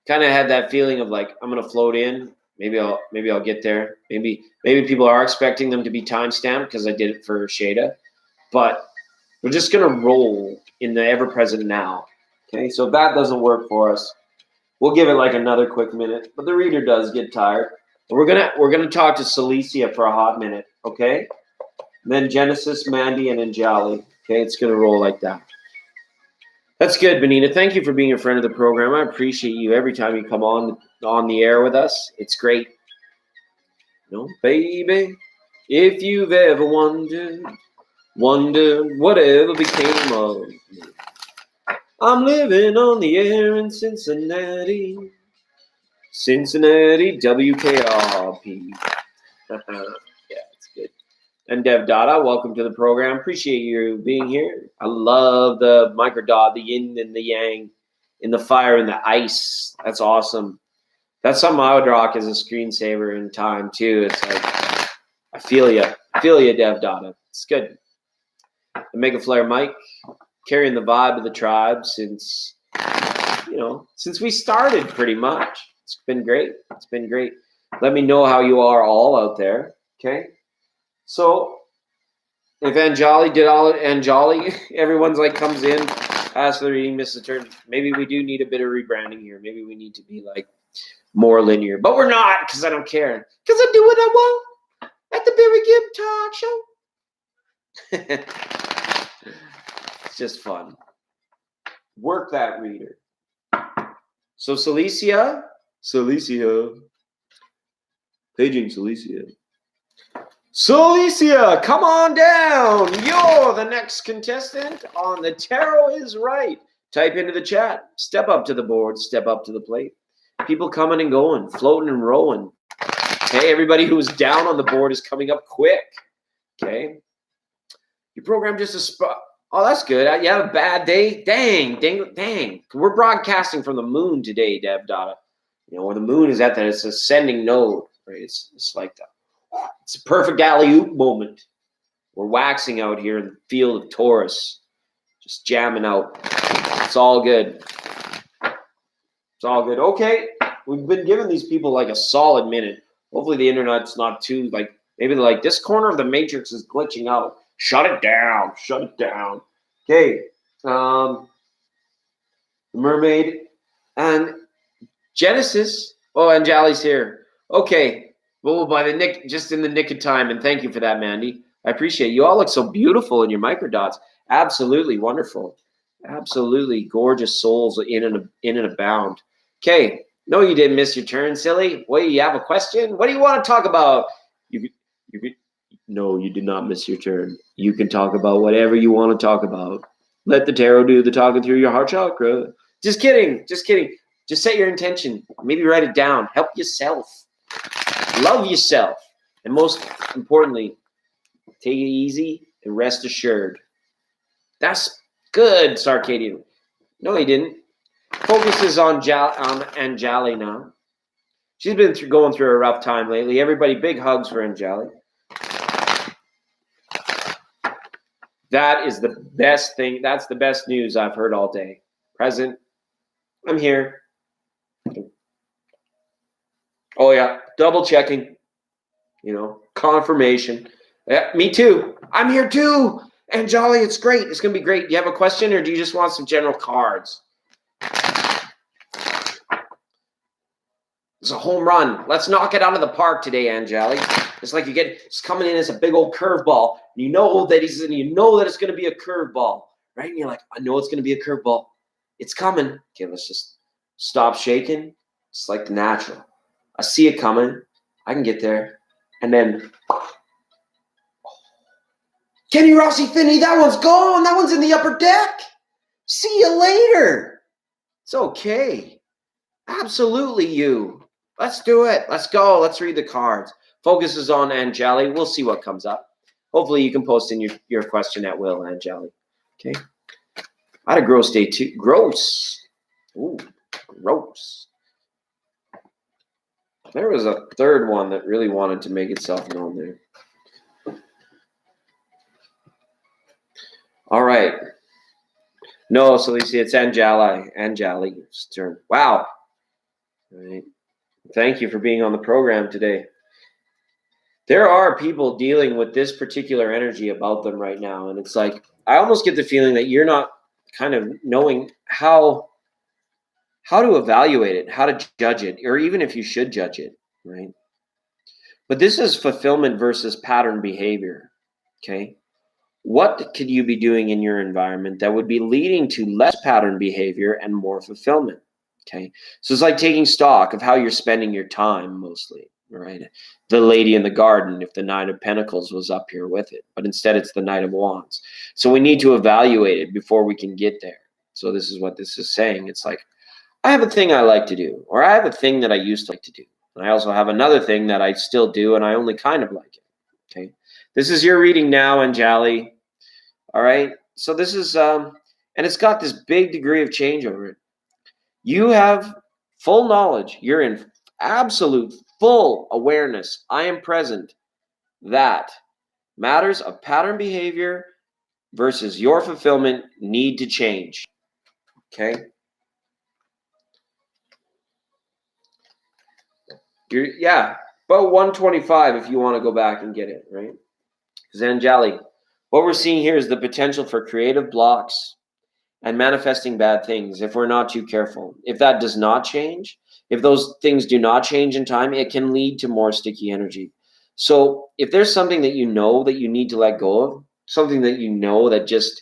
Kind of had that feeling of like I'm gonna float in. Maybe I'll get there. Maybe people are expecting them to be timestamped because I did it for Shada. But we're just gonna roll in the ever-present now. Okay, so if that doesn't work for us, we'll give it like another quick minute. But the reader does get tired. We're gonna talk to Celicia for a hot minute, okay? And then Genesis, Mandy, and Anjali. Okay, it's gonna roll like that. That's good, Benita. Thank you for being a friend of the program. I appreciate you every time you come on the air with us. It's great. You know, baby, if you've ever wondered whatever became of me. I'm living on the air in Cincinnati, WKRP. Yeah, it's good. And Dev Dada, welcome to the program. Appreciate you being here. I love the microdot, the yin and the yang, in the fire and the ice. That's awesome. That's something I would rock as a screensaver in time too. It's like I feel you, Dev Dada. It's good. The Mega Flare Mike, carrying the vibe of the tribe since we started pretty much. It's been great. It's been great. Let me know how you are all out there. Okay. So if Anjali, everyone's like comes in, asks for the reading, misses the turn. Maybe we do need a bit of rebranding here. Maybe we need to be like more linear. But we're not, because I don't care. Because I do what I want at the Barry Gibb Talk Show. It's just fun. Work that reader. So Celicia, paging Celicia. Celicia, come on down. You're the next contestant on The Tarot is Right. Type into the chat. Step up to the board. Step up to the plate. People coming and going, floating and rolling. Hey, everybody who's down on the board is coming up quick. Okay. Your program just a spot. Oh, that's good. You have a bad day? Dang. We're broadcasting from the moon today, Dev Dada. where the moon is at that it's ascending node, right? It's like it's a perfect alley-oop moment. We're waxing out here in the field of Taurus, just jamming out. It's all good. It's all good. Okay, we've been giving these people like a solid minute. Hopefully the internet's not too maybe they're like, this corner of the matrix is glitching out. Shut it down. Shut it down. Okay. The mermaid and Genesis. Oh, and Jolly's here. Okay. Well, just in the nick of time, and thank you for that, Mandy. I appreciate it. You all look so beautiful in your microdots. Absolutely wonderful. Absolutely gorgeous souls in and abound. Okay. No, you didn't miss your turn, silly. What, you have a question? What do you want to talk about? No, you did not miss your turn. You can talk about whatever you want to talk about. Let the tarot do the talking through your heart chakra. Just kidding. Just kidding. Just set your intention. Maybe write it down. Help yourself. Love yourself. And most importantly, take it easy and rest assured. That's good, Sarcadian. No, he didn't. Focuses on Anjali now. She's been going through a rough time lately. Everybody, big hugs for Anjali. That is the best thing. That's the best news I've heard all day. Present. I'm here. Oh, yeah. Double checking. Confirmation. Yeah, me too. I'm here too. Anjali, it's great. It's going to be great. Do you have a question or do you just want some general cards? It's a home run. Let's knock it out of the park today, Anjali. It's like it's coming in as a big old curveball. You know that it's going to be a curveball, right? And you're like, I know it's going to be a curveball. It's coming. Okay, let's just stop shaking. It's like the natural. I see it coming. I can get there. And then, Kenny Rossi Finney, that one's gone. That one's in the upper deck. See you later. It's okay. Absolutely you. Let's do it. Let's go. Let's read the cards. Focus is on Anjali. We'll see what comes up. Hopefully you can post in your question at will, Anjali. Okay. I had a gross day too. Gross. Ooh, gross. There was a third one that really wanted to make itself known there. All right. No, so you see it's Anjali's turn. Wow. All right. Thank you for being on the program today. There are people dealing with this particular energy about them right now. And it's like, I almost get the feeling that you're not kind of knowing how to evaluate it, how to judge it, or even if you should judge it, right? But this is fulfillment versus pattern behavior, okay? What could you be doing in your environment that would be leading to less pattern behavior and more fulfillment, okay? So it's like taking stock of how you're spending your time mostly, right? The Lady in the Garden, if the Knight of Pentacles was up here with it, but instead it's the Knight of Wands. So we need to evaluate it before we can get there. So this is what this is saying. It's like, I have a thing I like to do, or I have a thing that I used to like to do. And I also have another thing that I still do, and I only kind of like it, okay? This is your reading now, Anjali. All right? So this is, and it's got this big degree of change over it. You have full knowledge. You're in absolute full awareness. I am present. That matters of pattern behavior versus your fulfillment need to change, okay? Yeah, about 125 if you want to go back and get it, right? Because Anjali, what we're seeing here is the potential for creative blocks and manifesting bad things if we're not too careful. If that does not change, if those things do not change in time, it can lead to more sticky energy. So if there's something that you know that you need to let go of, something that you know that just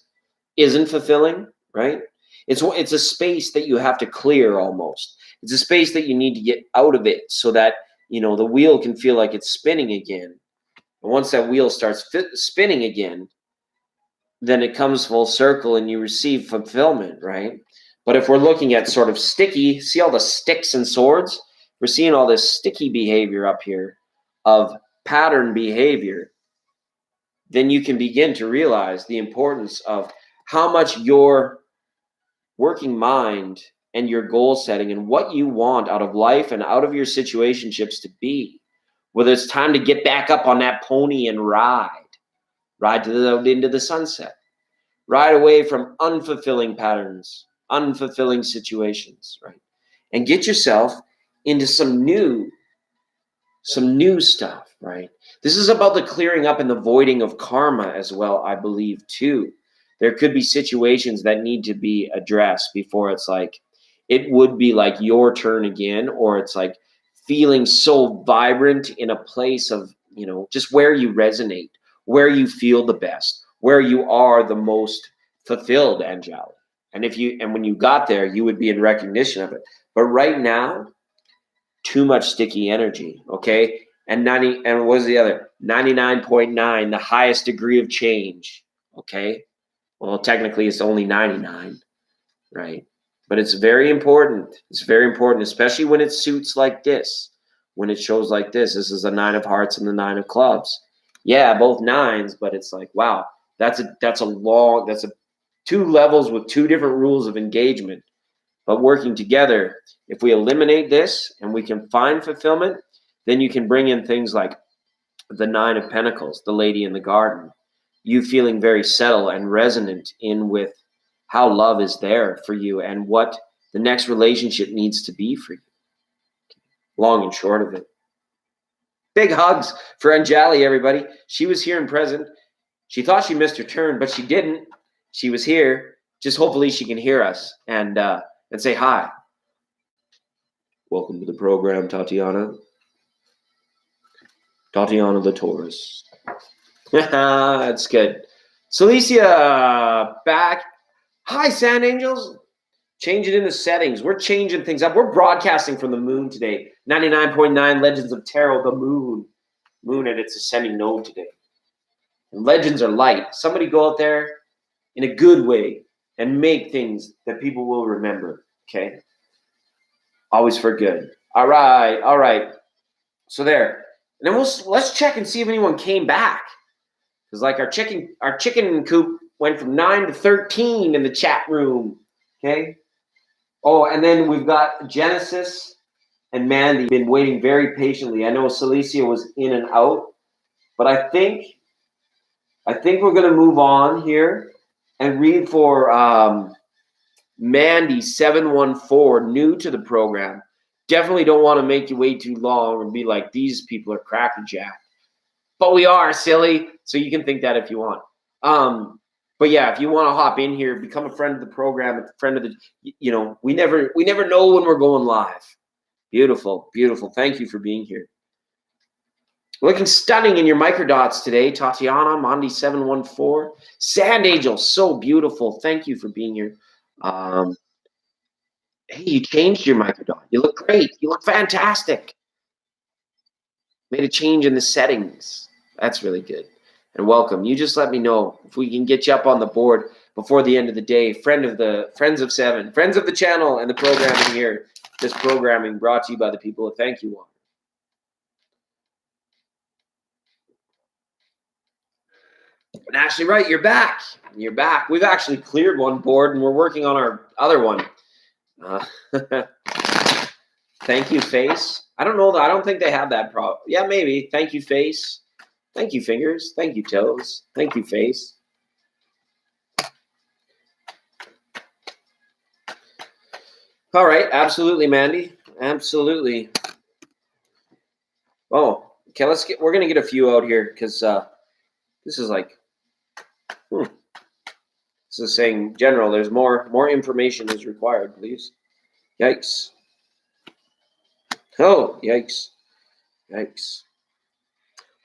isn't fulfilling, right? It's a space that you have to clear almost. It's a space that you need to get out of it so that, the wheel can feel like it's spinning again. And once that wheel starts spinning again, then it comes full circle and you receive fulfillment, right? But if we're looking at sort of sticky, see all the sticks and swords? We're seeing all this sticky behavior up here of pattern behavior. Then you can begin to realize the importance of how much your working mind and your goal setting and what you want out of life and out of your situationships to be. Whether it's time to get back up on that pony and ride into the sunset, ride away from unfulfilling patterns, unfulfilling situations, right? And get yourself into some new stuff, right? This is about the clearing up and the voiding of karma as well, I believe, too. There could be situations that need to be addressed before it's like, it would be like your turn again, or it's like feeling so vibrant in a place of, just where you resonate, where you feel the best, where you are the most fulfilled, Anjali. And when you got there, you would be in recognition of it. But right now, too much sticky energy, okay? And what was the other? 99.9, the highest degree of change, okay? Well, technically it's only 99, right? But it's very important. It's very important, especially when it suits like this, when it shows like this. This is a 9 of hearts and the 9 of clubs. Yeah, both nines, but it's like, wow, that's two levels with two different rules of engagement. But working together, if we eliminate this and we can find fulfillment, then you can bring in things like the 9 of Pentacles, the lady in the garden. You feeling very settled and resonant in with how love is there for you and what the next relationship needs to be for you. Long and short of it. Big hugs for Anjali, everybody. She was here and present. She thought she missed her turn, but she didn't. She was here. Just hopefully she can hear us and say hi. Welcome to the program, Tatiana. Tatiana the Taurus. That's good. Celicia, back. Hi, Sand Angels. Change it in the settings. We're changing things up. We're broadcasting from the moon today. 99.9 Legends of Tarot, the moon. Moon at its ascending node today. And legends are light. Somebody go out there in a good way and make things that people will remember. Okay? Always for good. All right. So there. And then let's check and see if anyone came back. Because like our chicken coop went from 9 to 13 in the chat room. Okay? Oh, and then we've got Genesis and Mandy been waiting very patiently. I know Celicia was in and out, but I think we're going to move on here and read for Mandy 714, new to the program. Definitely don't want to make you wait too long and be like, these people are crackerjack. But we are, silly. So you can think that if you want. But yeah, if you want to hop in here, become a friend of the program, a friend of the, we never know when we're going live. Beautiful, beautiful. Thank you for being here. Looking stunning in your microdots today, Tatiana, Mondi 714. Sand Angel, so beautiful. Thank you for being here. Hey, you changed your microdot. You look great. You look fantastic. Made a change in the settings. That's really good. And welcome. You just let me know if we can get you up on the board before the end of the day. Friends of the channel and the programming here. This programming brought to you by the people of Thank You One. And actually, right, you're back. You're back. We've actually cleared one board and we're working on our other one. Thank you, face. I don't know. I don't think they have that problem. Yeah, maybe. Thank you, face. Thank you, fingers. Thank you, toes. Thank you, face. All right. Absolutely, Mandy. Absolutely. Oh, okay. We're going to get a few out here because this is like, this is saying general. There's more information is required, please. Yikes. Oh, yikes. Yikes.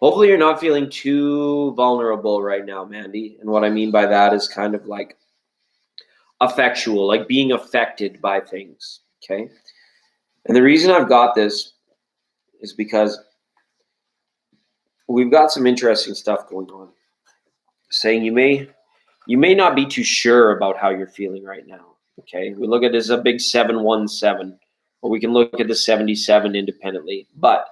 Hopefully you're not feeling too vulnerable right now, Mandy. And what I mean by that is kind of like affectual, like being affected by things, okay? And the reason I've got this is because we've got some interesting stuff going on. Saying you may not be too sure about how you're feeling right now, okay? We look at this as a big 717, or we can look at the 77 independently. But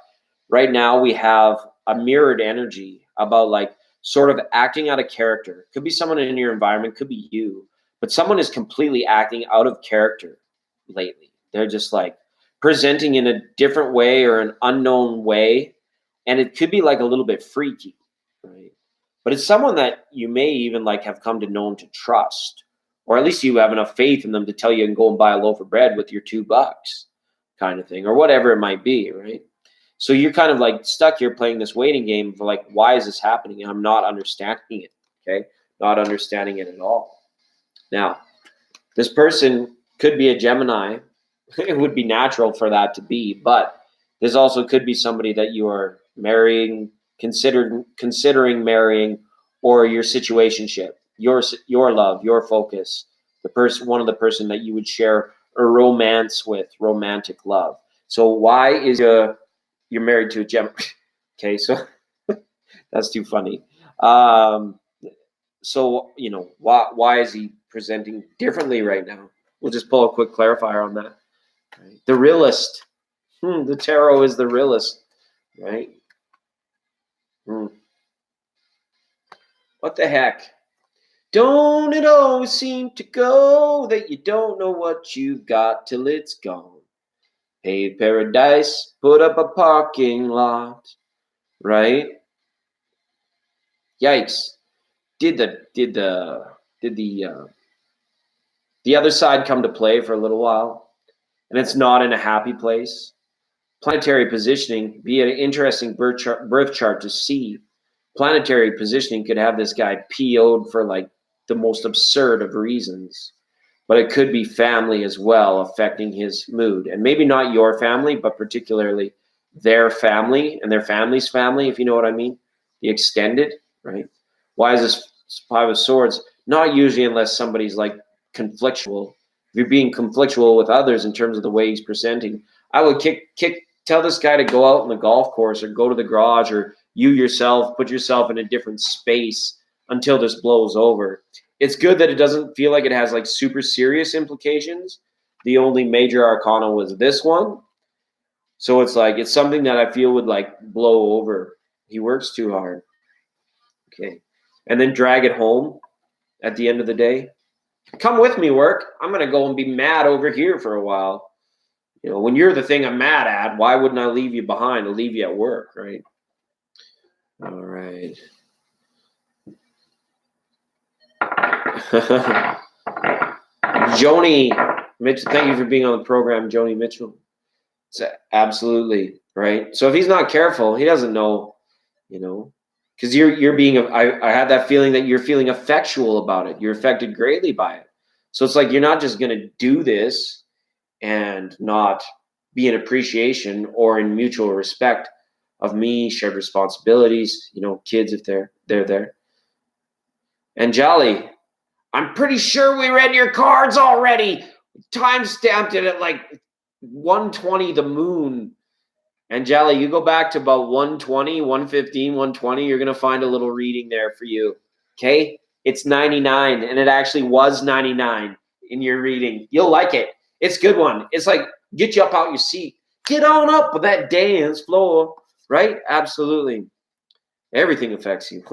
right now we have a mirrored energy about like sort of acting out of character. Could be someone in your environment, could be you, but someone is completely acting out of character. lately. They're just like presenting in a different way or an unknown way. And it could be like a little bit freaky, right? But it's someone that you may even like have come to know and to trust, or at least you have enough faith in them to tell you and go and buy a loaf of bread with your $2 kind of thing, or whatever it might be, right? So you're kind of like stuck here playing this waiting game for like, why is this happening? And I'm not understanding it, okay? Not understanding it at all. Now, this person could be a Gemini. It would be natural for that to be, but this also could be somebody that you are marrying, considering marrying, or your situationship, your love, your focus, one of the person that you would share a romance with, romantic love. So why is you're married to a Gemini? Okay, so that's too funny. So why is he presenting differently right now? We'll just pull a quick clarifier on that. Right? The realist. The tarot is the realist, right? What the heck? Don't it always seem to go that you don't know what you've got till it's gone? Paved paradise, put up a parking lot, right? Yikes! Did the other side come to play for a little while, and it's not in a happy place? Planetary positioning, be an interesting birth chart to see. Planetary positioning could have this guy PO'd for like the most absurd of reasons, but it could be family as well affecting his mood, and maybe not your family, but particularly their family and their family's family, if you know what I mean, the extended, right? Why is this Five of Swords? Not usually unless somebody's like conflictual. If you're being conflictual with others in terms of the way he's presenting, I would tell this guy to go out on the golf course or go to the garage, or you yourself put yourself in a different space until this blows over. It's good that it doesn't feel like it has like super serious implications. The only major arcana was this one. So it's like, it's something that I feel would like blow over. He works too hard. Okay. And then drag it home at the end of the day. Come with me, work. I'm going to go and be mad over here for a while. You know, when you're the thing I'm mad at, why wouldn't I leave you behind? I'll leave you at work, right? All right. Joni Mitchell, thank you for being on the program, Joni Mitchell. It's absolutely right. So if he's not careful, he doesn't know, because you're being. I had that feeling that you're feeling effectual about it. You're affected greatly by it. So it's like you're not just going to do this and not be in appreciation or in mutual respect of me, shared responsibilities, kids if they're there. And Jolly, I'm pretty sure we read your cards already. Time stamped it at like 120 the moon. And Jolly, you go back to about 120, 115, 120, you're going to find a little reading there for you. Okay? It's 99, and it actually was 99 in your reading. You'll like it. It's a good one. It's like, get you up out your seat. Get on up with that dance floor, right? Absolutely. Everything affects you.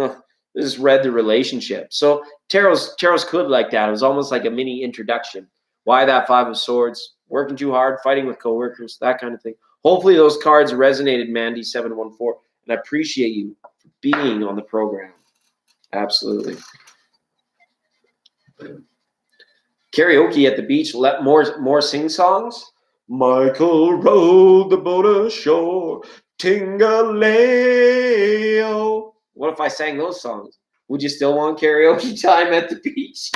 This is read the relationship. So tarot's good like that. It was almost like a mini introduction. Why that Five of Swords? Working too hard, fighting with coworkers, that kind of thing. Hopefully those cards resonated, Mandy714, and I appreciate you for being on the program. Absolutely. Karaoke at the beach, let more sing songs. Michael rowed the boat ashore, Tingaleo. What if I sang those songs? Would you still want karaoke time at the beach?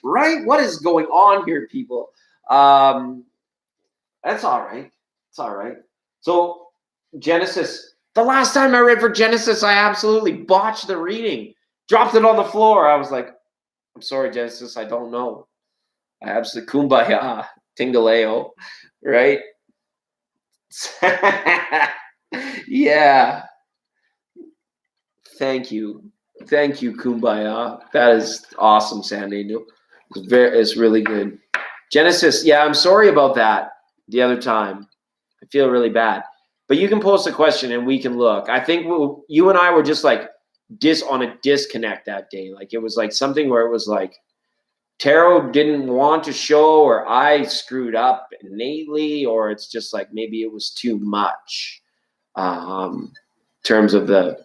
Right? What is going on here, people? That's all right. It's all right. So Genesis, the last time I read for Genesis, I absolutely botched the reading. Dropped it on the floor. I was like, I'm sorry, Genesis, I don't know. I absolutely kumbaya, Tingaleo, right? Yeah. Thank you, kumbaya. That is awesome, San Angel. It's really good. Genesis, yeah, I'm sorry about that the other time. I feel really bad. But you can post a question and we can look. I think you and I were just like on a disconnect that day. Like it was like something where it was like tarot didn't want to show, or I screwed up innately, or it's just like maybe it was too much in terms of the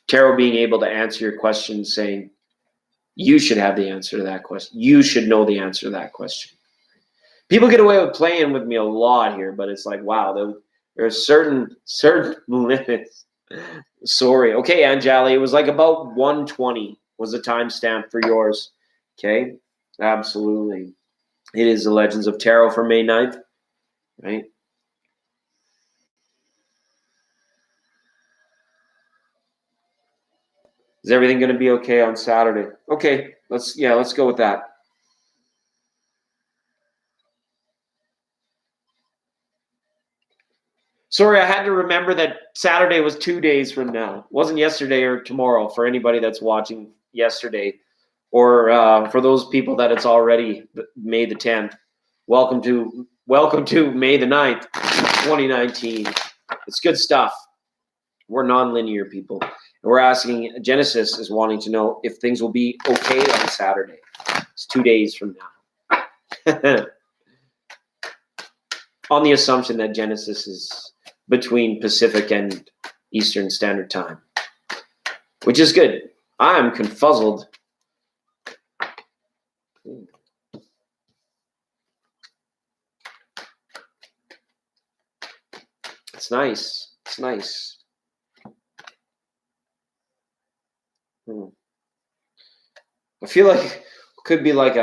tarot being able to answer your question, saying you should have the answer to that question. You should know the answer to that question. People get away with playing with me a lot here, but it's like, wow, there are certain limits. Sorry. Okay, Anjali, it was like about 1:20 was the timestamp for yours. Okay, absolutely. It is the Legends of Tarot for May 9th, right? Is everything going to be okay on Saturday? Okay, let's go with that. Sorry, I had to remember that Saturday was 2 days from now. It wasn't yesterday or tomorrow for anybody that's watching yesterday, or for those people that it's already May the 10th. Welcome to May the 9th, 2019. It's good stuff. We're non-linear people. And we're asking, Genesis is wanting to know if things will be okay on Saturday. It's 2 days from now. On the assumption that Genesis is between Pacific and Eastern Standard Time, which is good. I'm confuzzled. It's nice. It's nice. I feel like it could be like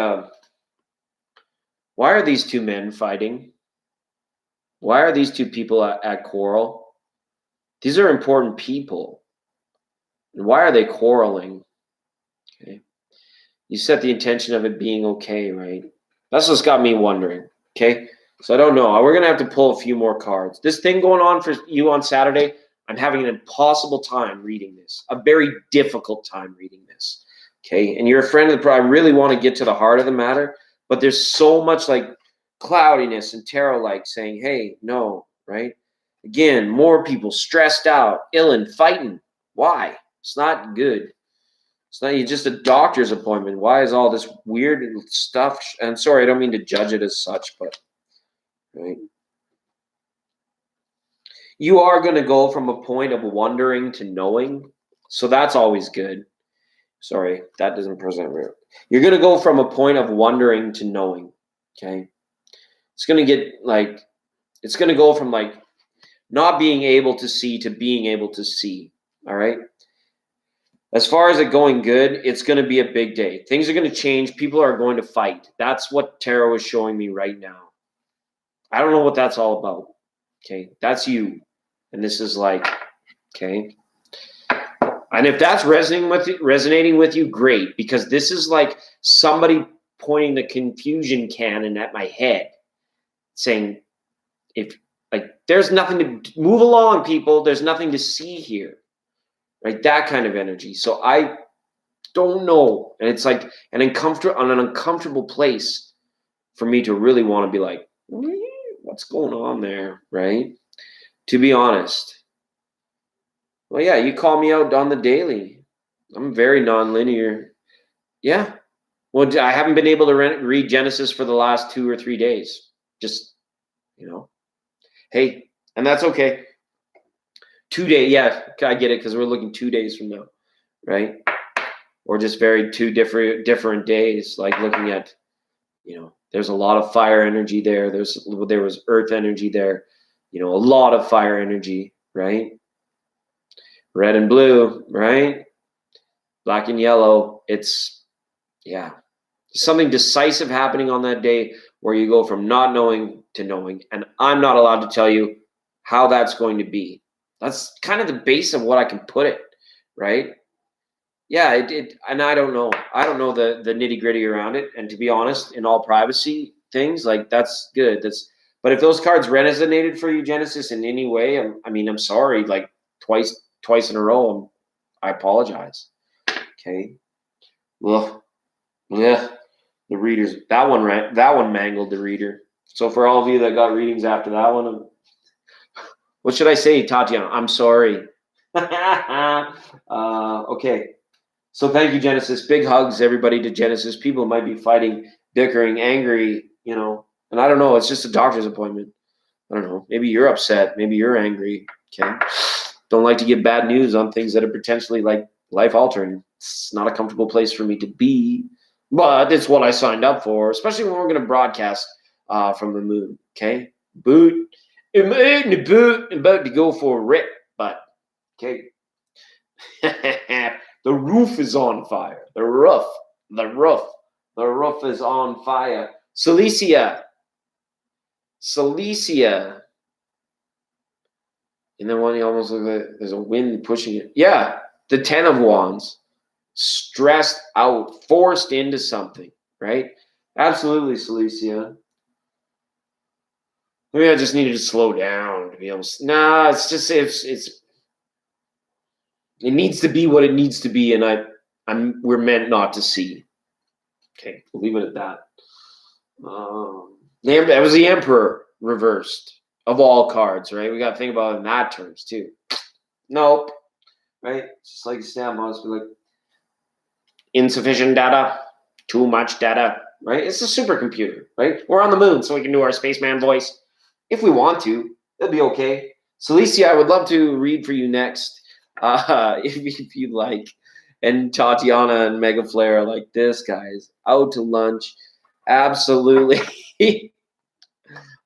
why are these two men fighting? Why are these two people at quarrel? These are important people. And why are they quarreling? Okay. You set the intention of it being okay, right? That's what's got me wondering. Okay. So I don't know. We're going to have to pull a few more cards. This thing going on for you on Saturday, I'm having an impossible time reading this. A very difficult time reading this. Okay. And you're a friend of the I really want to get to the heart of the matter, but there's so much like cloudiness and tarot like saying, hey, no, right? Again, more people stressed out, ill and fighting. Why? It's not good. It's not just a doctor's appointment. Why is all this weird stuff? And sorry, I don't mean to judge it as such, but right. You are going to go from a point of wondering to knowing. So that's always good. Sorry, that doesn't present real. You're going to go from a point of wondering to knowing. Okay. It's going to get like, it's going to go from like not being able to see to being able to see. All right. As far as it going good, it's going to be a big day. Things are going to change. People are going to fight. That's what tarot is showing me right now. I don't know what that's all about. Okay. That's you. And this is like, okay. And if that's resonating with you, great. Because this is like somebody pointing the confusion cannon at my head, saying, if like there's nothing to move along, people, there's nothing to see here, right? That kind of energy. So I don't know, and it's like an uncomfortable place for me to really want to be like, what's going on there, right? To be honest. Well, yeah, you call me out on the daily. I'm very non-linear. Yeah. Well, I haven't been able to read Genesis for the last 2 or 3 days. Just, hey, and that's okay. 2 days, yeah, I get it, because we're looking 2 days from now, right? Or just very two different days, like looking at, there's a lot of fire energy there. There was earth energy there, a lot of fire energy, right? Red and blue, right? Black and yellow. It's, yeah. Something decisive happening on that day where you go from not knowing to knowing. And I'm not allowed to tell you how that's going to be. That's kind of the base of what I can put it, right? Yeah, and I don't know. I don't know the nitty gritty around it. And to be honest, in all privacy, things like that's good. But if those cards resonated for you, Genesis, in any way, I'm sorry. Like twice in a row, I apologize. Okay. Well, yeah. The readers, that one mangled the reader. So for all of you that got readings after that one, what should I say, Tatiana? I'm sorry. Okay. So thank you, Genesis. Big hugs, everybody, to Genesis. People might be fighting, bickering, angry, and I don't know. It's just a doctor's appointment. I don't know. Maybe you're upset. Maybe you're angry. Okay. Don't like to give bad news on things that are potentially like life altering. It's not a comfortable place for me to be, but it's what I signed up for, especially when we're going to broadcast from the moon. Okay. I'm about to go for a rip, but okay. The roof is on fire. The roof is on fire. Cilicia. And then one, you almost look like there's a wind pushing it. Yeah, the 10 of Wands. Stressed out, forced into something, right? Absolutely, Cilicia. Maybe I just needed to slow down to be able to. Nah, it's just it needs to be what it needs to be, and we're meant not to see. Okay, we'll leave it at that. That was the Emperor reversed of all cards, right? We got to think about it in that terms too. Nope, right? Just like Stan wants to be like insufficient data, too much data, right? It's a supercomputer, right? We're on the moon, so we can do our spaceman voice if we want to. It'll be okay. Cilicia, I would love to read for you next, if you'd like. And Tatiana and Mega Flare are like, this guy's out to lunch. Absolutely.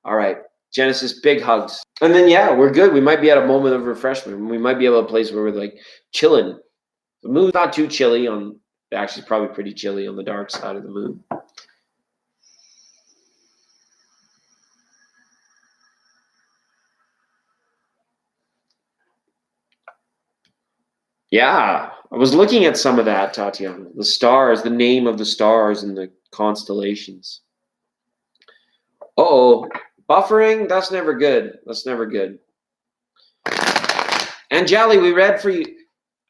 All right. Genesis, big hugs. And then, yeah, we're good. We might be at a moment of refreshment. We might be at a place where we're like chilling. The moon's not too chilly actually, probably pretty chilly on the dark side of the moon. Yeah, I was looking at some of that, Tatiana. The stars, the name of the stars and the constellations. Uh-oh. Buffering? That's never good. That's never good. Anjali, we read for you.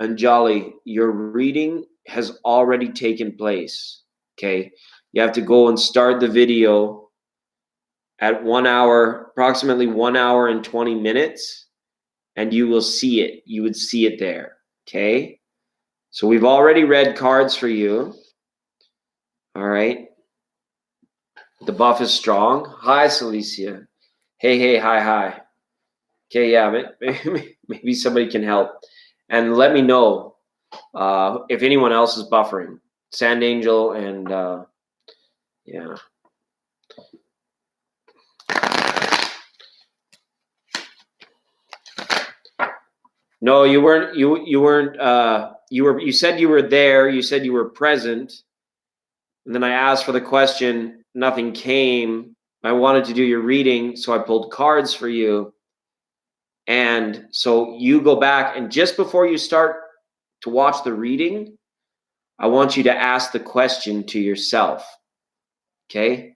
Anjali, your reading has already taken place. Okay? You have to go and start the video at 1 hour, approximately 1 hour and 20 minutes, and you will see it. You would see it there. Okay? So we've already read cards for you. All right. The buff is strong. Hi, Cilicia. Hey, hi. Okay, yeah, maybe somebody can help. And let me know if anyone else is buffering. Sand Angel and, yeah. No, you weren't. You weren't. You said you were there. You said you were present. And then I asked for the question. Nothing came. I wanted to do your reading, so I pulled cards for you. And so you go back, and just before you start to watch the reading, I want you to ask the question to yourself. Okay?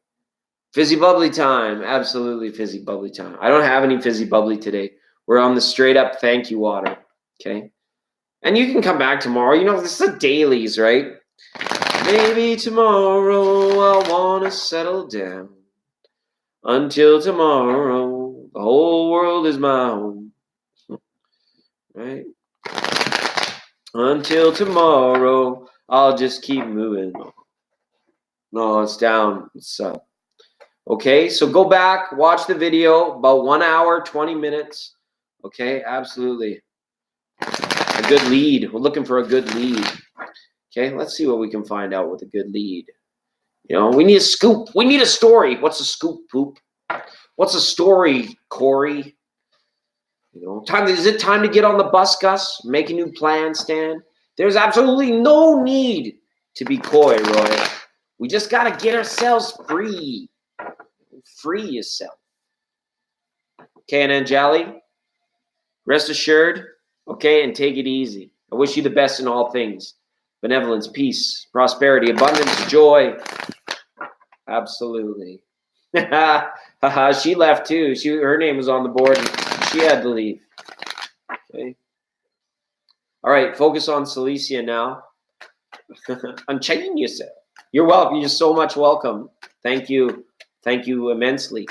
Fizzy bubbly time. Absolutely fizzy bubbly time. I don't have any fizzy bubbly today. We're on the straight up thank you water. Okay? And you can come back tomorrow. This is a dailies, right? Maybe tomorrow I'll want to settle down. Until tomorrow, the whole world is my home. Right? Until tomorrow, I'll just keep moving. No, it's down. It's up. Okay, so go back, watch the video, about 1 hour, 20 minutes. Okay, absolutely. A good lead. We're looking for a good lead. Okay, let's see what we can find out with a good lead. We need a scoop. We need a story. What's a scoop, Poop? What's a story, Corey? Is it time to get on the bus, Gus? Make a new plan, Stan? There's absolutely no need to be coy, Roy. We just got to get ourselves free. Free yourself. Okay, and Anjali, rest assured, okay, and take it easy. I wish you the best in all things. Benevolence, peace, prosperity, abundance, joy. Absolutely. She left too. Her name was on the board and she had to leave. Okay. All right, focus on Cilicia now. Unchain yourself. You're welcome. You're so much welcome. Thank you. Thank you immensely.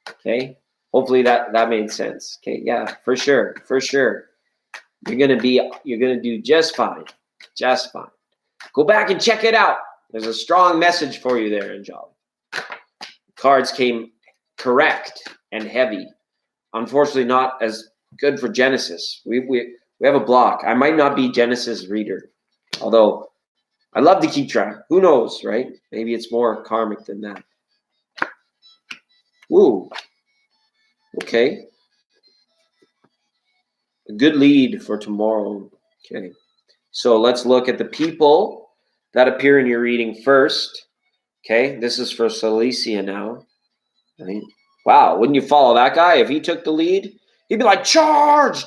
Okay. Hopefully that made sense. Okay. Yeah, for sure. For sure. You're gonna do just fine. Just fine. Go back and check it out. There's a strong message for you there, Anjali. Cards came correct and heavy. Unfortunately, not as good for Genesis. We have a block. I might not be Genesis reader, although I love to keep track. Who knows, right? Maybe it's more karmic than that. Ooh. Okay. A good lead for tomorrow. Okay. So let's look at the people that appear in your reading first. Okay. This is for Celicia now. Right? Wow. Wouldn't you follow that guy? If he took the lead, he'd be like, charge!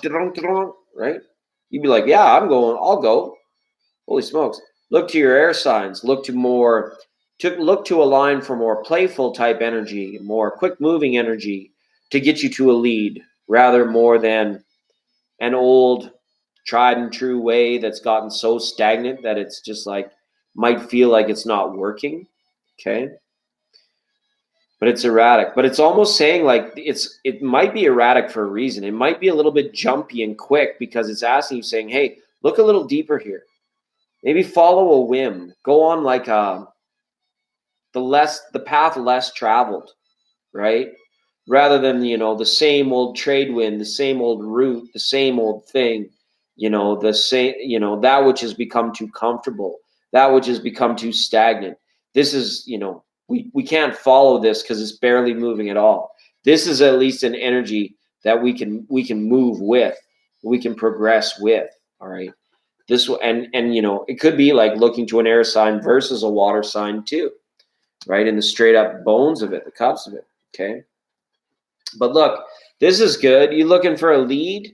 Right? You'd be like, yeah, I'm going. I'll go. Holy smokes. Look to your air signs. Look to align for more playful type energy, more quick moving energy to get you to a lead, rather more than an old tried and true way that's gotten so stagnant that it's just like might feel like it's not working. Okay. But it's erratic. But it's almost saying like it might be erratic for a reason. It might be a little bit jumpy and quick because it's asking you, saying, hey, look a little deeper here. Maybe follow a whim. Go on like the path less traveled, right? Rather than, the same old trade wind, the same old route, the same old thing, the same, that which has become too comfortable, that which has become too stagnant. This is, we can't follow this because it's barely moving at all. This is at least an energy that we can move with, we can progress with. All right. This and it could be like looking to an air sign versus a water sign too, right? In the straight up bones of it, the cups of it. Okay. But look, this is good. You looking for a lead?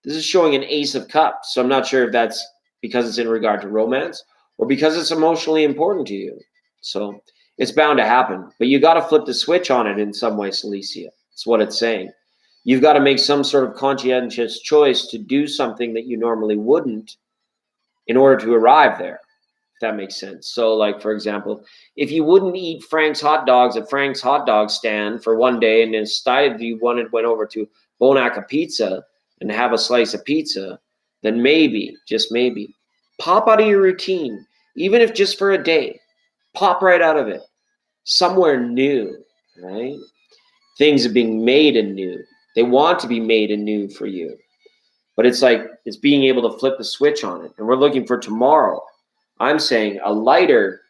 This is showing an ace of cups. So I'm not sure if that's because it's in regard to romance or because it's emotionally important to you. So it's bound to happen, but you got to flip the switch on it in some way, Celicia. That's what it's saying. You've got to make some sort of conscientious choice to do something that you normally wouldn't in order to arrive there, if that makes sense. So like, for example, if you wouldn't eat Frank's hot dogs at Frank's hot dog stand for one day and instead you went over to Bonaca Pizza and have a slice of pizza, then maybe, just maybe, pop out of your routine, even if just for a day. Pop right out of it. Somewhere new, right? Things are being made anew. They want to be made anew for you. But it's like, it's being able to flip the switch on it. And we're looking for tomorrow. I'm saying a lighter,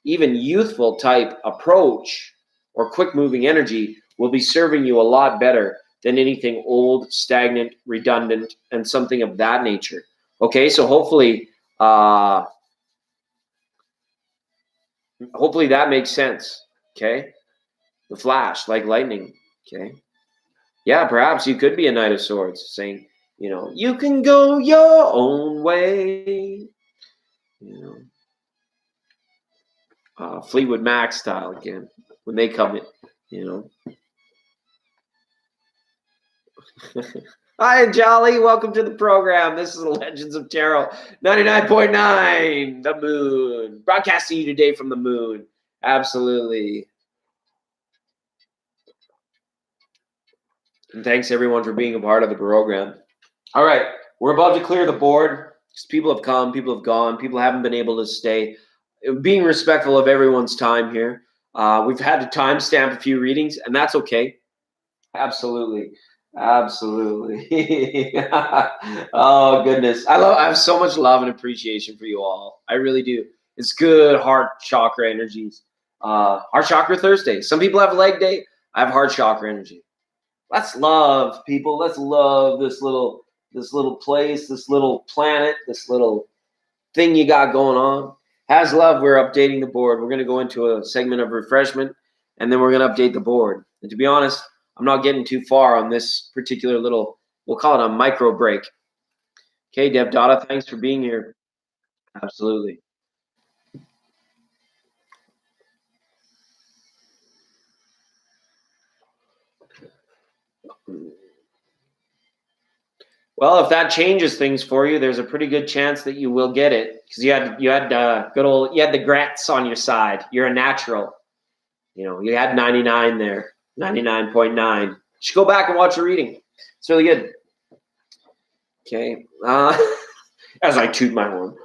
even youthful type approach or quick moving energy will be serving you a lot better than anything old, stagnant, redundant, and something of that nature. Okay, so hopefully that makes sense. Okay, the flash like lightning. Okay, yeah, perhaps you could be a Knight of Swords, saying, you can go your own way. Fleetwood Mac style again when they come in. Hi, Jolly. Welcome to the program. This is Legends of Tarot 99.9, the moon. Broadcasting you today from the moon. Absolutely. And thanks, everyone, for being a part of the program. All right. We're about to clear the board. People have come. People have gone. People haven't been able to stay. Being respectful of everyone's time here. We've had to timestamp a few readings, and that's okay. Absolutely. Oh goodness, I have so much love and appreciation for you all. I really do. It's good heart chakra energies. Heart chakra Thursday. Some people have leg day. I have heart chakra energy. Let's love, people. Let's love this little place, this little planet, this little thing you got going on. Has love. We're updating the board. We're going to go into a segment of refreshment, and then we're going to update the board. And to be honest, I'm not getting too far on this particular little, we'll call it a micro break. Okay, Dev Dada, thanks for being here. Absolutely. Well, if that changes things for you, there's a pretty good chance that you will get it because you had the grats on your side. You're a natural. You had 99 there, 99.9. You should go back and watch your reading. It's really good. Okay. As I toot my horn.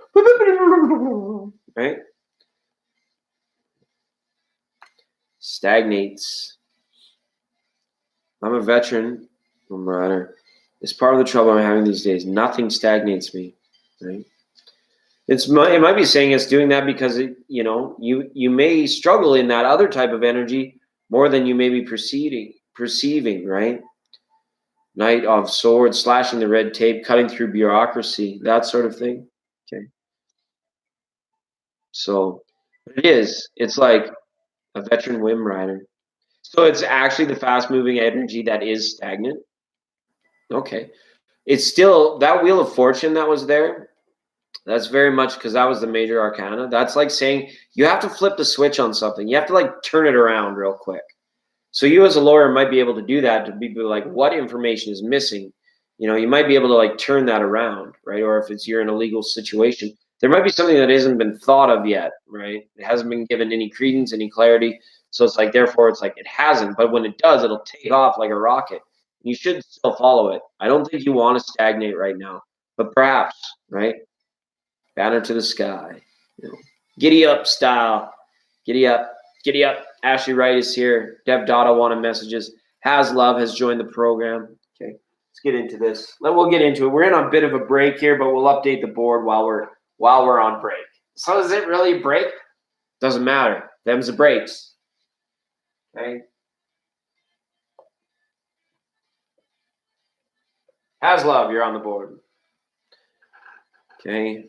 right? Stagnates. I'm a veteran, Rider. It's part of the trouble I'm having these days. Nothing stagnates me, right? It might be saying it's doing that because you may struggle in that other type of energy more than you may be perceiving, right? Knight of Swords, slashing the red tape, cutting through bureaucracy, that sort of thing. Okay, so it is. It's like a veteran whim rider. So it's actually the fast-moving energy that is stagnant. Okay, it's still that Wheel of Fortune that was there. That's very much because that was the major arcana. That's like saying you have to flip the switch on something. You have to like turn it around real quick. So you as a lawyer might be able to do that to be like, what information is missing? You might be able to like turn that around, right? Or if you're in a legal situation, there might be something that hasn't been thought of yet, right? It hasn't been given any credence, any clarity. So it's like, therefore, it's like it hasn't. But when it does, it'll take off like a rocket. You should still follow it. I don't think you want to stagnate right now, but perhaps, right? Banner to the sky. Giddy up style. Giddy up. Giddy up. Ashley Wright is here. Dev Dada wanted messages. Has Love has joined the program. Okay, let's get into this. We'll get into it. We're in a bit of a break here, but we'll update the board while we're on break. So is it really a break? Doesn't matter. Them's the breaks. Okay. Has Love, you're on the board. Okay.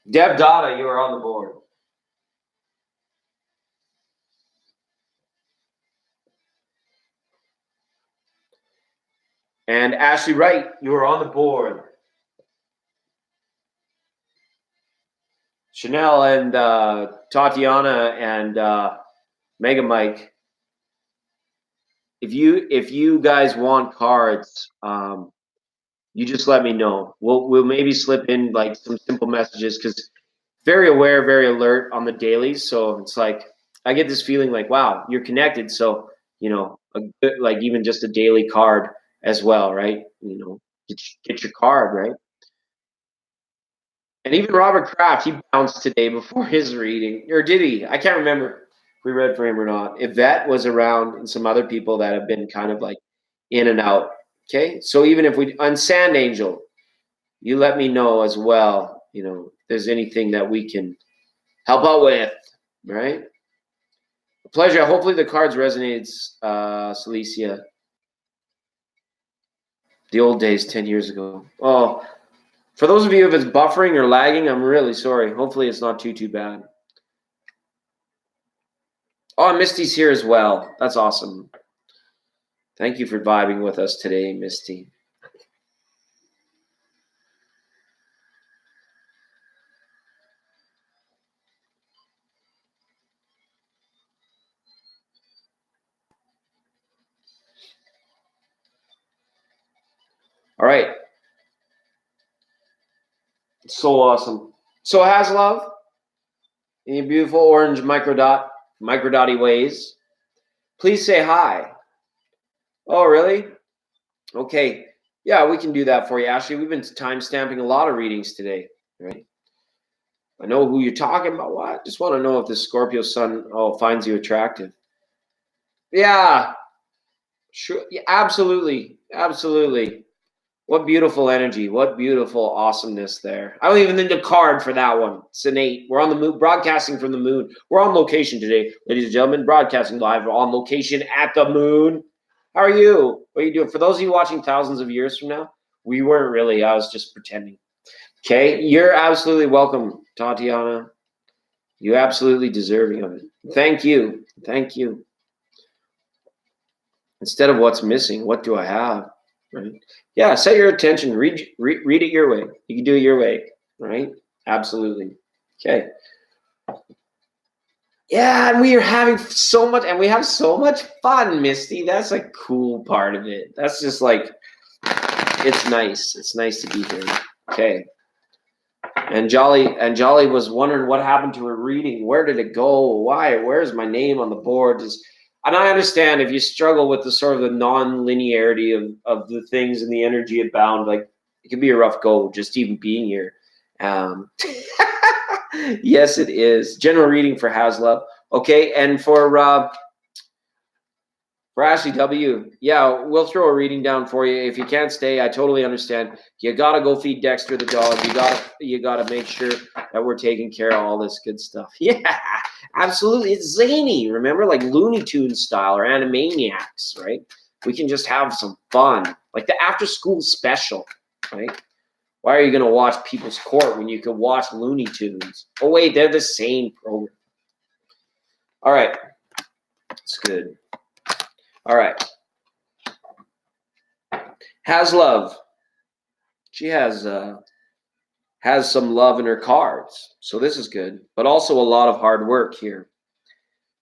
Dev Dada, you are on the board. And Ashley Wright, you are on the board. Chanel and Tatiana and Mega Mike, if you guys want cards, you just let me know. We'll maybe slip in like some simple messages because very aware, very alert on the dailies. So it's like I get this feeling like, wow, you're connected. So a good, like even just a daily card as well, right? Get your card, right? And even Robert Kraft, he bounced today before his reading, or did he? I can't remember if we read for him or not. Yvette was around, and some other people that have been kind of like in and out. Okay, so even if we on Sand Angel, you let me know as well. If there's anything that we can help out with, right? A pleasure. Hopefully the cards resonates, Celicia. The old days 10 years ago. Oh, for those of you if it's buffering or lagging, I'm really sorry. Hopefully it's not too bad. Oh, Misty's here as well. That's awesome. Thank you for vibing with us today, Misty. All right. So awesome. So Has Love, in your beautiful orange microdotty ways, please say hi. Oh, really? Okay. Yeah, we can do that for you, Ashley. We've been time stamping a lot of readings today, right? I know who you're talking about. What? Just want to know if the Scorpio sun finds you attractive. Yeah, sure. Yeah, absolutely. Absolutely. What beautiful energy. What beautiful awesomeness there. I don't even need a card for that one. It's an 8. We're on the moon, broadcasting from the moon. We're on location today, ladies and gentlemen, broadcasting live. We're on location at the moon. How are you? What are you doing? For those of you watching thousands of years from now, we weren't really. I was just pretending. Okay? You're absolutely welcome, Tatiana. You're absolutely deserving of it. Thank you. Thank you. Instead of what's missing, what do I have? Right? Yeah, set your attention. Read it your way. You can do it your way, right? Absolutely. Okay. Yeah, and we are having so much, and we have so much fun, Misty. That's a cool part of it. That's just like, it's nice. It's nice to be here. Okay. And Jolly was wondering what happened to her reading. Where did it go? Why? Where's my name on the board? And I understand if you struggle with the sort of the non-linearity of the things and the energy abound, like it can be a rough go just even being here. Yes, it is. General reading for Haslove. Okay, and for Ashley W, yeah, we'll throw a reading down for you. If you can't stay, I totally understand. You gotta go feed Dexter the dog. You gotta make sure that we're taking care of all this good stuff. Yeah, absolutely. It's zany. Remember, like Looney Tunes style or Animaniacs, right? We can just have some fun, like the after school special, right? Why are you gonna watch People's Court when you can watch Looney Tunes? Oh wait, they're the same program. All right, that's good. All right. Haslove. She has some love in her cards. So this is good, but also a lot of hard work here.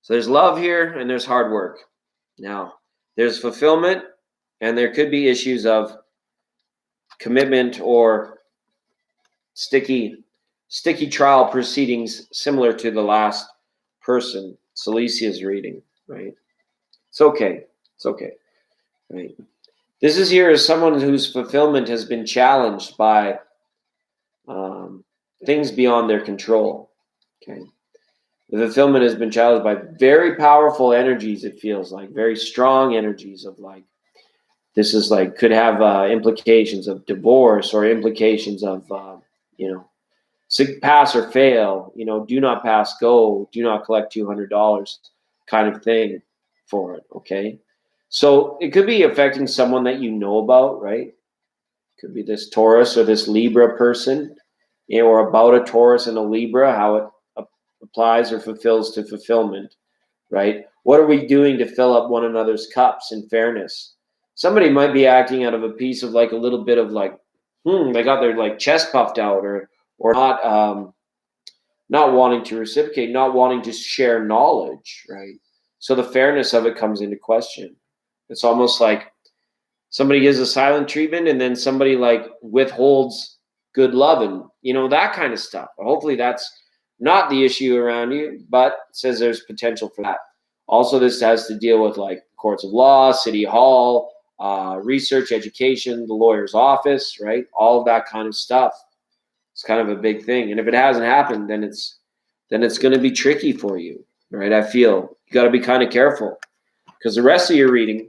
So there's love here and there's hard work. Now, there's fulfillment and there could be issues of commitment or sticky trial proceedings similar to the last person, Celicia's reading, right? It's okay. It's okay. Right. This is here as someone whose fulfillment has been challenged by things beyond their control. Okay. The fulfillment has been challenged by very powerful energies, it feels like, very strong energies of like, this is like, could have implications of divorce or implications of, pass or fail, do not pass, go, do not collect $200 kind of thing for it. Okay. So it could be affecting someone that you know about, right? Could be this Taurus or this Libra person, or about a Taurus and a Libra, how it applies or fulfills to fulfillment, right? What are we doing to fill up one another's cups in fairness? Somebody might be acting out of a piece of like a little bit of like, they got their like chest puffed out or not wanting to reciprocate, not wanting to share knowledge, right? So the fairness of it comes into question. It's almost like somebody gives a silent treatment and then somebody like withholds good love and, that kind of stuff. Hopefully that's not the issue around you, but says there's potential for that. Also, this has to deal with like courts of law, city hall, research, education, the lawyer's office, right? All of that kind of stuff. It's kind of a big thing. And if it hasn't happened, then it's going to be tricky for you, right? I feel you got to be kind of careful because the rest of your reading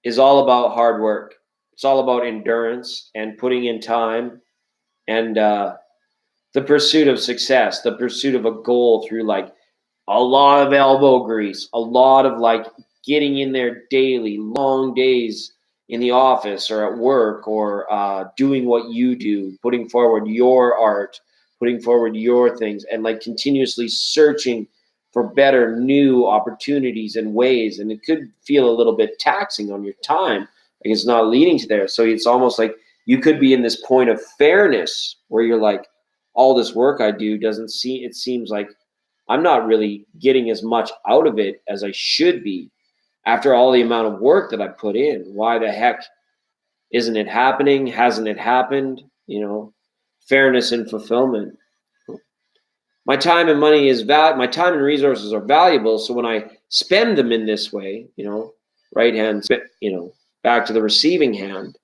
is all about hard work. It's all about endurance and putting in time and the pursuit of success, the pursuit of a goal through like a lot of elbow grease, a lot of like getting in there daily, long days in the office or at work or doing what you do, putting forward your art, putting forward your things and like continuously searching for better new opportunities and ways. And it could feel a little bit taxing on your time. Like it's not leading to there. So it's almost like you could be in this point of fairness where you're like, all this work I do it seems like I'm not really getting as much out of it as I should be after all the amount of work that I put in. Why the heck isn't it happening? Hasn't it happened? Fairness and fulfillment. My time and money my time and resources are valuable. So when I spend them in this way, right hand, back to the receiving hand,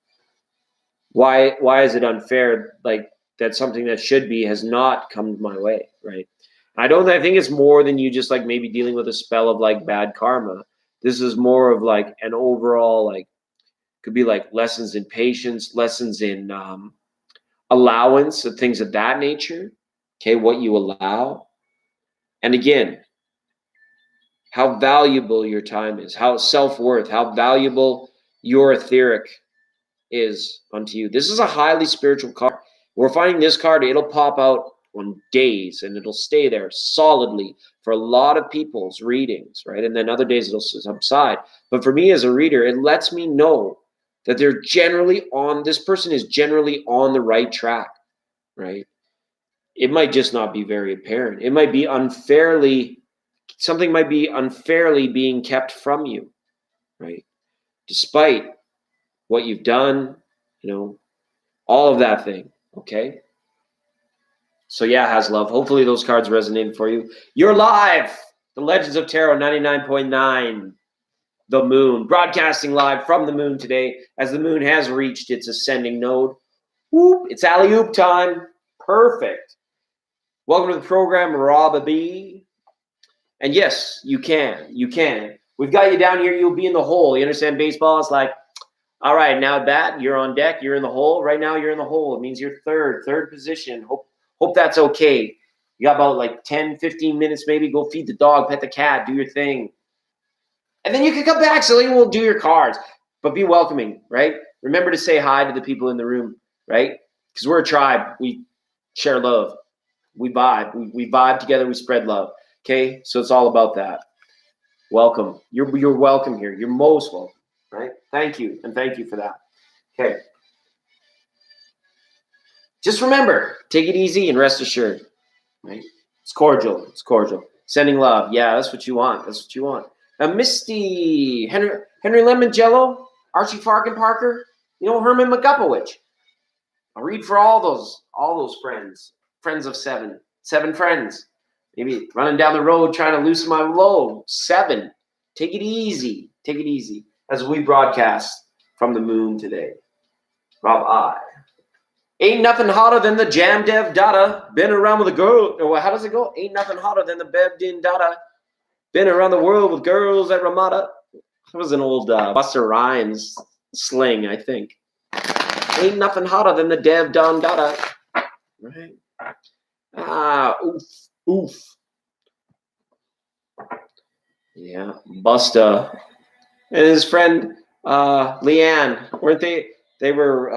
why is it unfair? Like that something that should be has not come my way, right? I think it's more than you just like maybe dealing with a spell of like bad karma. This is more of like an overall, like could be like lessons in patience, lessons in allowance and things of that nature. Okay, what you allow. And again, how valuable your time is, how self-worth, how valuable your etheric is unto you. This is a highly spiritual card. We're finding this card, it'll pop out on days and it'll stay there solidly for a lot of people's readings, right? And then other days it'll subside. But for me as a reader, it lets me know that this person is generally on the right track, right? It might just not be very apparent. It might be something might be unfairly being kept from you, right? Despite what you've done, all of that thing, okay? So yeah, Haslove, hopefully those cards resonated for you. You're live! The Legends of Tarot 99.9, the moon, broadcasting live from the moon today as the moon has reached its ascending node. Whoop, it's alley-oop time. Perfect. Welcome to the program, Rob B. And yes, you can. You can. We've got you down here. You'll be in the hole. You understand baseball? It's like, all right, now at bat, you're on deck. You're in the hole. Right now, you're in the hole. It means you're third position. Hope that's okay. You got about like 10, 15 minutes maybe. Go feed the dog, pet the cat, do your thing. And then you can come back so you will do your cards. But be welcoming, right? Remember to say hi to the people in the room, right? Because we're a tribe. We share love. We vibe. We vibe together. We spread love. Okay? So it's all about that. Welcome. You're welcome here. You're most welcome, right? Thank you. And thank you for that. Okay. Just remember, take it easy and rest assured, right? It's cordial. It's cordial. Sending love. Yeah, that's what you want. That's what you want. Misty, Henry Lemongello, Archie Farkin Parker, Herman McGupowich. I'll read for all those friends of seven friends. Maybe running down the road trying to loosen my load. 7. Take it easy. Take it easy as we broadcast from the moon today. Rob I. Ain't nothing hotter than the Jam Dev Dada. Been around with a girl. Or how does it go? Ain't nothing hotter than the Bev Din Dada. Been around the world with girls at Ramada. That was an old Busta Rhymes sling, I think. Ain't nothing hotter than the Dev Don Dada. Right? Oof. Yeah, Busta and his friend Leanne, weren't they? They were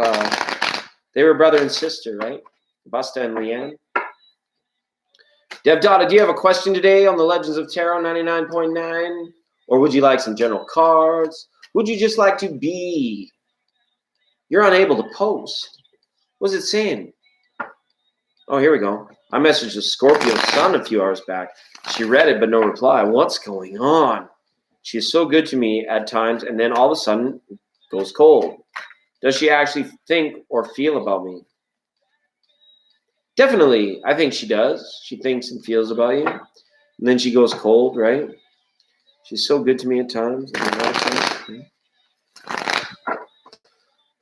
brother and sister, right? Busta and Leanne. Dev Dada, do you have a question today on the Legends of Tarot 99.9? Or would you like some general cards? Would you just like to be? You're unable to post. What's it saying? Oh, here we go. I messaged the Scorpio's son a few hours back. She read it, but no reply. What's going on? She is so good to me at times, and then all of a sudden goes cold. Does she actually think or feel about me? Definitely, I think she does. She thinks and feels about you. And then she goes cold, right? She's so good to me at times.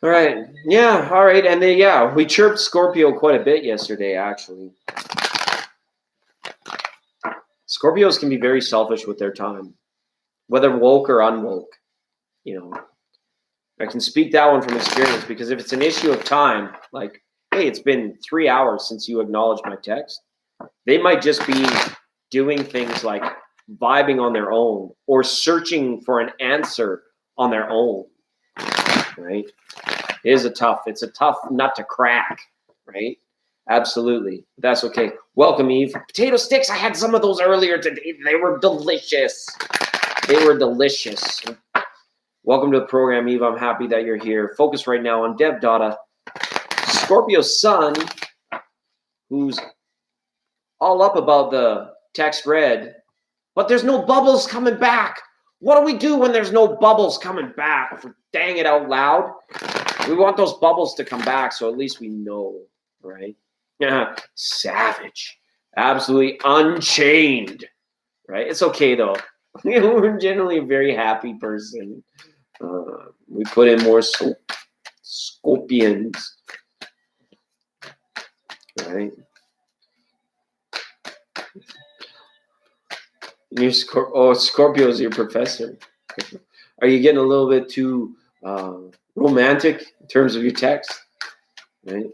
All right. Yeah, all right. And then, we chirped Scorpio quite a bit yesterday, actually. Scorpios can be very selfish with their time, whether woke or unwoke. I can speak that one from experience because if it's an issue of time, like, hey, it's been 3 hours since you acknowledged my text, they might just be doing things like vibing on their own or searching for an answer on their own, right? It's a tough nut to crack, right? Absolutely. That's okay. Welcome, Eve. Potato sticks, I had some of those earlier today. They were delicious. Welcome to the program, Eve. I'm happy that you're here. Focus right now on Dev Dada, Scorpio's son, who's all up about the text read, but there's no bubbles coming back. What do we do when there's no bubbles coming back? For dang it out loud. We want those bubbles to come back, so at least we know, right? Yeah, savage. Absolutely unchained, right? It's okay, though. We're generally a very happy person. We put in more scorpions, right? Scorpio's your professor. Are you getting a little bit too romantic in terms of your text, right?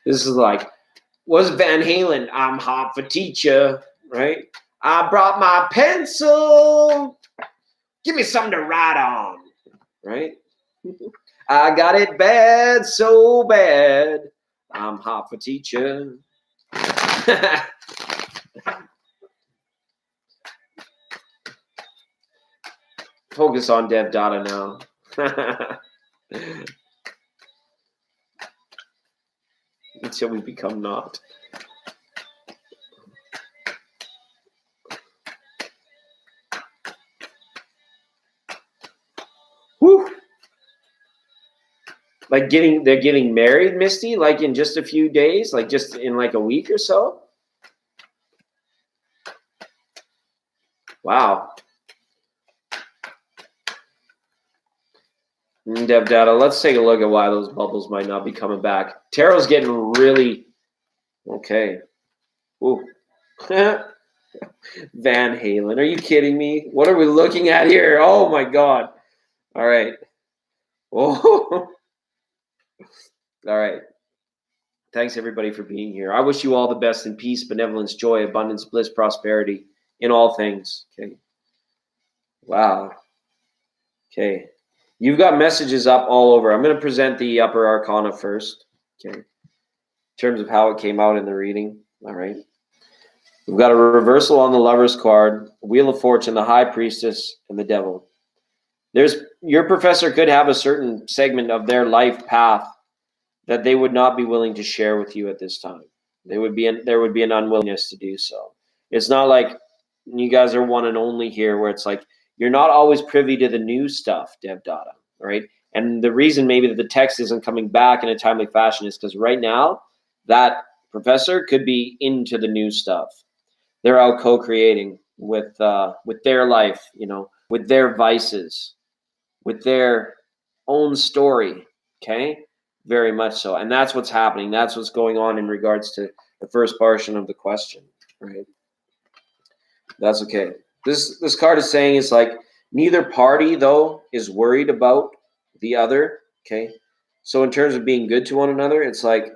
This is like, what's Van Halen? I'm hot for teacher, right? I brought my pencil. Give me something to write on, right? I got it bad, so bad. I'm hot for teacher. Focus on Dev Dada now. Until we become not. Whew. Like they're getting married, Misty, like in just a few days, like just in like a week or so. Wow. Dev data. Let's take a look at why those bubbles might not be coming back. Tarot's getting really okay. Ooh. Van Halen. Are you kidding me? What are we looking at here? Oh my God. All right. Oh. All right. Thanks everybody for being here. I wish you all the best in peace, benevolence, joy, abundance, bliss, prosperity in all things. Okay. Wow. Okay. You've got messages up all over. I'm going to present the upper arcana first. Okay. In terms of how it came out in the reading. All right. We've got a reversal on the Lover's card, Wheel of Fortune, the High Priestess, and the Devil. Your professor could have a certain segment of their life path that they would not be willing to share with you at this time. There would be an unwillingness to do so. It's not like you guys are one and only here, where it's like you're not always privy to the new stuff, Dev Data, right? And the reason maybe that the text isn't coming back in a timely fashion is because right now that professor could be into the new stuff. They're out co-creating with their life, with their vices, with their own story. Okay, very much so, and that's what's happening. That's what's going on in regards to the first portion of the question, right? That's okay. This card is saying it's like neither party though is worried about the other. Okay, so in terms of being good to one another, it's like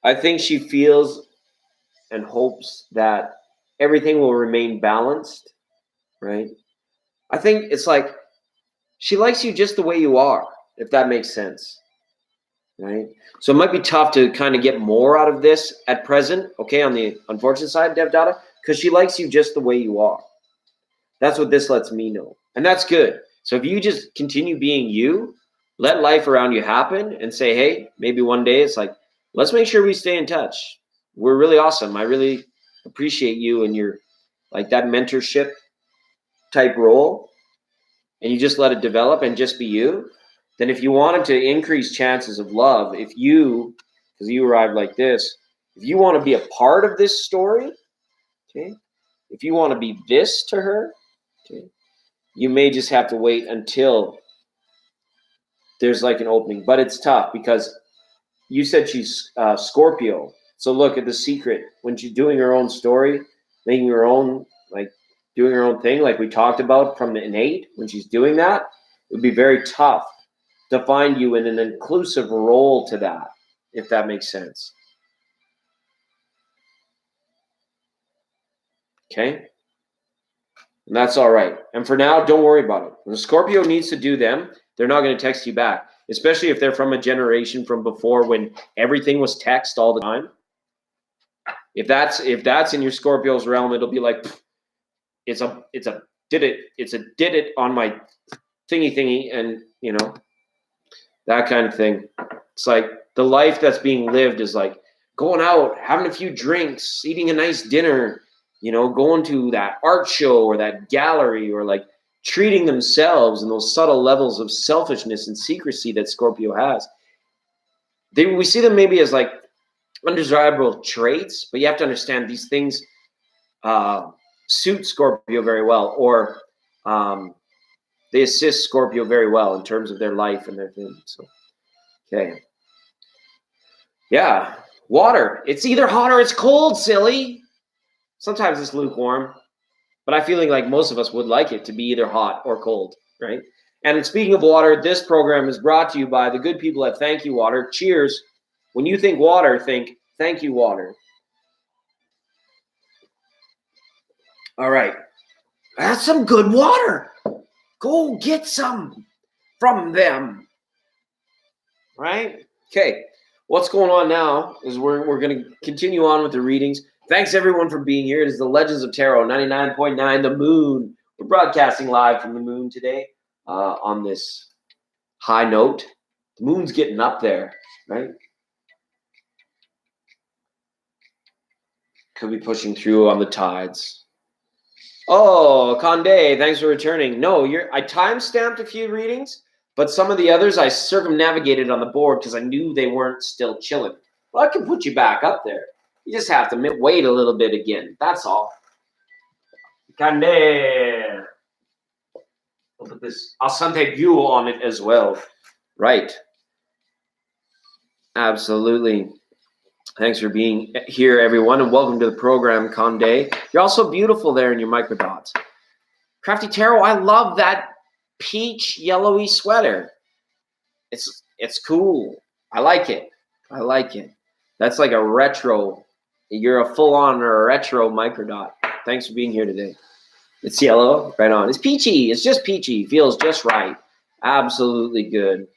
I think she feels and hopes that everything will remain balanced, right? I think it's like she likes you just the way you are, if that makes sense, right? So it might be tough to kind of get more out of this at present, okay, on the unfortunate side, Dev Data, because she likes you just the way you are. That's what this lets me know, and that's good. So if you just continue being you, let life around you happen, and say, hey, maybe one day it's like, let's make sure we stay in touch. We're really awesome. I really appreciate you and your like that mentorship type role, and you just let it develop and just be you. Then if you wanted to increase chances of love, because you arrived like this, if you want to be a part of this story, okay, if you want to be this to her, okay, you may just have to wait until there's like an opening. But it's tough because you said she's Scorpio. So look at the secret. When she's doing her own story, making her own, like doing her own thing, like we talked about from the innate, when she's doing that, it would be very tough to find you in an inclusive role to that, if that makes sense. Okay? And that's all right. And for now, don't worry about it. When the Scorpio needs to do them, they're not going to text you back, especially if they're from a generation from before when everything was text all the time. If that's in your Scorpio's realm, it'll be like it's a did it on my thingy, and that kind of thing. It's like the life that's being lived is like going out, having a few drinks, eating a nice dinner, going to that art show or that gallery, or like treating themselves in those subtle levels of selfishness and secrecy that Scorpio has. We see them maybe as like undesirable traits, but you have to understand these things suit Scorpio very well, or they assist Scorpio very well in terms of their life and their things. So, okay. Yeah. Water. It's either hot or it's cold, silly. Sometimes it's lukewarm, but I feel like most of us would like it to be either hot or cold, right? And speaking of water, this program is brought to you by the good people at Thank You Water. Cheers. When you think water, think Thank You Water. All right. That's some good water. Go get some from them. Right? Okay. What's going on now is we're going to continue on with the readings. Thanks, everyone, for being here. It is the Legends of Tarot, 99.9, the moon. We're broadcasting live from the moon today on this high note. The moon's getting up there, right? Could be pushing through on the tides. Oh, Conde, thanks for returning. No, I time-stamped a few readings, but some of the others I circumnavigated on the board because I knew they weren't still chilling. Well, I can put you back up there. You just have to wait a little bit again. That's all. Conde. put this Asante View on it as well. Right. Absolutely. Thanks for being here, everyone, and welcome to the program, Conde. You're also beautiful there in your microdots. Crafty Tarot, I love that peach yellowy sweater. It's cool. I like it. I like it. That's like a retro. You're a full-on retro microdot. Thanks for being here today. It's yellow, right on. It's peachy. It's just peachy. Feels just right. Absolutely good.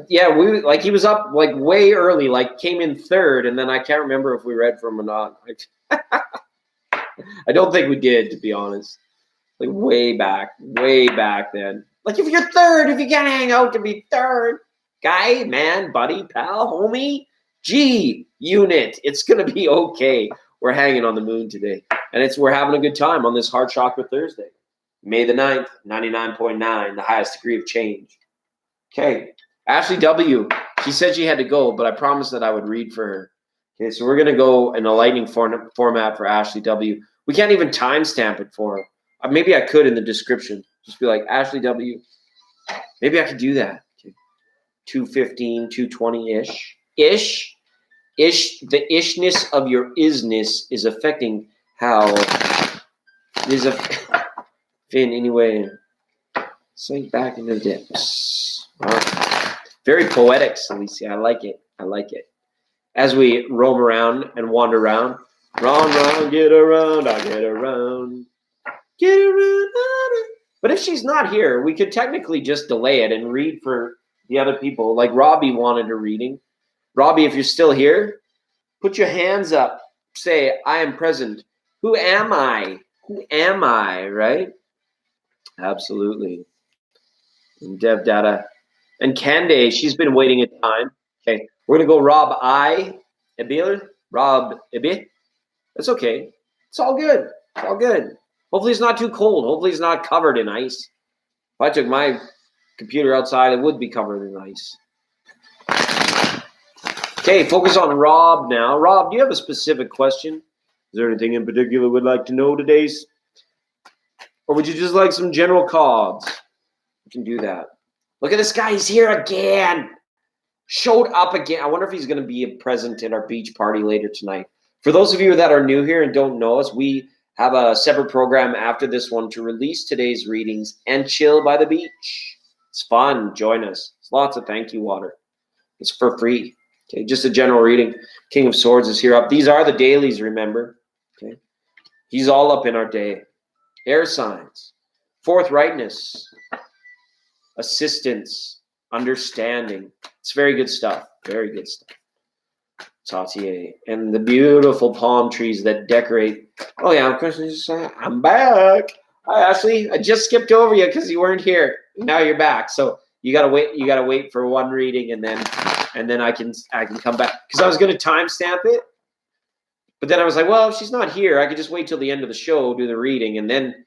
Yeah, he was up like way early, like came in third, and then I can't remember if we read from him or not. I don't think we did, to be honest. Like way back then. Like if you're third, if you can't hang out to be third, guy, man, buddy, pal, homie, G unit, it's gonna be okay. We're hanging on the moon today, and we're having a good time on this Heart Chakra Thursday, May the 9th, 99.9, the highest degree of change. Okay. Ashley W. She said she had to go, but I promised that I would read for her. Okay, so we're going to go in a lightning format for Ashley W. We can't even timestamp it for her. Maybe I could in the description. Just be like, Ashley W. Maybe I could do that. Okay. 2:15, 2:20-ish. The ishness of your isness is affecting how it is Finn anyway. Sink back into the depths. All right. Very poetic, Celicia. I like it. I like it. As we roam around and wander around, round, get around, I get around, get around. But if she's not here, we could technically just delay it and read for the other people. Like Robbie wanted a reading. Robbie, if you're still here, put your hands up. Say, I am present. Who am I? Who am I? Right? Absolutely. And Dev Data. And Cande, she's been waiting a time. Okay, we're gonna go Rob Ibil. Rob Ibi. That's okay. It's all good. It's all good. Hopefully it's not too cold. Hopefully it's not covered in ice. If I took my computer outside, it would be covered in ice. Okay, focus on Rob now. Rob, do you have a specific question? Is there anything in particular we'd like to know today? Or would you just like some general cards? You can do that. Look at this guy. He's here again. Showed up again. I wonder if he's going to be present at our beach party later tonight. For those of you that are new here and don't know us, we have a separate program after this one to release today's readings and chill by the beach. It's fun. Join us. It's lots of thank you water. It's for free. Okay, just a general reading. King of Swords is here up. These are the dailies, remember. Okay, he's all up in our day. Air signs. Forthrightness. Assistance, understanding. It's very good stuff. Very good stuff. Tautier. And the beautiful palm trees that decorate. Oh, yeah, of course. I'm back. Hi, Ashley. I just skipped over you because you weren't here. Now you're back. So you gotta wait. You gotta wait for one reading, and then I can come back because I was gonna timestamp it. But then I was like, well, if she's not here, I could just wait till the end of the show, do the reading, and then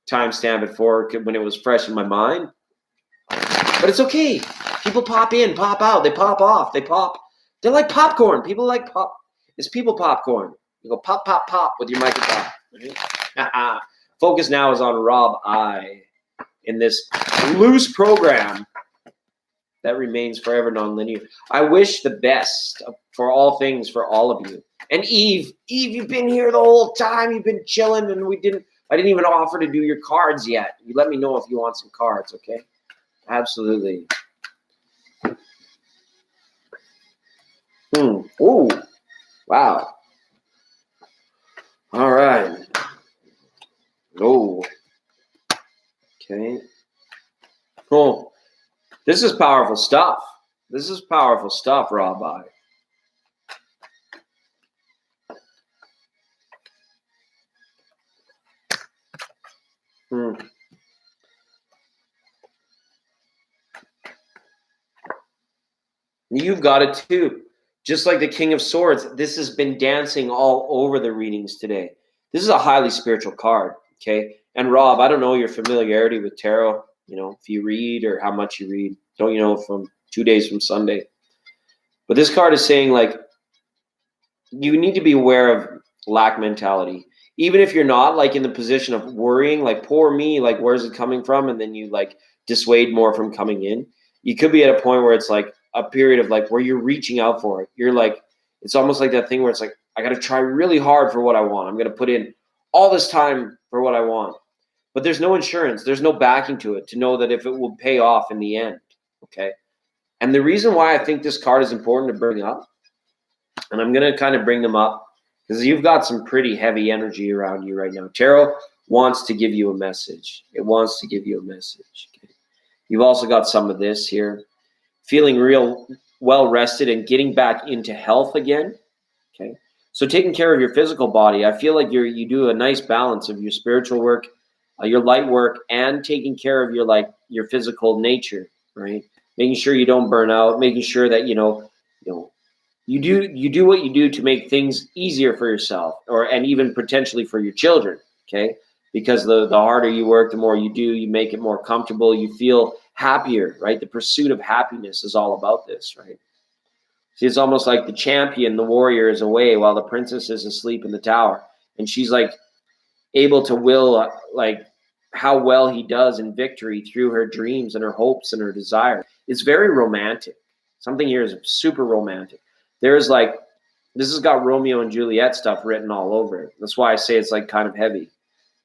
timestamp it for when it was fresh in my mind. But it's okay. People pop in, pop out. They pop off. They pop. They're like popcorn. People like pop. It's people popcorn. You go pop, pop, pop with your microphone. Right? Focus now is on Rob I in this loose program that remains forever nonlinear. I wish the best for all things for all of you. And Eve, you've been here the whole time. You've been chilling, and I didn't even offer to do your cards yet. You let me know if you want some cards, okay? Absolutely. Oh, wow. All right. Oh. Okay. Cool. This is powerful stuff. This is powerful stuff, Rabbi. You've got it too. Just like the King of Swords, this has been dancing all over the readings today. This is a highly spiritual card, okay? And Rob, I don't know your familiarity with tarot, if you read or how much you read. Don't you know from 2 days from Sunday? But this card is saying, like, you need to be aware of lack mentality. even if you're not like in the position of worrying, like poor me, like where's it coming from? And then you like dissuade more from coming in. You could be at a point where it's like a period of like where you're reaching out for it. You're like, it's almost like that thing where it's like, I got to try really hard for what I want. I'm going to put in all this time for what I want. But there's no insurance. There's no backing to it to know that if it will pay off in the end. Okay. And the reason why I think this card is important to bring up, and I'm going to kind of bring them up because you've got some pretty heavy energy around you right now. Tarot wants to give you a message. It wants to give you a message. Okay. You've also got some of this here. Feeling real well rested and getting back into health again. Okay. So taking care of your physical body, I feel like you do a nice balance of your spiritual work, your light work, and taking care of your physical nature, right? Making sure you don't burn out, making sure that you do what you do to make things easier for yourself, and even potentially for your children. Okay, because the harder you work, the more you do, you make it more comfortable. You feel happier, right? The pursuit of happiness is all about this, right? See, it's almost like the champion, the warrior, is away while the princess is asleep in the tower, and she's like able to will like how well he does in victory through her dreams and her hopes and her desire. It's very romantic. Something here is super romantic. There's like, this has got Romeo and Juliet stuff written all over it. That's why I say it's like kind of heavy,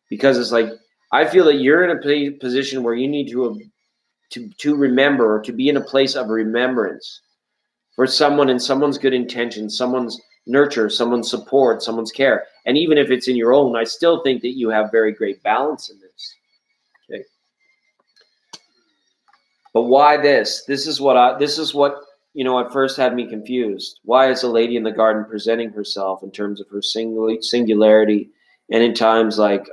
because it's like, I feel that you're in a position where you need to remember, or to be in a place of remembrance for someone and someone's good intention, someone's nurture, someone's support, someone's care. And even if it's in your own, I still think that you have very great balance in this. Okay. But why this? This is what at first had me confused. Why is a lady in the garden presenting herself in terms of her singularity, and in times like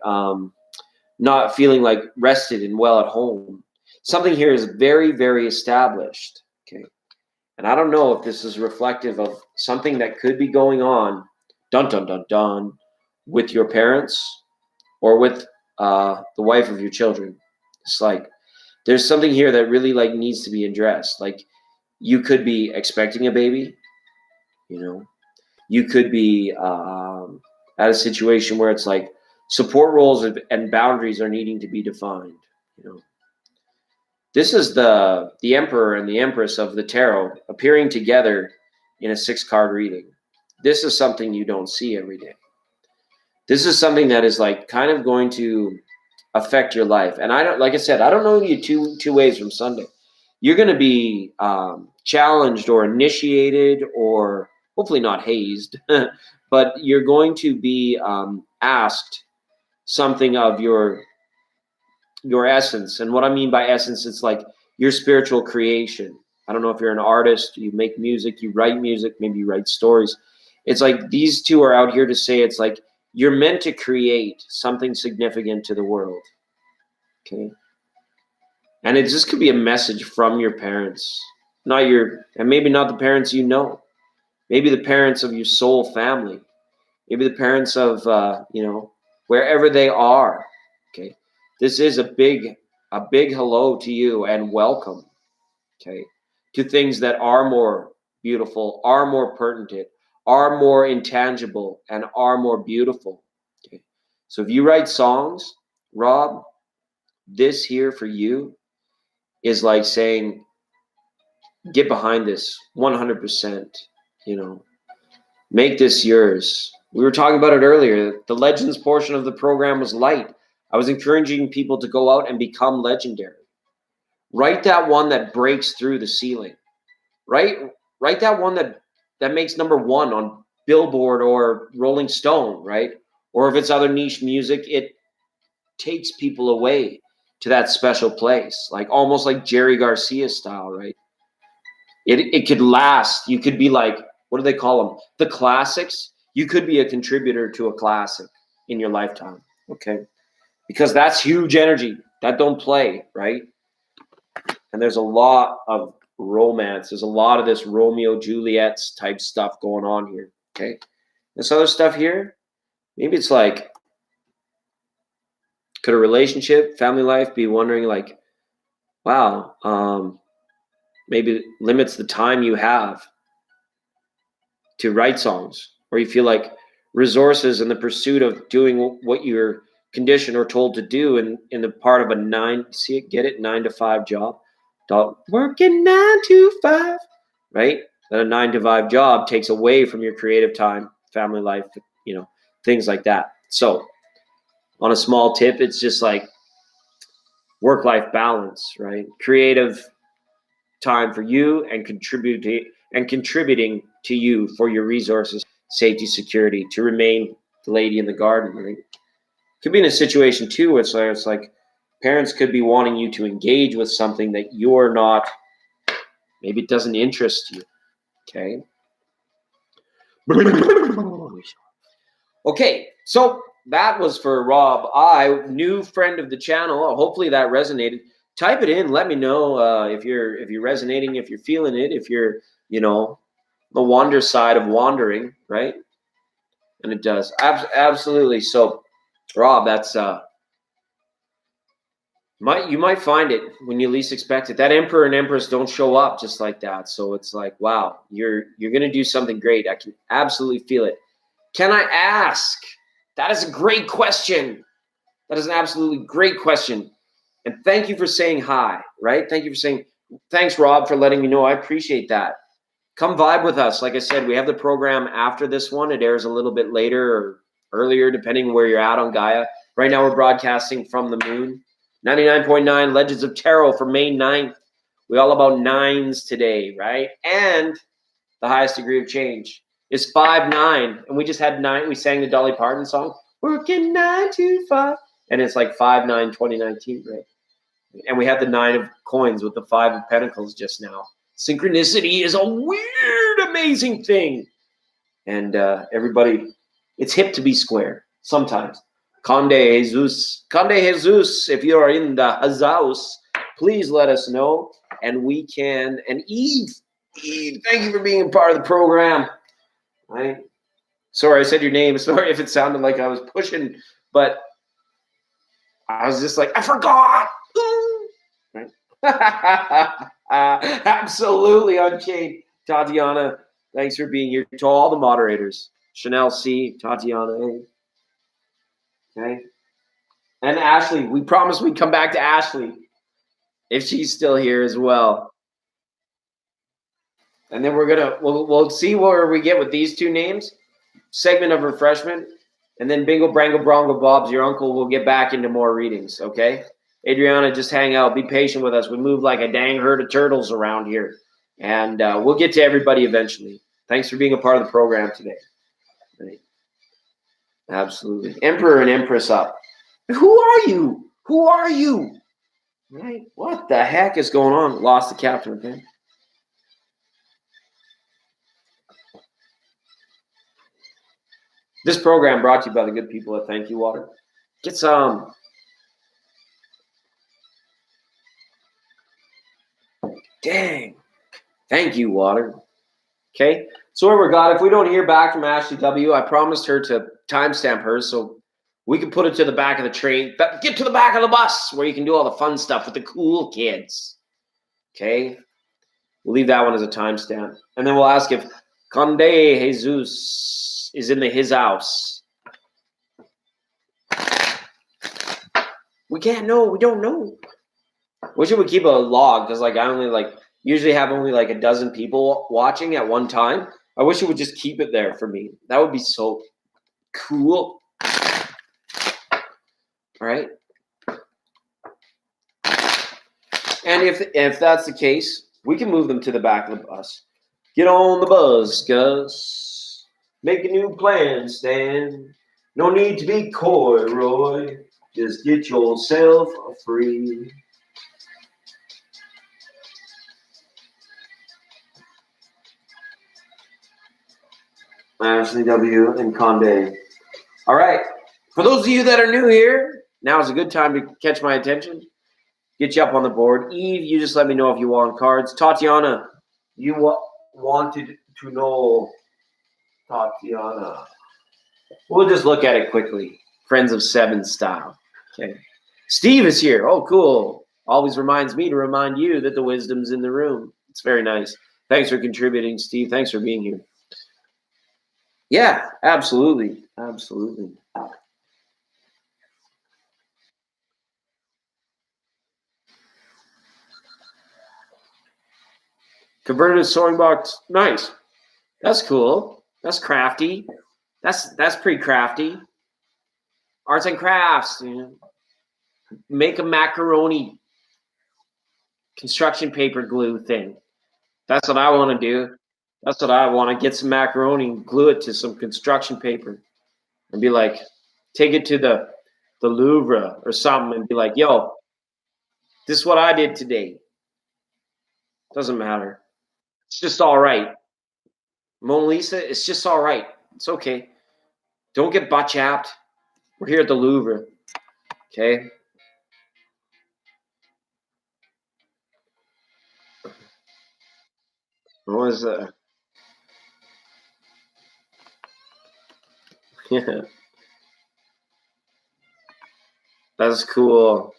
not feeling like rested and well at home? Something here is very, very established. Okay. And I don't know if this is reflective of something that could be going on, dun dun dun dun, with your parents or with the wife of your children. It's like there's something here that really like needs to be addressed. Like you could be expecting a baby, you could be at a situation where it's like support roles and boundaries are needing to be defined. This is the Emperor and the Empress of the Tarot appearing together in a 6-card reading. This is something you don't see every day. This is something that is like kind of going to affect your life. And I don't know you two ways from Sunday. You're going to be challenged or initiated, or hopefully not hazed, but you're going to be asked something of your essence. And what I mean by essence, it's like your spiritual creation. I don't know if you're an artist, you make music, you write music, maybe you write stories. It's like these two are out here to say it's like you're meant to create something significant to the world. Okay. And it just could be a message from your parents, and maybe not the parents maybe the parents of your soul family, maybe the parents of wherever they are. Okay. This is a big hello to you and welcome, okay, to things that are more beautiful, are more pertinent, are more intangible, and are more beautiful. Okay. So if you write songs, Rob, this here for you is like saying, get behind this 100%, make this yours. We were talking about it earlier. The legends portion of the program was light. I was encouraging people to go out and become legendary. Write that one that breaks through the ceiling. Write that one that makes number 1 on Billboard or Rolling Stone, right? Or if it's other niche music, it takes people away to that special place, like almost like Jerry Garcia style, right? It could last. You could be like, what do they call them? The classics. You could be a contributor to a classic in your lifetime, okay? Because that's huge energy. That don't play, right? And there's a lot of romance. There's a lot of this Romeo Juliet type stuff going on here, okay? This other stuff here, maybe it's like, could a relationship, family life be wondering like, wow, maybe it limits the time you have to write songs, or you feel like resources in the pursuit of doing what you're conditioned or told to do in the part of a 9 to 5 job. Working 9 to 5, right? That a 9 to 5 job takes away from your creative time, family life, things like that. So on a small tip, it's just like work-life balance, right? Creative time for you and contributing to you for your resources, safety, security, to remain the lady in the garden, right? Could be in a situation too where it's like parents could be wanting you to engage with something that you're not, maybe it doesn't interest you. Okay. Okay, so that was for Rob I, new friend of the channel. Hopefully that resonated. Type it in. Let me know if you're resonating, if you're feeling it, if you're, the wander side of wandering, right? And it does. Absolutely. So, Rob, that's you might find it when you least expect it. That emperor and empress don't show up just like that. So it's like, wow, you're gonna do something great. I can absolutely feel it. Can I ask? That is a great question. That is an absolutely great question. And thank you for saying hi, right? Thank you for saying, thanks, Rob, for letting me know. I appreciate that. Come vibe with us. Like I said, we have the program after this one. It airs a little bit later or earlier, depending where you're at on Gaia. Right now, we're broadcasting from the moon. 99.9 Legends of Tarot for May 9th. We're all about nines today, right? And the highest degree of change is 5-9. And we just had 9. We sang the Dolly Parton song, working 9 to 5. And it's like 5-9-2019, right? And we had the 9 of coins with the 5 of pentacles just now. Synchronicity is a weird, amazing thing. And everybody, it's hip to be square sometimes. Conde Jesus, if you are in the house, please let us know. And we can, and Eve, thank you for being a part of the program. Right? Sorry, I said your name. Sorry if it sounded like I was pushing, but I was just like, I forgot. Right? Absolutely Unchained. Tatiana, thanks for being here. To all the moderators, Chanel C, Tatiana A. Okay. And Ashley, we promised we'd come back to Ashley if she's still here as well. And then we'll see where we get with these two names. Segment of refreshment, and then Bingo Brango Brongo Bob's your uncle will get back into more readings. Okay. Adriana, just hang out. Be patient with us. We move like a dang herd of turtles around here. And we'll get to everybody eventually. Thanks for being a part of the program today. Right. Absolutely. Emperor and Empress up. Who are you? Who are you? Right? What the heck is going on? Lost the captain, okay? This program brought to you by the good people at Thank You Water. Get some. Dang. Thank you, water. Okay. So where we got, if we don't hear back from Ashley W., I promised her to timestamp hers so we can put it to the back of the train. Get to the back of the bus where you can do all the fun stuff with the cool kids. Okay. We'll leave that one as a timestamp. And then we'll ask if Conde Jesus is in his house. We can't know. We don't know. Wish it would keep a log because I usually have only like a dozen people watching at one time. I wish it would just keep it there for me. That would be so cool. All right. And if that's the case, we can move them to the back of the bus. Get on the bus, Gus. Make a new plan, Stan. No need to be coy, Roy. Just get yourself free. Ashley W. and Conde. All right. For those of you that are new here, now is a good time to catch my attention. Get you up on the board. Eve, you just let me know if you want cards. Tatiana, you wanted to know. Tatiana. We'll just look at it quickly. Friends of Seven style. Okay. Steve is here. Oh, cool. Always reminds me to remind you that the wisdom's in the room. It's very nice. Thanks for contributing, Steve. Thanks for being here. Yeah, absolutely. Absolutely. Converted sewing box. Nice. That's cool. That's crafty. That's pretty crafty. Arts and crafts. You know. Make a macaroni construction paper glue thing. That's what I want to do. That's what I want to get some macaroni and glue it to some construction paper and be like, take it to the Louvre or something and be like, yo, this is what I did today. Doesn't matter. It's just all right. Mona Lisa, it's just all right. It's okay. Don't get butt chapped. We're here at the Louvre. Okay. What was yeah, that's cool.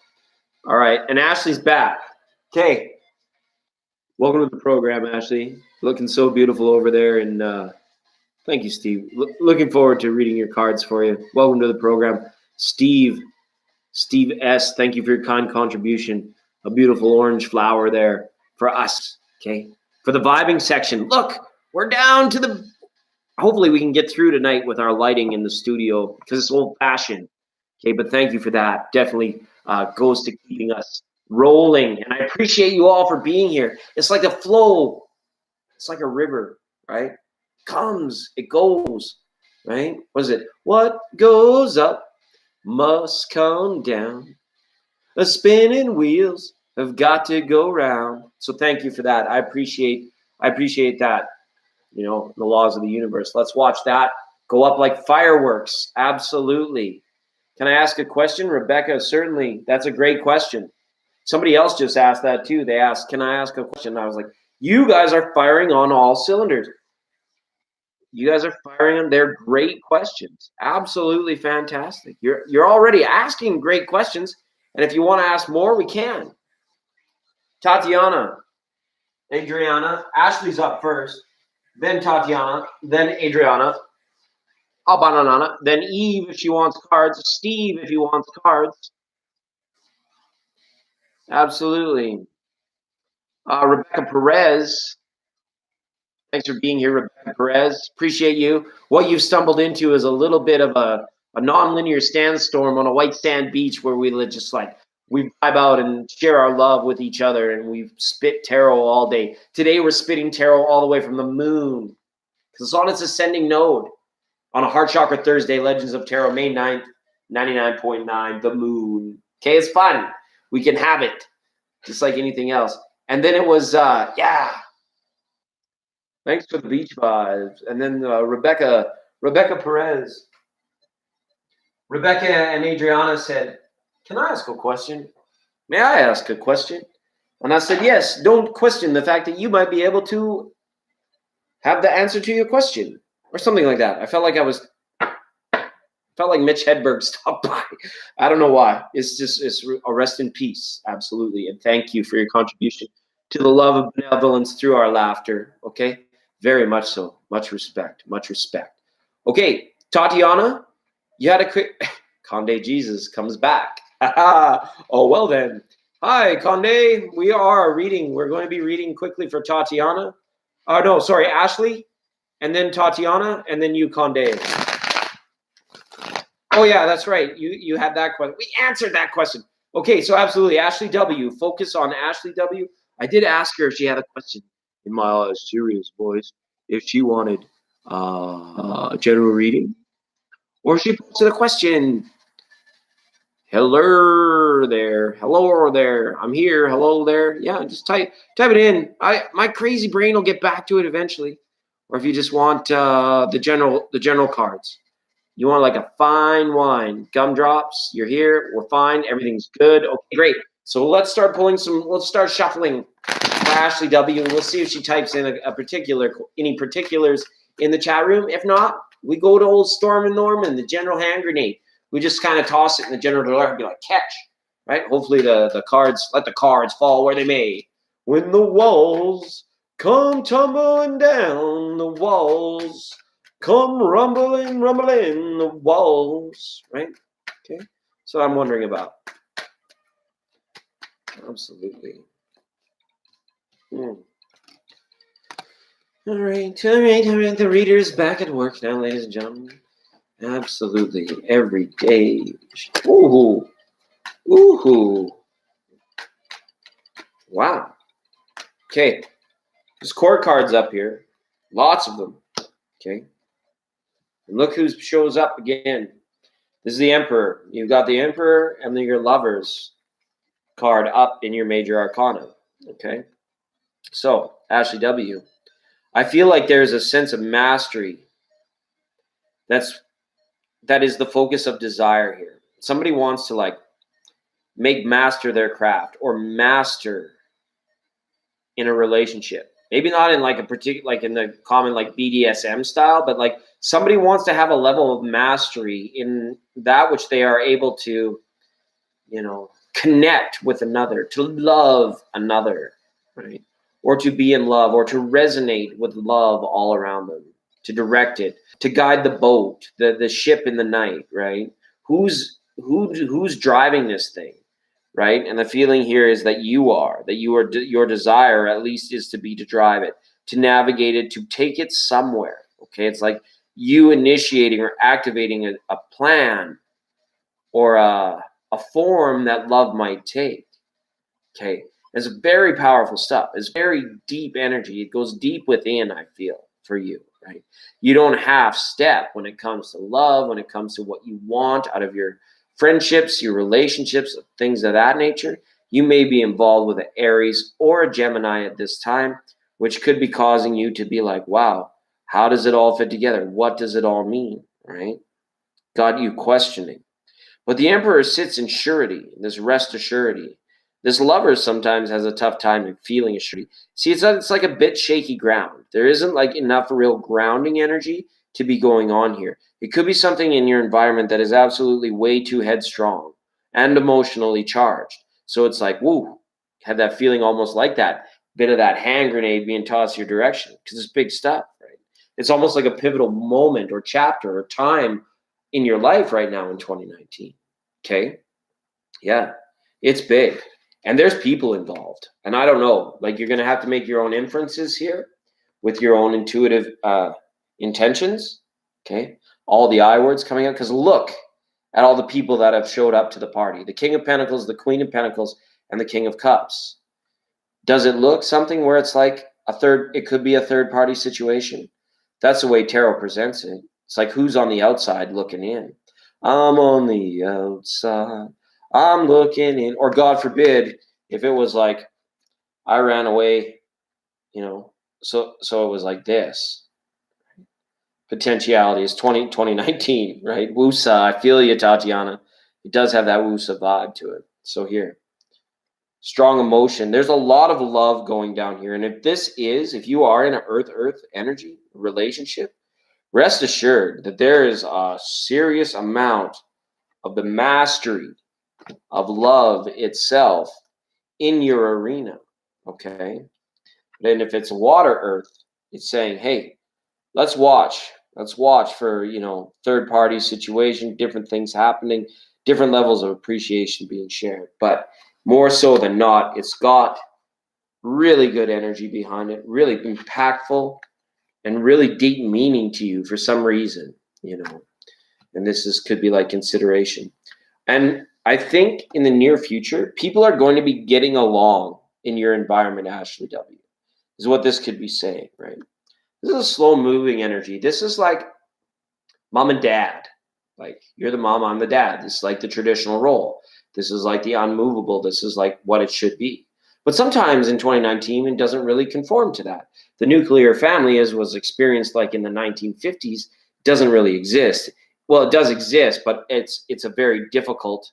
All right. And Ashley's back. Okay. Welcome to the program, Ashley. Looking so beautiful over there. And thank you, Steve. Looking forward to reading your cards for you. Welcome to the program. Steve S., thank you for your kind contribution. A beautiful orange flower there for us. Okay. For the vibing section. Look, we're down to the. Hopefully, we can get through tonight with our lighting in the studio because it's old fashioned. Okay. But thank you for that. Definitely goes to keeping us rolling. And I appreciate you all for being here. It's like a flow, it's like a river, right? Comes, it goes, right? What is it? What goes up must come down. The spinning wheels have got to go round. So thank you for that. I appreciate that. You know, the laws of the universe. Let's watch that go up like fireworks. Absolutely. Can I ask a question? Rebecca, certainly. That's a great question. Somebody else just asked that too. They asked, can I ask a question? I was like, you guys are firing on all cylinders. You guys are firing them. They're great questions. Absolutely fantastic. You're already asking great questions. And if you want to ask more, we can. Tatiana, Adriana, Ashley's up first, then Tatiana, then Adriana, Albanana, then Eve if she wants cards, Steve if he wants cards. Absolutely. Rebecca Perez, thanks for being here, Rebecca Perez. Appreciate you. What you've stumbled into is a little bit of a non-linear sandstorm on a white sand beach where we just like we vibe out and share our love with each other, and we spit tarot all day. Today we're spitting tarot all the way from the moon because it's on its ascending node on a Heart Chakra Thursday, Legends of Tarot, May 9th, 99.9, the moon. Okay, it's fun. We can have it just like anything else. And then it was, yeah. Thanks for the beach vibes. And then Rebecca Perez. Rebecca and Adriana said, can I ask a question? May I ask a question? And I said, yes, don't question the fact that you might be able to have the answer to your question or something like that. I felt like Mitch Hedberg stopped by. I don't know why. It's a rest in peace. Absolutely. And thank you for your contribution to the love of benevolence through our laughter. Okay. Very much so. Much respect. Much respect. Okay. Tatiana, you had a quick. Conde Jesus comes back. Oh, well then. Hi, Conde. We are reading. We're going to be reading quickly for Tatiana. No, sorry, Ashley. And then Tatiana. And then you, Conde. Oh, yeah, that's right. You had that question. We answered that question. Okay, so absolutely. Ashley W. Focus on Ashley W. I did ask her if she had a question in my serious voice, if she wanted a general reading. Or she posted a question. Hello there. I'm here. Hello there. Yeah, just type it in. My crazy brain will get back to it eventually. Or if you just want the general cards. You want like a fine wine, gumdrops. You're here. We're fine. Everything's good. Okay, great. So let's start shuffling for Ashley W. We'll see if she types in any particulars in the chat room. If not, we go to old Storm and Norman, the general hand grenade. We just kind of toss it in the general door and be like, catch, right? Hopefully the cards, let the cards fall where they may. When the walls come tumbling down, the walls Come rumbling, rumbling the walls, right? Okay. So I'm wondering about. Absolutely. All right. The reader's back at work now, ladies and gentlemen. Absolutely. Every day. Ooh. Ooh. Wow. Okay. There's court cards up here. Lots of them. Okay. And look who shows up again. This is the Emperor. You've got the Emperor and then your Lovers card up in your major arcana. Okay. So, Ashley W. I feel like there's a sense of mastery. That is the focus of desire here. Somebody wants to like make master their craft or master in a relationship. Maybe not in like a particular, like in the common like BDSM style, but like somebody wants to have a level of mastery in that which they are able to, connect with another, to love another, right? Or to be in love, or to resonate with love all around them, to direct it, to guide the boat, the ship in the night, right? Who's driving this thing, right? And the feeling here is that your desire at least is to drive it, to navigate it, to take it somewhere. Okay, it's like you initiating or activating a plan or a form that love might take. Okay, it's very powerful stuff. It's very deep energy. It goes deep within, I feel, for you, right? You don't half step when it comes to love, when it comes to what you want out of your friendships, your relationships, things of that nature. You may be involved with an Aries or a Gemini at this time, which could be causing you to be like, wow, how does it all fit together? What does it all mean, right? Got you questioning. But the Emperor sits in surety, this rest of surety. This Lover sometimes has a tough time in feeling a surety. See, it's like a bit shaky ground. There isn't like enough real grounding energy to be going on here. It could be something in your environment that is absolutely way too headstrong and emotionally charged. So it's like, woo, have that feeling almost like that bit of that hand grenade being tossed your direction because it's big stuff, right? It's almost like a pivotal moment or chapter or time in your life right now in 2019. Okay. Yeah, it's big. And there's people involved. And I don't know, like you're going to have to make your own inferences here with your own intuitive intentions. Okay. All the I words coming out. Because look at all the people that have showed up to the party. The King of Pentacles, the Queen of Pentacles, and the King of Cups. Does it look something where it's like it could be a third party situation? That's the way tarot presents it. It's like who's on the outside looking in. I'm on the outside. I'm looking in. Or God forbid, if it was like I ran away, so it was like this. Potentiality is 2019, right? Wusa, I feel you, Tatiana. It does have that Wusa vibe to it. So here. Strong emotion. There's a lot of love going down here. And if you are in an earth energy relationship, rest assured that there is a serious amount of the mastery of love itself in your arena, okay? Then if it's water earth, it's saying, hey, let's watch for, third party situation, different things happening, different levels of appreciation being shared. But more so than not, it's got really good energy behind it, really impactful and really deep meaning to you for some reason, and could be like consideration. And I think in the near future, people are going to be getting along in your environment, Ashley W. Is what this could be saying, right? This is a slow moving energy. This is like mom and dad. Like you're the mom, I'm the dad. This is like the traditional role. This is like the unmovable. This is like what it should be. But sometimes in 2019, it doesn't really conform to that. The nuclear family, as was experienced like in the 1950s, doesn't really exist. Well, it does exist, but it's a very difficult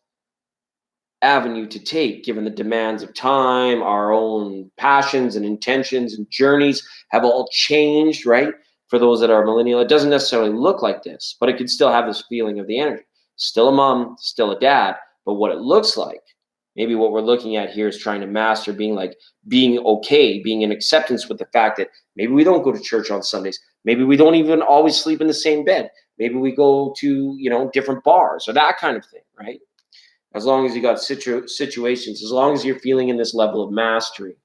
avenue to take given the demands of time. Our own passions and intentions and journeys have all changed, right? For those that are millennial, it doesn't necessarily look like this, but it could still have this feeling of the energy. Still a mom, still a dad, but what it looks like Maybe what we're looking at here is trying to master being okay, being in acceptance with the fact that maybe we don't go to church on Sundays. Maybe we don't even always sleep in the same bed. Maybe we go to, different bars or that kind of thing, right? As long as you got situations, as long as you're feeling in this level of mastery.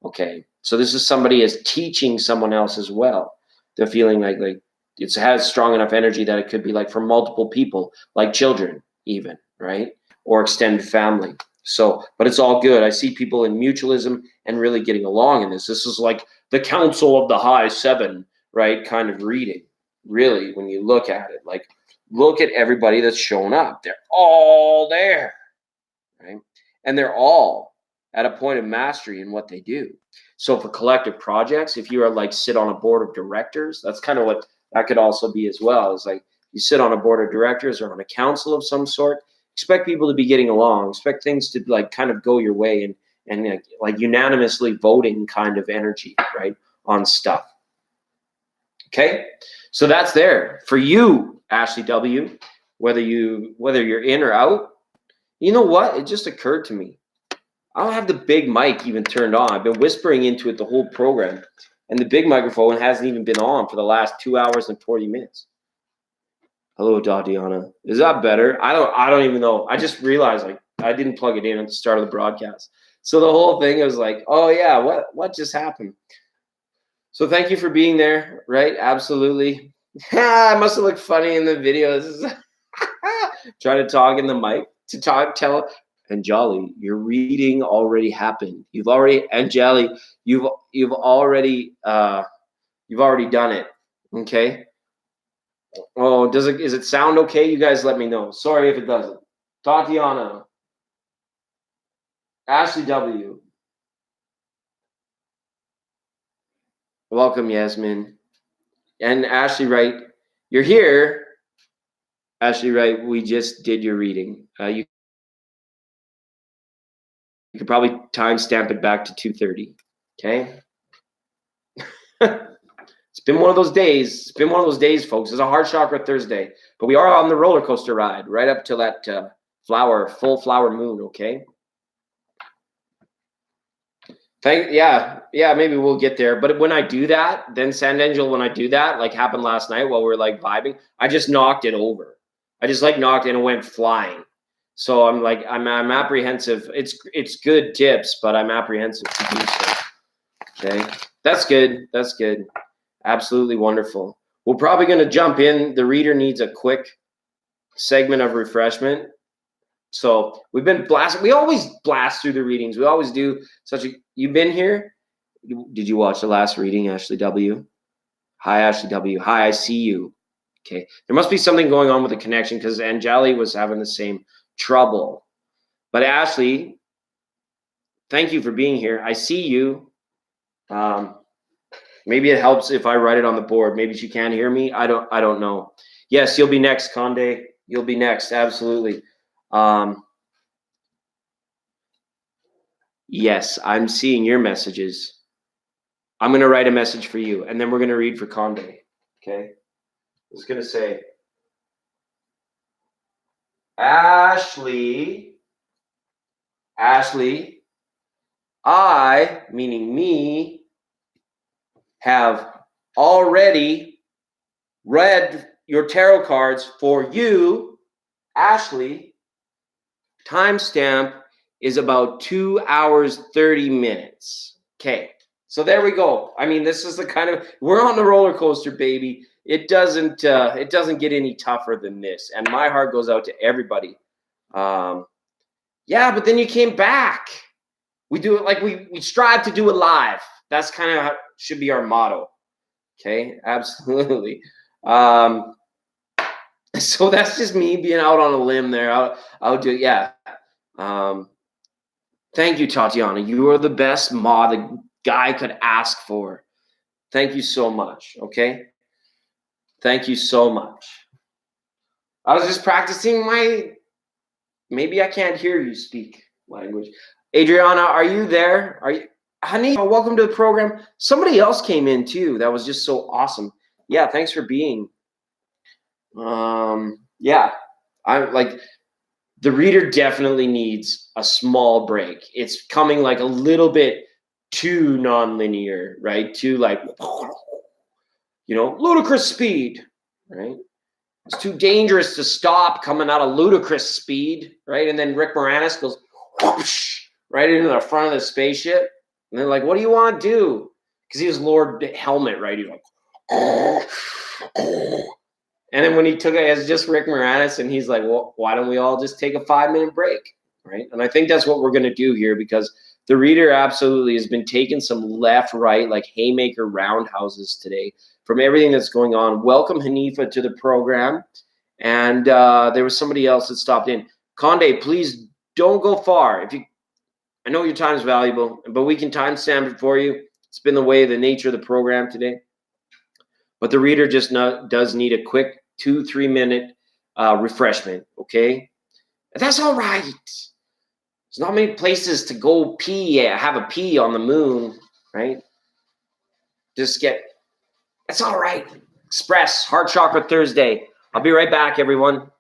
Okay. So this is somebody is teaching someone else as well. They're feeling like it has strong enough energy that it could be like for multiple people, like children even, right? Or extended family. So, but it's all good. I see people in mutualism and really getting along in this. This is like the Council of the High Seven, right? Kind of reading, really, when you look at it. Like, look at everybody that's shown up. They're all there, right? And they're all at a point of mastery in what they do. So for collective projects, if you are like sit on a board of directors, that's kind of what that could also be as well. Is like you sit on a board of directors or on a council of some sort. Expect people to be getting along. Expect things to like kind of go your way and like unanimously voting kind of energy, right, on stuff. Okay, so that's there for you, Ashley W. Whether you're in or out. You know what? It just occurred to me. I don't have the big mic even turned on. I've been whispering into it the whole program, and the big microphone hasn't even been on for the last 2 hours and 40 minutes. Hello, Tatiana. Is that better? I don't even know. I just realized I didn't plug it in at the start of the broadcast. So the whole thing was like, oh yeah, what just happened? So thank you for being there, right? Absolutely. I must have looked funny in the videos. Try to talk in the mic tell Anjali, your reading already happened. You've already done it. Okay. Oh, is it sound okay? You guys let me know. Sorry if it doesn't. Tatiana. Ashley W. Welcome, Yasmin. And Ashley Wright, you're here. Ashley Wright, we just did your reading. You could probably timestamp it back to 2:30. Okay. It's been one of those days. It's been one of those days, folks. It's a Heart Chakra Thursday, but we are on the roller coaster ride right up to that full flower moon. Okay. Maybe we'll get there. But when I do that, then Sand Angel, when I do that, like happened last night while we were like vibing, I just knocked it over. I just like knocked it and it went flying. So I'm apprehensive. It's good tips, but I'm apprehensive to do so. Okay. That's good. That's good. Absolutely wonderful. We're probably going to jump in. The reader needs a quick segment of refreshment. So we've been blasting. We always blast through the readings. We always do you've been here? Did you watch the last reading, Ashley W? Hi, Ashley W. Hi, I see you. Okay. There must be something going on with the connection because Anjali was having the same trouble. But Ashley, thank you for being here. I see you. Maybe it helps if I write it on the board. Maybe she can't hear me. I don't know. Yes, you'll be next, Conde. You'll be next. Absolutely. Yes, I'm seeing your messages. I'm going to write a message for you, and then we're going to read for Conde. Okay. I was going to say, Ashley, I, meaning me, have already read your tarot cards for you, Ashley. Timestamp is about 2 hours, 30 minutes. Okay. So there we go. I mean, this is the kind of, we're on the roller coaster, baby. It doesn't get any tougher than this. And my heart goes out to everybody. Yeah, but then you came back. We do it like we strive to do it live. That's kind of how should be our motto. Okay, absolutely. So that's just me being out on a limb there. I'll do it. Yeah. Thank you, Tatiana. You are the best mod a guy could ask for. Thank you so much. Okay. Thank you so much. I was just practicing maybe I can't hear you speak language. Adriana, are you there? Are you, honey? Welcome to the program. Somebody else came in too. That was just so awesome. Yeah. Thanks for being. Yeah. I'm like, The reader definitely needs a small break. It's coming like a little bit too nonlinear, right? Too like, ludicrous speed, right? It's too dangerous to stop coming out of ludicrous speed, right? And then Rick Moranis goes whoosh, right into the front of the spaceship. And they're like, what do you want to do? Because he was Lord Helmet, right? He's like, and then when he took it as just Rick Moranis, and he's like, well, why don't we all just take a 5-minute break, right? And I think that's what we're going to do here, because the reader absolutely has been taking some left, right, like haymaker roundhouses today from everything that's going on. Welcome, Hanifa, to the program. And there was somebody else that stopped in. Conde, please don't go far. I know your time is valuable, but we can timestamp it for you. It's been the nature of the program today. But the reader just does need a quick 2-3 minute refreshment, okay? And that's all right. There's not many places to go have a pee on the moon, right? That's all right. Express, Heart Chakra Thursday. I'll be right back, everyone.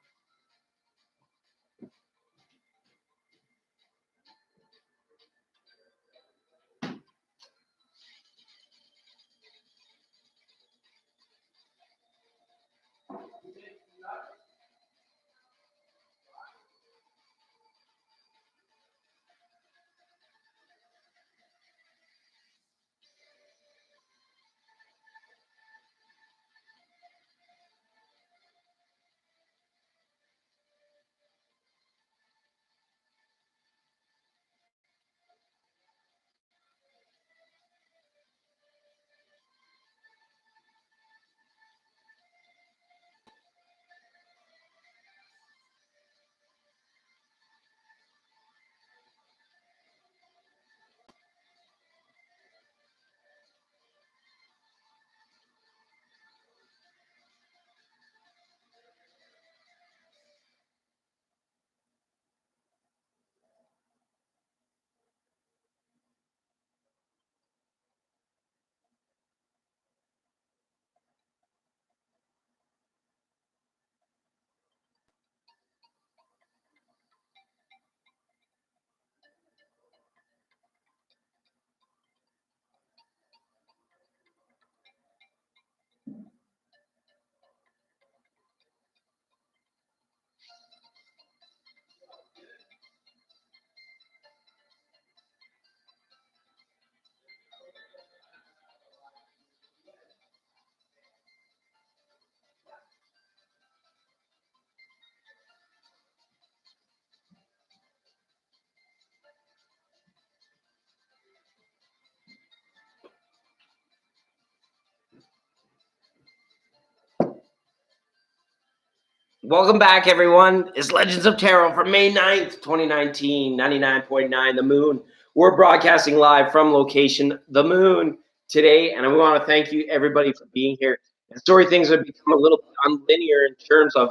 Welcome back, everyone. It's Legends of Tarot for May 9th, 2019, 99.9 The Moon. We're broadcasting live from location The Moon today, and I want to thank you, everybody, for being here. And sorry, things have become a little unlinear in terms of,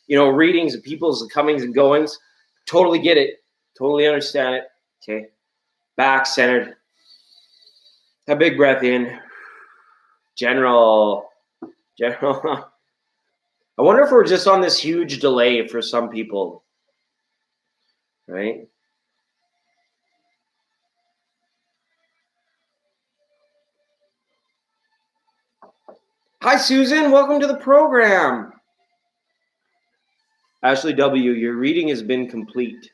readings and people's comings and goings. Totally get it. Totally understand it. Okay. Back centered. A big breath in. General. I wonder if we're just on this huge delay for some people, right? Hi, Susan. Welcome to the program. Ashley W., your reading has been complete.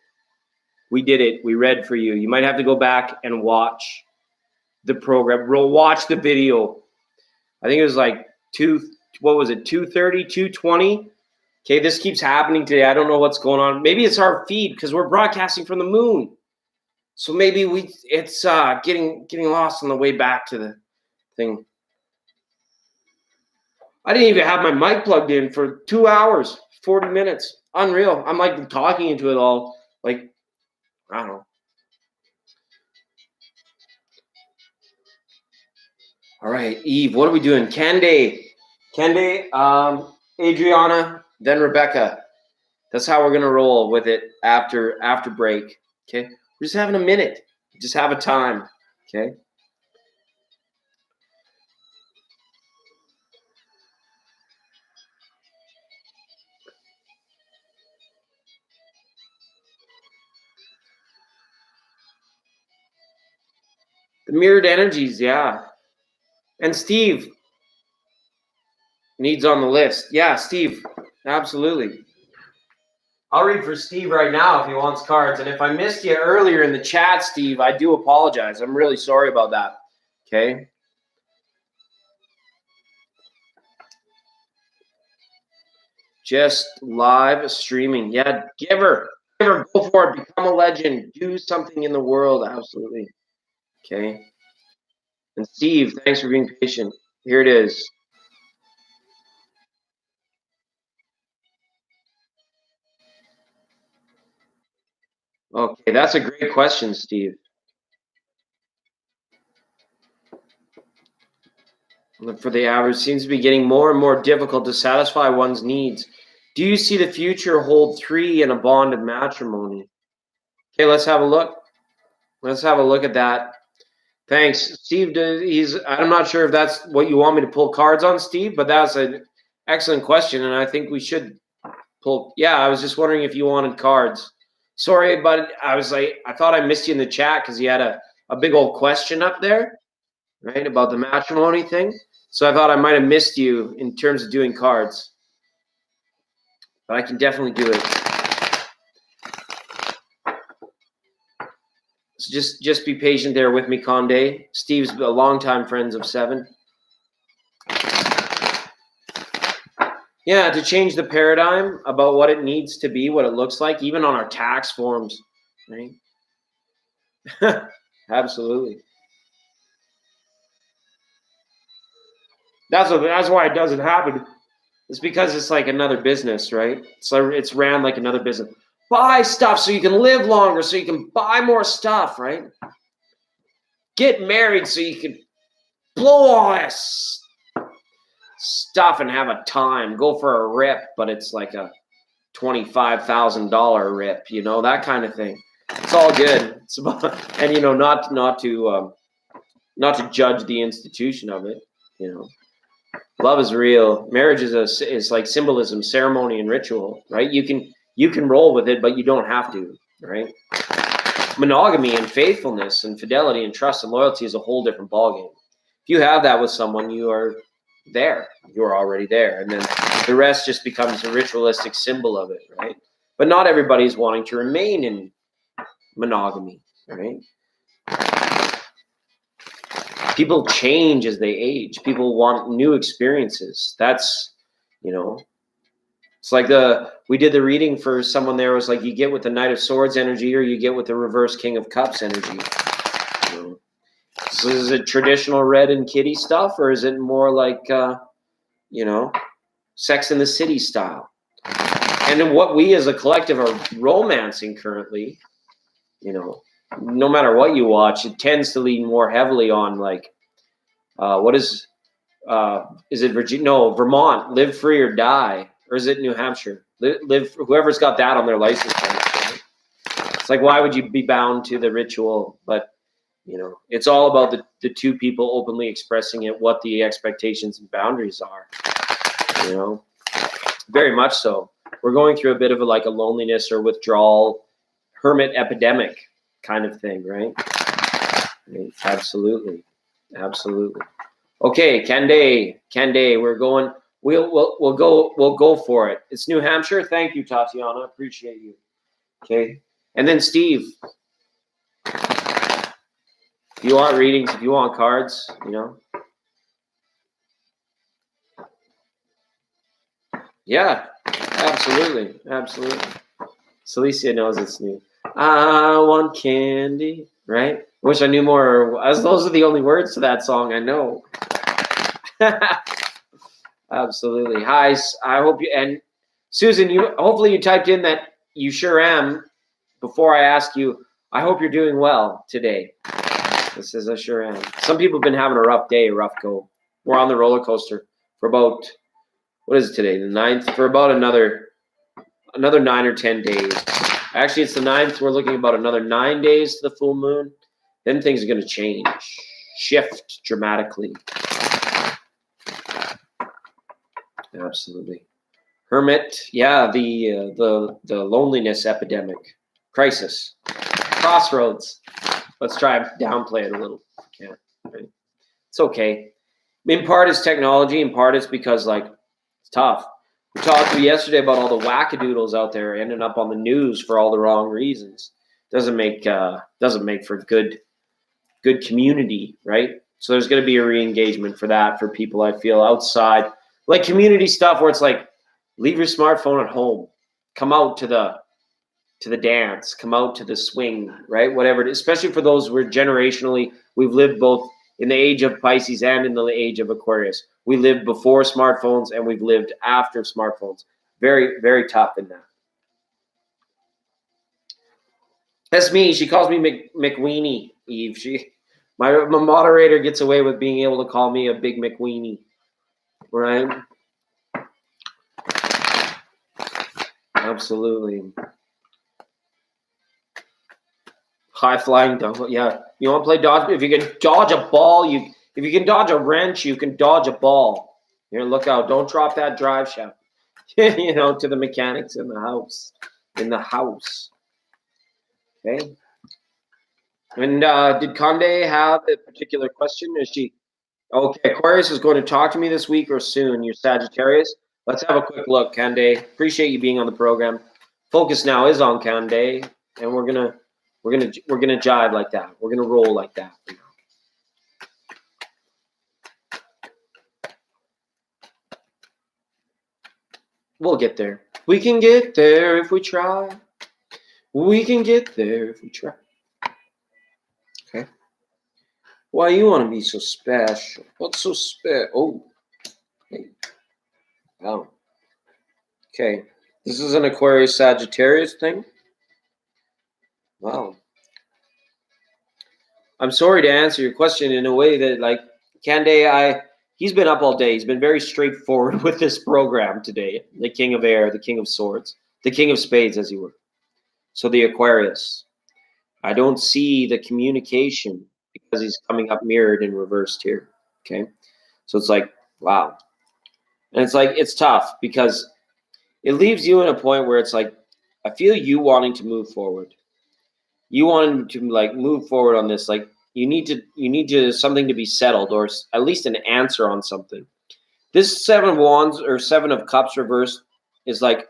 We did it. We read for you. You might have to go back and watch the program. We'll watch the video. I think it was like 2:30, 2:20? Okay, this keeps happening today. I don't know what's going on. Maybe it's our feed because we're broadcasting from the moon. So maybe it's getting lost on the way back to the thing. I didn't even have my mic plugged in for 2 hours, 40 minutes. Unreal. I'm like talking into it all. Like, I don't know. All right, Eve, what are we doing? Kende, Adriana, then Rebecca. That's how we're gonna roll with it after break. Okay, we're just having a minute. Just have a time. Okay. The mirrored energies, yeah. And Steve needs on the list. Yeah, Steve, absolutely. I'll read for Steve right now if he wants cards. And if I missed you earlier in the chat, Steve, I do apologize. I'm really sorry about that. Okay. Just live streaming. Yeah, Giver, go for it. Become a legend. Do something in the world. Absolutely. Okay. And Steve, thanks for being patient. Here it is. Okay, that's a great question, Steve. For the average, seems to be getting more and more difficult to satisfy one's needs. Do you see the future hold 3 in a bond of matrimony? Okay, let's have a look. Let's have a look at that. Thanks, Steve. I'm not sure if that's what you want me to pull cards on, Steve, but that's an excellent question, and I think we should pull. Yeah, I was just wondering if you wanted cards. Sorry, but I thought I missed you in the chat because you had a big old question up there, right, about the matrimony thing. So I thought I might have missed you in terms of doing cards, but I can definitely do it. So just be patient there with me, Conde. Steve's a longtime friend of 7. Yeah, to change the paradigm about what it needs to be, what it looks like, even on our tax forms, right? Absolutely. That's why it doesn't happen. It's because it's like another business, right? So it's ran like another business. Buy stuff so you can live longer, so you can buy more stuff, right? Get married so you can blow all this stuff and have a time. Go for a rip, but it's like a $25,000 rip, that kind of thing. It's all good. It's about, and not to judge the institution of it. Love is real. Marriage is like symbolism, ceremony, and ritual, right? You can roll with it, but you don't have to, right? Monogamy and faithfulness and fidelity and trust and loyalty is a whole different ballgame. If you have that with someone, you are there. You are already there, and then the rest just becomes a ritualistic symbol of it, right? But not everybody's wanting to remain in monogamy, right? People change as they age. People want new experiences. That's, it's like we did the reading for someone there. It was like you get with the Knight of Swords energy or you get with the reverse King of Cups energy. So is it traditional red and kitty stuff, or is it more like, Sex in the City style? And then what we as a collective are romancing currently, no matter what you watch, it tends to lean more heavily on like, is it Virginia? No, Vermont, live free or die. Or is it New Hampshire? Live, whoever's got that on their license plate. Right? It's like, why would you be bound to the ritual? But, it's all about the two people openly expressing it, what the expectations and boundaries are, very much so. We're going through a bit of a loneliness or withdrawal, hermit epidemic kind of thing, right? Absolutely. Okay, Kande, we're going. We'll go for it. It's New Hampshire. Thank you, Tatiana. Appreciate you. Okay, and then Steve. If you want readings, if you want cards, Yeah, absolutely. Celicia knows it's new. I want candy, right? Wish I knew more. As those are the only words to that song I know. Absolutely. Hi, I hope you, and Susan, hopefully you typed in that you sure am before I ask you. I hope you're doing well today. This is I sure am. Some people have been having a rough day, rough go. We're on the roller coaster for about, what is it today? The 9th, for about another 9 or 10 days. Actually, it's the 9th. We're looking at about another 9 days to the full moon. Then things are going to shift dramatically. Absolutely. Hermit, yeah, the loneliness epidemic, crisis, crossroads. Let's try and downplay it a little. Yeah, right? It's okay. In part, it's technology. In part, it's because like it's tough. We talked yesterday about all the wackadoodles out there ending up on the news for all the wrong reasons. Doesn't make for good community, right? So there's going to be a re-engagement for that for people. I feel outside, like community stuff where it's like, leave your smartphone at home, come out to the dance, come out to the swing, right? Whatever it is, especially for those who are generationally, we've lived both in the age of Pisces and in the age of Aquarius. We lived before smartphones and we've lived after smartphones. Very, very tough in that. That's me. She calls me McWeenie, Eve. My moderator gets away with being able to call me a big McWeenie, right? Absolutely. High flying dog. Yeah, you want to play dodge? If you can dodge a ball, if you can dodge a wrench, you can dodge a ball. Here, look out! Don't drop that drive shaft. You know, to the mechanics in the house. Okay. And did Conde have a particular question? Is she okay? Aquarius is going to talk to me this week or soon. You're Sagittarius. Let's have a quick look, Conde. Appreciate you being on the program. Focus now is on Conde, and we're gonna jive like that. We're gonna roll like that. We'll get there. We can get there if we try. We can get there if we try. Okay. Why you want to be so special? What's so special? Oh. Hey. Wow. Okay. This is an Aquarius Sagittarius thing. Wow. I'm sorry to answer your question in a way that, like, Cande, he's been up all day. He's been very straightforward with this program today. The King of Air, the King of Swords, the King of Spades, as you were. So the Aquarius. I don't see the communication because he's coming up mirrored and reversed here. Okay. So it's like, wow. And it's like, it's tough because it leaves you in a point where it's like, I feel you wanting to move forward. You want to like move forward on this. Like you need to something to be settled or at least an answer on something. This 7 of Wands or 7 of Cups reversed is like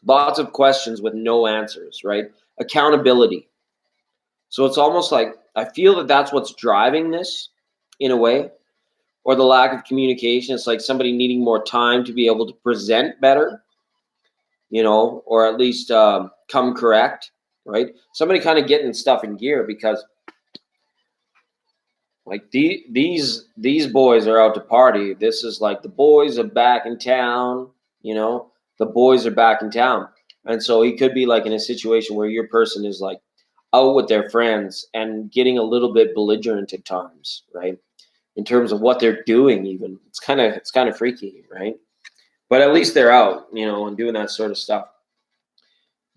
lots of questions with no answers, right? Accountability. So it's almost like I feel that that's what's driving this in a way, or the lack of communication. It's like somebody needing more time to be able to present better, you know, or at least come correct. Right? Somebody kind of getting stuff in gear because like these boys are out to party. This is like the boys are back in town, you know, the boys are back in town. And so he could be like in a situation where your person is like out with their friends and getting a little bit belligerent at times, right? In terms of what they're doing even. It's kind of freaky, right? But at least they're out, you know, and doing that sort of stuff.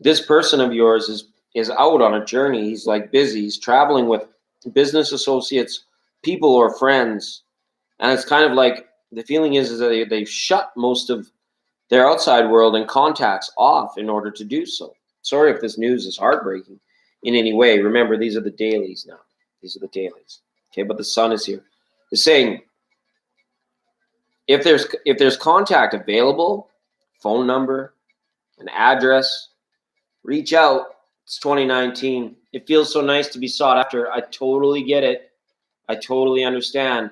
This person of yours is out on a journey. He's like busy. He's traveling with business associates, people or friends. And it's kind of like the feeling is that they've shut most of their outside world and contacts off in order to do so. Sorry if this news is heartbreaking in any way. Remember, these are the dailies now. These are the dailies. Okay, but the sun is here. It's saying if there's contact available, phone number, an address, reach out. It's 2019. It feels so nice to be sought after. I totally get it. I totally understand.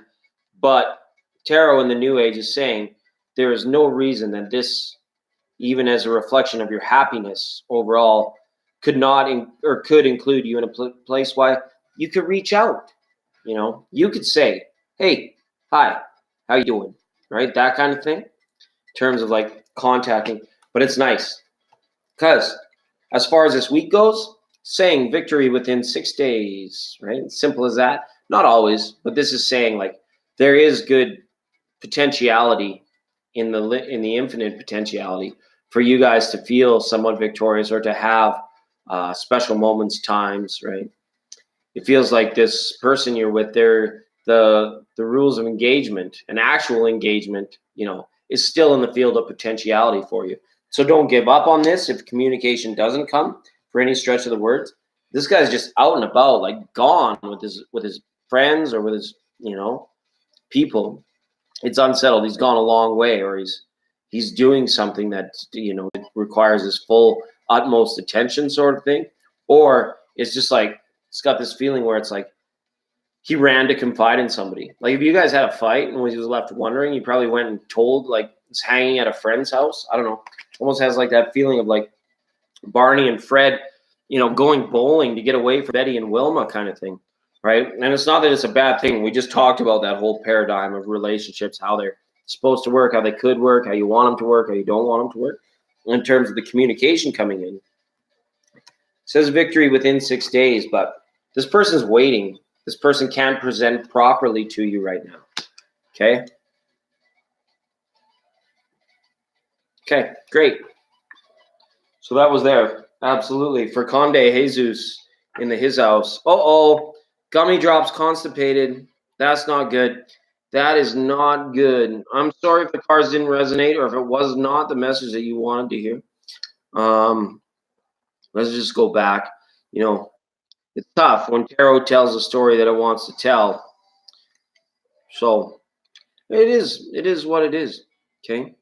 But Tarot in the New Age is saying there is no reason that this, even as a reflection of your happiness overall, could include you in a place why you could reach out. You know, you could say, hey, hi, how you doing? Right? That kind of thing in terms of like contacting. But it's nice because as far as this week goes, saying victory within 6 days, right? Simple as that. Not always, but this is saying like there is good potentiality in the infinite potentiality for you guys to feel somewhat victorious or to have special moments, times, right? It feels like this person you're with, the rules of engagement, an actual engagement, you know, is still in the field of potentiality for you. So don't give up on this if communication doesn't come for any stretch of the words. This guy's just out and about, like gone with his friends or with his, people. It's unsettled. He's gone a long way, or he's doing something that it requires his full utmost attention, sort of thing. Or it's just like it's got this feeling where it's like he ran to confide in somebody. Like if you guys had a fight and he was left wondering, he probably went and told, like he's hanging at a friend's house. I don't know. Almost has like that feeling of like Barney and Fred, going bowling to get away from Betty and Wilma kind of thing, right? And it's not that it's a bad thing. We just talked about that whole paradigm of relationships, how they're supposed to work, how they could work, how you want them to work, how you don't want them to work, in terms of the communication coming in. It says victory within 6 days, but this person's waiting. This person can't present properly to you right now, okay? Okay, great. So that was there. Absolutely. For Conde Jesus in his house. Gummy drops constipated. That's not good. That is not good. I'm sorry if the cards didn't resonate or if it was not the message that you wanted to hear. Let's just go back. It's tough when tarot tells a story that it wants to tell. So it is what it is. Okay.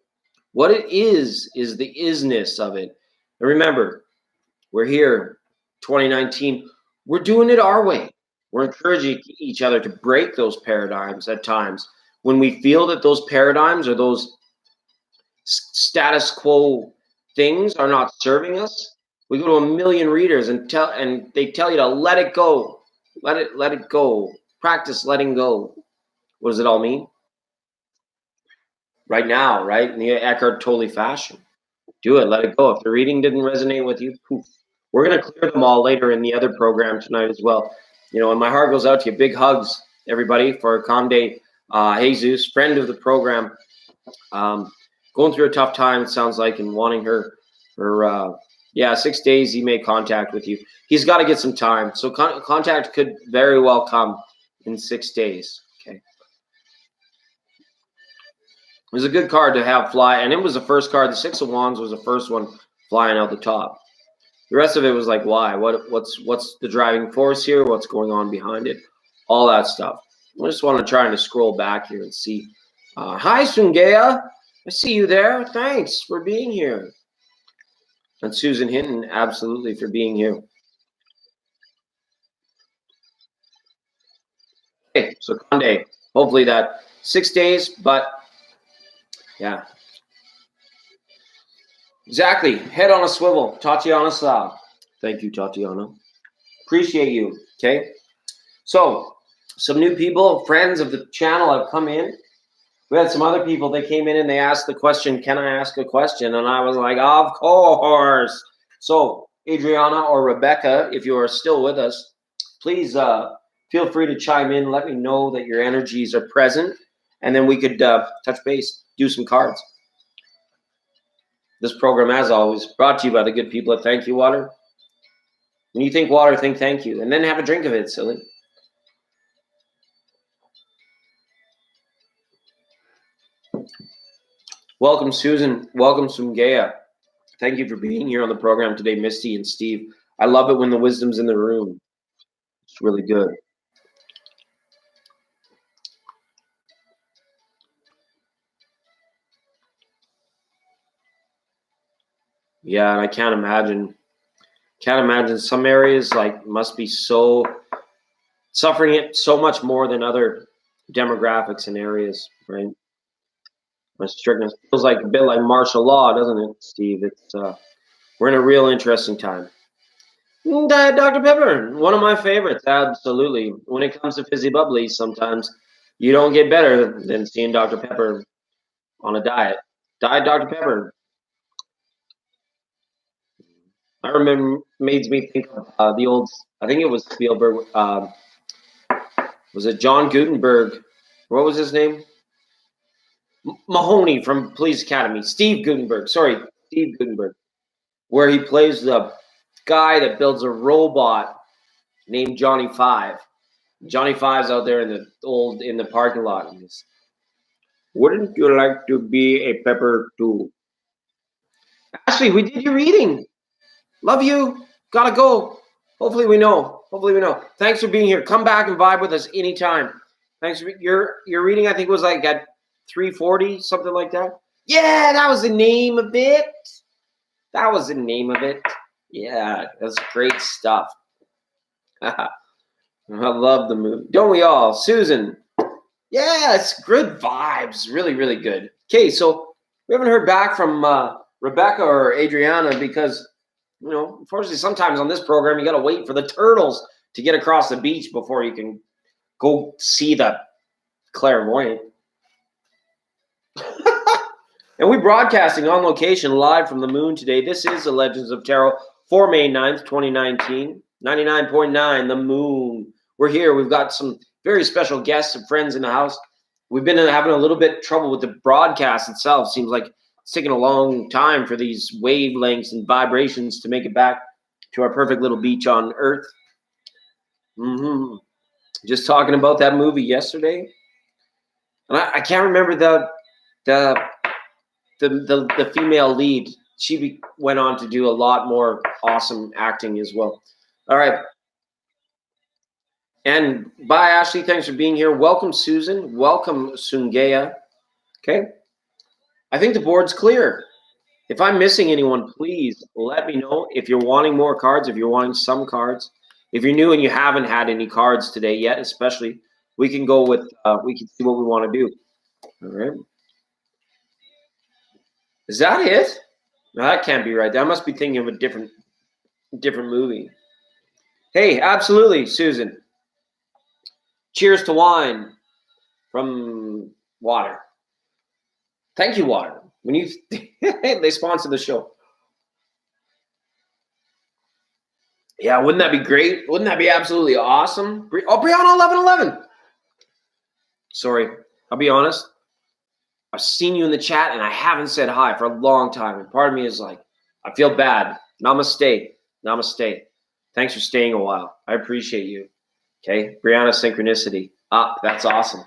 What it is the isness of it. And remember, we're here, 2019. We're doing it our way. We're encouraging each other to break those paradigms at times. When we feel that those paradigms or those status quo things are not serving us, we go to a million readers and they tell you to let it go. Let it go. Practice letting go. What does it all mean? Right now, right? In the Eckhart Tolle fashion. Do it. Let it go. If the reading didn't resonate with you, poof. We're going to clear them all later in the other program tonight as well. And my heart goes out to you. Big hugs, everybody, for Conde Jesus, friend of the program. Going through a tough time, it sounds like, and wanting her 6 days he made contact with you. He's got to get some time. So contact could very well come in 6 days. Okay. It was a good card to have fly, and it was the first card. The Six of Wands was the first one flying out the top. The rest of it was like, why? What's the driving force here? What's going on behind it? All that stuff. I just want to try to scroll back here and see. Hi, Sungea. I see you there. Thanks for being here. And Susan Hinton, absolutely, for being here. Okay, so Conde, hopefully that 6 days, but yeah. Exactly. Head on a swivel. Tatiana Sa. Thank you, Tatiana. Appreciate you. Okay. So, some new people, friends of the channel have come in. We had some other people that came in and they asked the question, can I ask a question? And I was like, of course. So, Adriana or Rebecca, if you are still with us, please feel free to chime in. Let me know that your energies are present. And then we could touch base, do some cards. This program, as always, brought to you by the good people at Thank You Water. When you think water, think thank you. And then have a drink of it, silly. Welcome, Susan. Welcome, Sungea. Thank you for being here on the program today, Misty and Steve. I love it when the wisdom's in the room. It's really good. Yeah, and I can't imagine some areas like must be so suffering it so much more than other demographics and areas, right? My strictness feels like a bit like martial law, doesn't it, Steve? It's we're in a real interesting time. Dr. Pepper, one of my favorites, absolutely. When it comes to fizzy bubbly, sometimes you don't get better than seeing Dr. Pepper on a diet. Diet Dr. Pepper. I remember, made me think of the old, I think it was Spielberg, was it John Gutenberg? What was his name? Mahoney from Police Academy. Steve Gutenberg, where he plays the guy that builds a robot named Johnny Five. Johnny Five's out there in the parking lot. And he's, wouldn't you like to be a pepper too? Ashley, we did your reading. Love you. Gotta go. Hopefully we know. Thanks for being here. Come back and vibe with us anytime. Thanks for your reading. I think was like at 340, something like that. Yeah, that was the name of it. Yeah, that's great stuff. I love the movie. Don't we all? Susan. Yeah, it's good vibes. Really, really good. Okay, so we haven't heard back from Rebecca or Adriana because, unfortunately, sometimes on this program, you got to wait for the turtles to get across the beach before you can go see the clairvoyant. And we're broadcasting on location live from the moon today. This is the Legends of Tarot for May 9th, 2019. 99.9, the moon. We're here. We've got some very special guests and friends in the house. We've been having a little bit of trouble with the broadcast itself. Seems like it's taking a long time for these wavelengths and vibrations to make it back to our perfect little beach on Earth. Just talking about that movie yesterday. And I can't remember the female lead. She went on to do a lot more awesome acting as well. All right. And bye, Ashley. Thanks for being here. Welcome, Susan. Welcome, Sungaya. Okay. I think the board's clear. If I'm missing anyone, please let me know. If you're wanting more cards, if you're wanting some cards, if you're new and you haven't had any cards today yet, especially, we can go with, we can see what we want to do. All right. Is that it? No, that can't be right. I must be thinking of a different movie. Hey, absolutely, Susan. Cheers to wine from Water. Thank you, Water. When you they sponsor the show. Yeah, wouldn't that be great? Wouldn't that be absolutely awesome? Oh, Brianna 1111. Sorry, I'll be honest. I've seen you in the chat and I haven't said hi for a long time. And part of me is like, I feel bad. Namaste. Thanks for staying a while. I appreciate you. Okay, Brianna Synchronicity. That's awesome.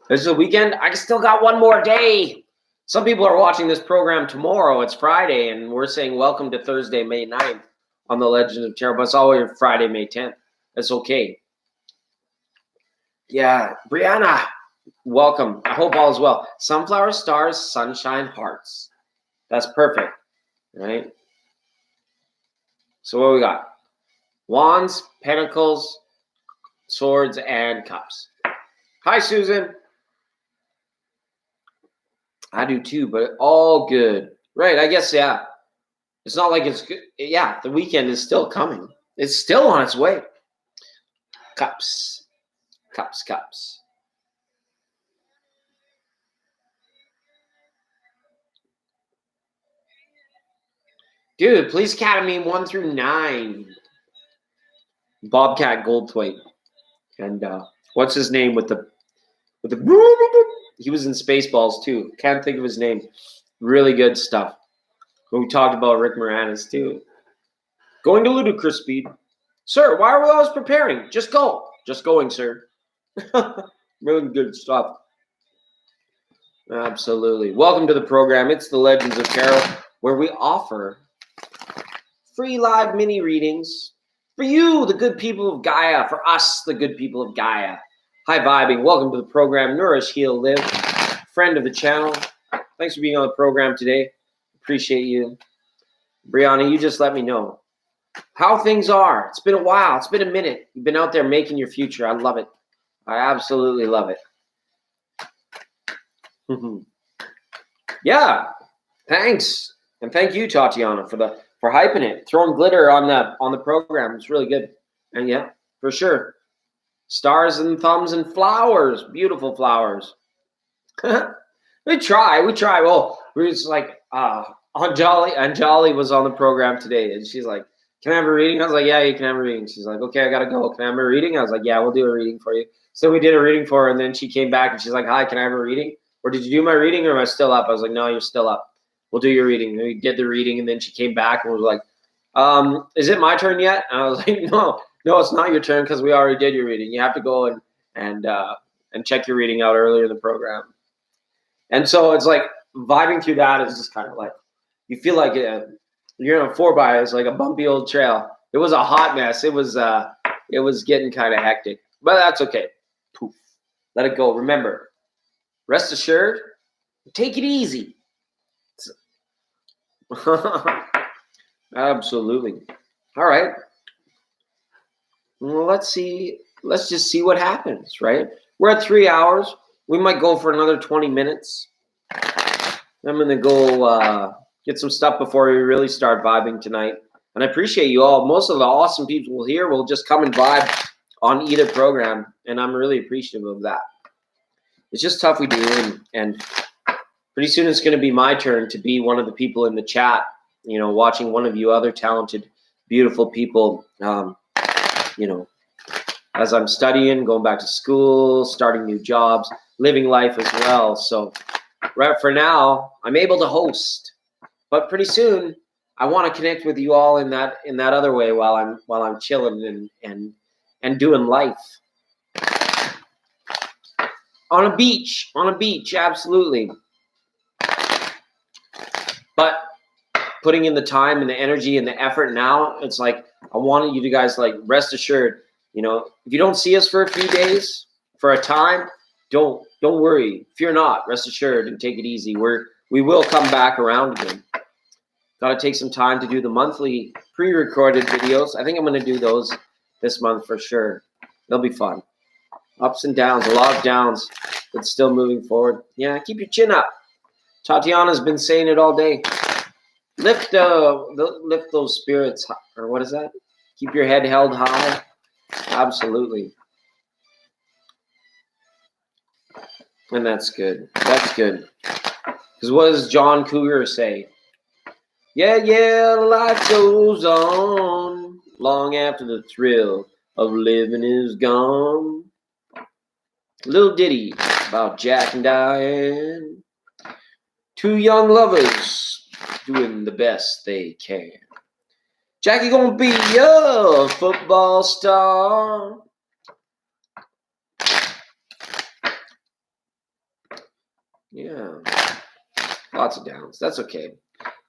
This is a weekend. I still got one more day. Some people are watching this program tomorrow. It's Friday, and we're saying welcome to Thursday, May 9th on the Legends of Tarot, but it's always Friday, May 10th. That's okay. Yeah, Brianna, welcome. I hope all is well. Sunflower, stars, sunshine, hearts. That's perfect, right? So what we got? Wands, pentacles, swords, and cups. Hi, Susan. I do too, but all good. Right, I guess, yeah. It's not like it's good. Yeah, the weekend is still coming. It's still on its way. Cups. Dude, please Academy 1 through 9. Bobcat Goldthwait. And what's his name with the he was in Spaceballs too. Can't think of his name. Really good stuff. We talked about Rick Moranis too. Going to ludicrous speed. Sir, why are we always preparing? Just go. Just going, sir. Really good stuff. Absolutely. Welcome to the program. It's the Legends of Tarot, where we offer free live mini readings for you, the good people of Gaia, for us, the good people of Gaia. Hi, vibing. Welcome to the program. Nourish, Heal, Live. Friend of the channel. Thanks for being on the program today. Appreciate you. Brianna, you just let me know how things are. It's been a while. It's been a minute. You've been out there making your future. I love it. I absolutely love it. Yeah. Thanks. And thank you, Tatiana, for hyping it, throwing glitter on the program. It's really good. And yeah, for sure. Stars and thumbs and flowers. Beautiful flowers. We try. Well, we're just like Anjali was on the program today, and she's like, "Can I have a reading?" I was like, "Yeah, you can have a reading." She's like, "Okay, I gotta go. Can I have a reading?" I was like, "Yeah, we'll do a reading for you." So we did a reading for her, and then she came back and she's like, "Hi, can I have a reading? Or did you do my reading, or am I still up?" I was like, "No, you're still up. We'll do your reading." And we did the reading, and then she came back and was like, "Is it my turn yet?" And I was like, "No, it's not your turn because we already did your reading. You have to go and check your reading out earlier in the program." And so it's like vibing through that is just kind of like, you feel like you're in a 4x, it's like a bumpy old trail. It was a hot mess. It was getting kind of hectic, but that's okay. Poof. Let it go. Remember, rest assured, take it easy. Absolutely. All right. Well, let's see. Let's just see what happens, right? We're at 3 hours. We might go for another 20 minutes. I'm going to go get some stuff before we really start vibing tonight. And I appreciate you all. Most of the awesome people here will just come and vibe on either program, and I'm really appreciative of that. It's just tough we do, and pretty soon it's going to be my turn to be one of the people in the chat, you know, watching one of you other talented, beautiful people, you know, as I'm studying, going back to school, starting new jobs, living life as well. So right for now, I'm able to host, but pretty soon I want to connect with you all in that other way while I'm chilling and doing life. On a beach, absolutely. But putting in the time and the energy and the effort now, it's like I wanted you to guys like rest assured, you know, if you don't see us for a few days, for a time, don't worry. Fear not, rest assured, and take it easy. We will come back around again. Got to take some time to do the monthly pre-recorded videos. I think I'm going to do those this month for sure. They'll be fun. Ups and downs, a lot of downs, but still moving forward. Yeah, keep your chin up. Tatiana's been saying it all day. Lift those spirits, or what is that? Keep your head held high. Absolutely. And that's good. That's good. Because what does John Cougar say? Yeah, life goes on long after the thrill of living is gone. Little ditty about Jack and Diane. Two young lovers doing the best they can. Jackie gonna be a football star. Yeah. Lots of downs. That's okay.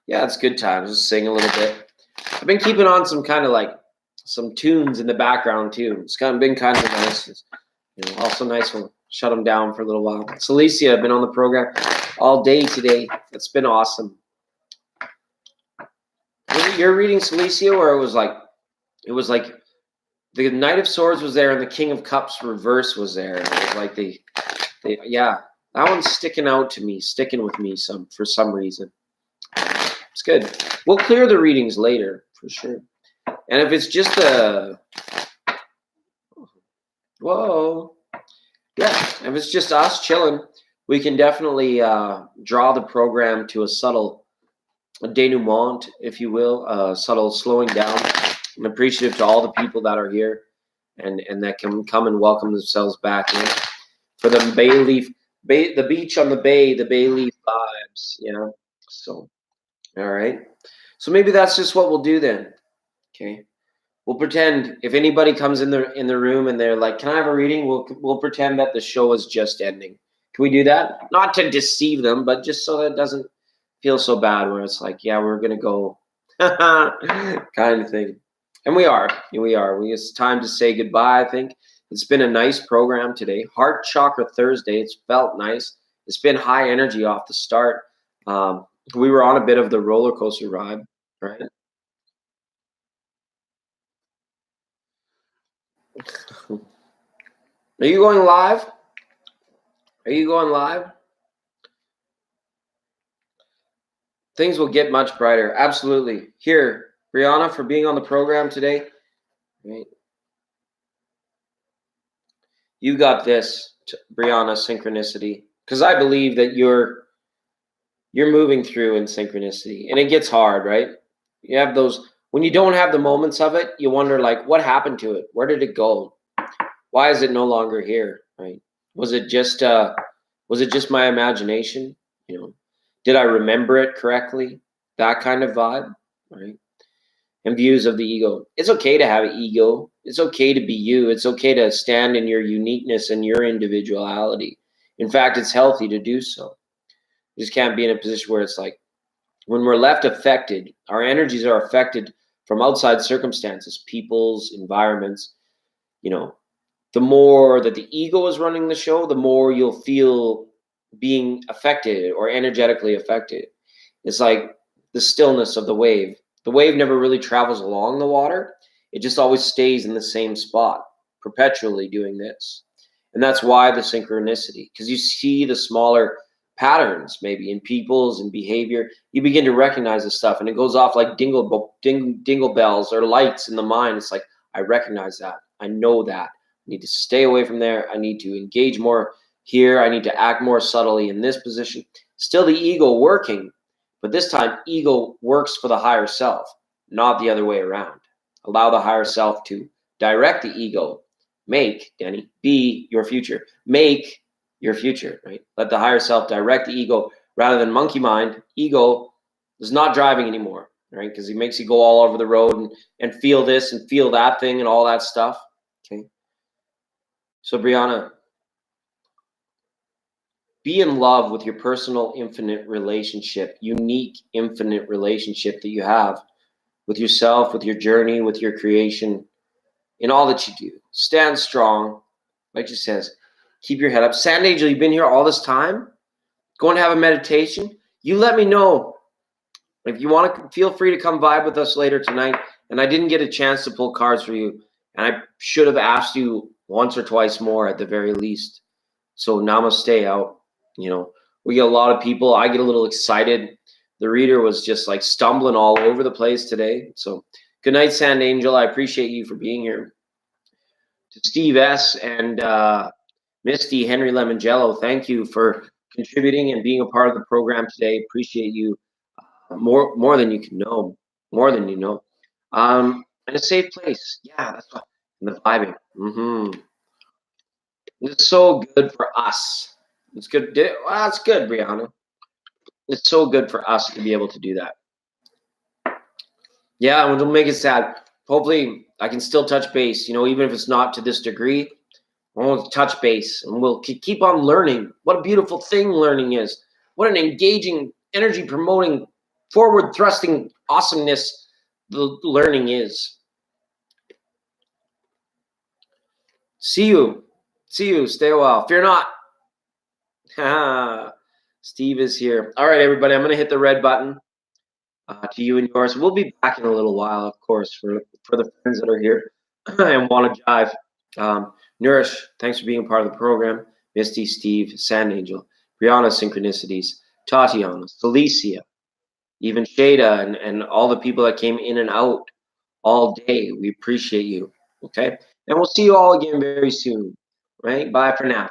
Yeah, it's good times. Just sing a little bit. I've been keeping on some kind of like some tunes in the background too. It's kind of been kind of nice. It's, you know, also nice when shut them down for a little while. Celicia, I've been on the program all day today. It's been awesome. Was it your reading, Celicia, or it was like the Knight of Swords was there and the King of Cups reverse was there. It was like they yeah, that one's sticking with me for some reason. It's good. We'll clear the readings later for sure. And if it's just if it's just us chilling, we can definitely draw the program to a subtle denouement, if you will, a subtle slowing down. I'm appreciative to all the people that are here and that can come and welcome themselves back in for the the beach on the bay leaf vibes, you know. So, all right. So maybe that's just what we'll do then. Okay. We'll pretend if anybody comes in the room and they're like, "Can I have a reading?" We'll pretend that the show is just ending. Can we do that? Not to deceive them, but just so that it doesn't feel so bad where it's like, yeah, we're gonna go kind of thing. And we are. It's time to say goodbye, I think. It's been a nice program today. Heart Chakra Thursday. It's felt nice. It's been high energy off the start. We were on a bit of the roller coaster ride, right? Are you going live? Things will get much brighter. Absolutely. Here, Brianna, for being on the program today. Right. You got this, Brianna, synchronicity. Because I believe that you're moving through in synchronicity. And it gets hard, right? You have those, when you don't have the moments of it, you wonder, like, what happened to it? Where did it go? Why is it no longer here, right? Was it just my imagination? You know, did I remember it correctly? That kind of vibe, right? And views of the ego. It's okay to have an ego. It's okay to be you. It's okay to stand in your uniqueness and your individuality. In fact, it's healthy to do so. You just can't be in a position where it's like, when we're left affected, our energies are affected from outside circumstances, people's, environments. You know, the more that the ego is running the show, the more you'll feel being affected or energetically affected. It's like the stillness of the wave. The wave never really travels along the water. It just always stays in the same spot, perpetually doing this. And that's why the synchronicity, because you see the smaller patterns maybe in people's and behavior. You begin to recognize this stuff, and it goes off like dingle bells or lights in the mind. It's like, I recognize that. I know that. I need to stay away from there. I need to engage more here. I need to act more subtly in this position. Still the ego working, but this time ego works for the higher self, not the other way around. Allow the higher self to direct the ego. Make, Denny, be your future. Make your future, right? Let the higher self direct the ego rather than monkey mind. Ego is not driving anymore, right? Because he makes you go all over the road and feel this and feel that thing and all that stuff, okay? So, Brianna, be in love with your personal infinite relationship, unique infinite relationship that you have with yourself, with your journey, with your creation, in all that you do. Stand strong. Like she says, keep your head up. Sand Angel, you've been here all this time? Going to have a meditation? You let me know. If you want to, feel free to come vibe with us later tonight. And I didn't get a chance to pull cards for you. And I should have asked you once or twice more at the very least. So namaste out. You know, we get a lot of people. I get a little excited. The reader was just like stumbling all over the place today. So good night, Sand Angel. I appreciate you for being here. To Steve S. and Misty, Henry Lemongello, thank you for contributing and being a part of the program today. Appreciate you more than you can know, more than you know. And a safe place. Yeah, that's what. And the vibing. It's so good for us. It's good. Well, it's good, Brianna. It's so good for us to be able to do that. Yeah, and it'll make it sad. Hopefully, I can still touch base, you know, even if it's not to this degree. We'll touch base and we'll keep on learning. What a beautiful thing learning is. What an engaging, energy promoting, forward thrusting awesomeness the learning is. See you. Stay a while. Fear not. Steve is here. All right, everybody. I'm going to hit the red button to you and yours. We'll be back in a little while, of course, for the friends that are here and want to jive. Nourish, thanks for being a part of the program. Misty, Steve, Sand Angel, Brianna, Synchronicities, Tatiana, Celicia, even Shada, and all the people that came in and out all day. We appreciate you. Okay? And we'll see you all again very soon. Right? Bye for now.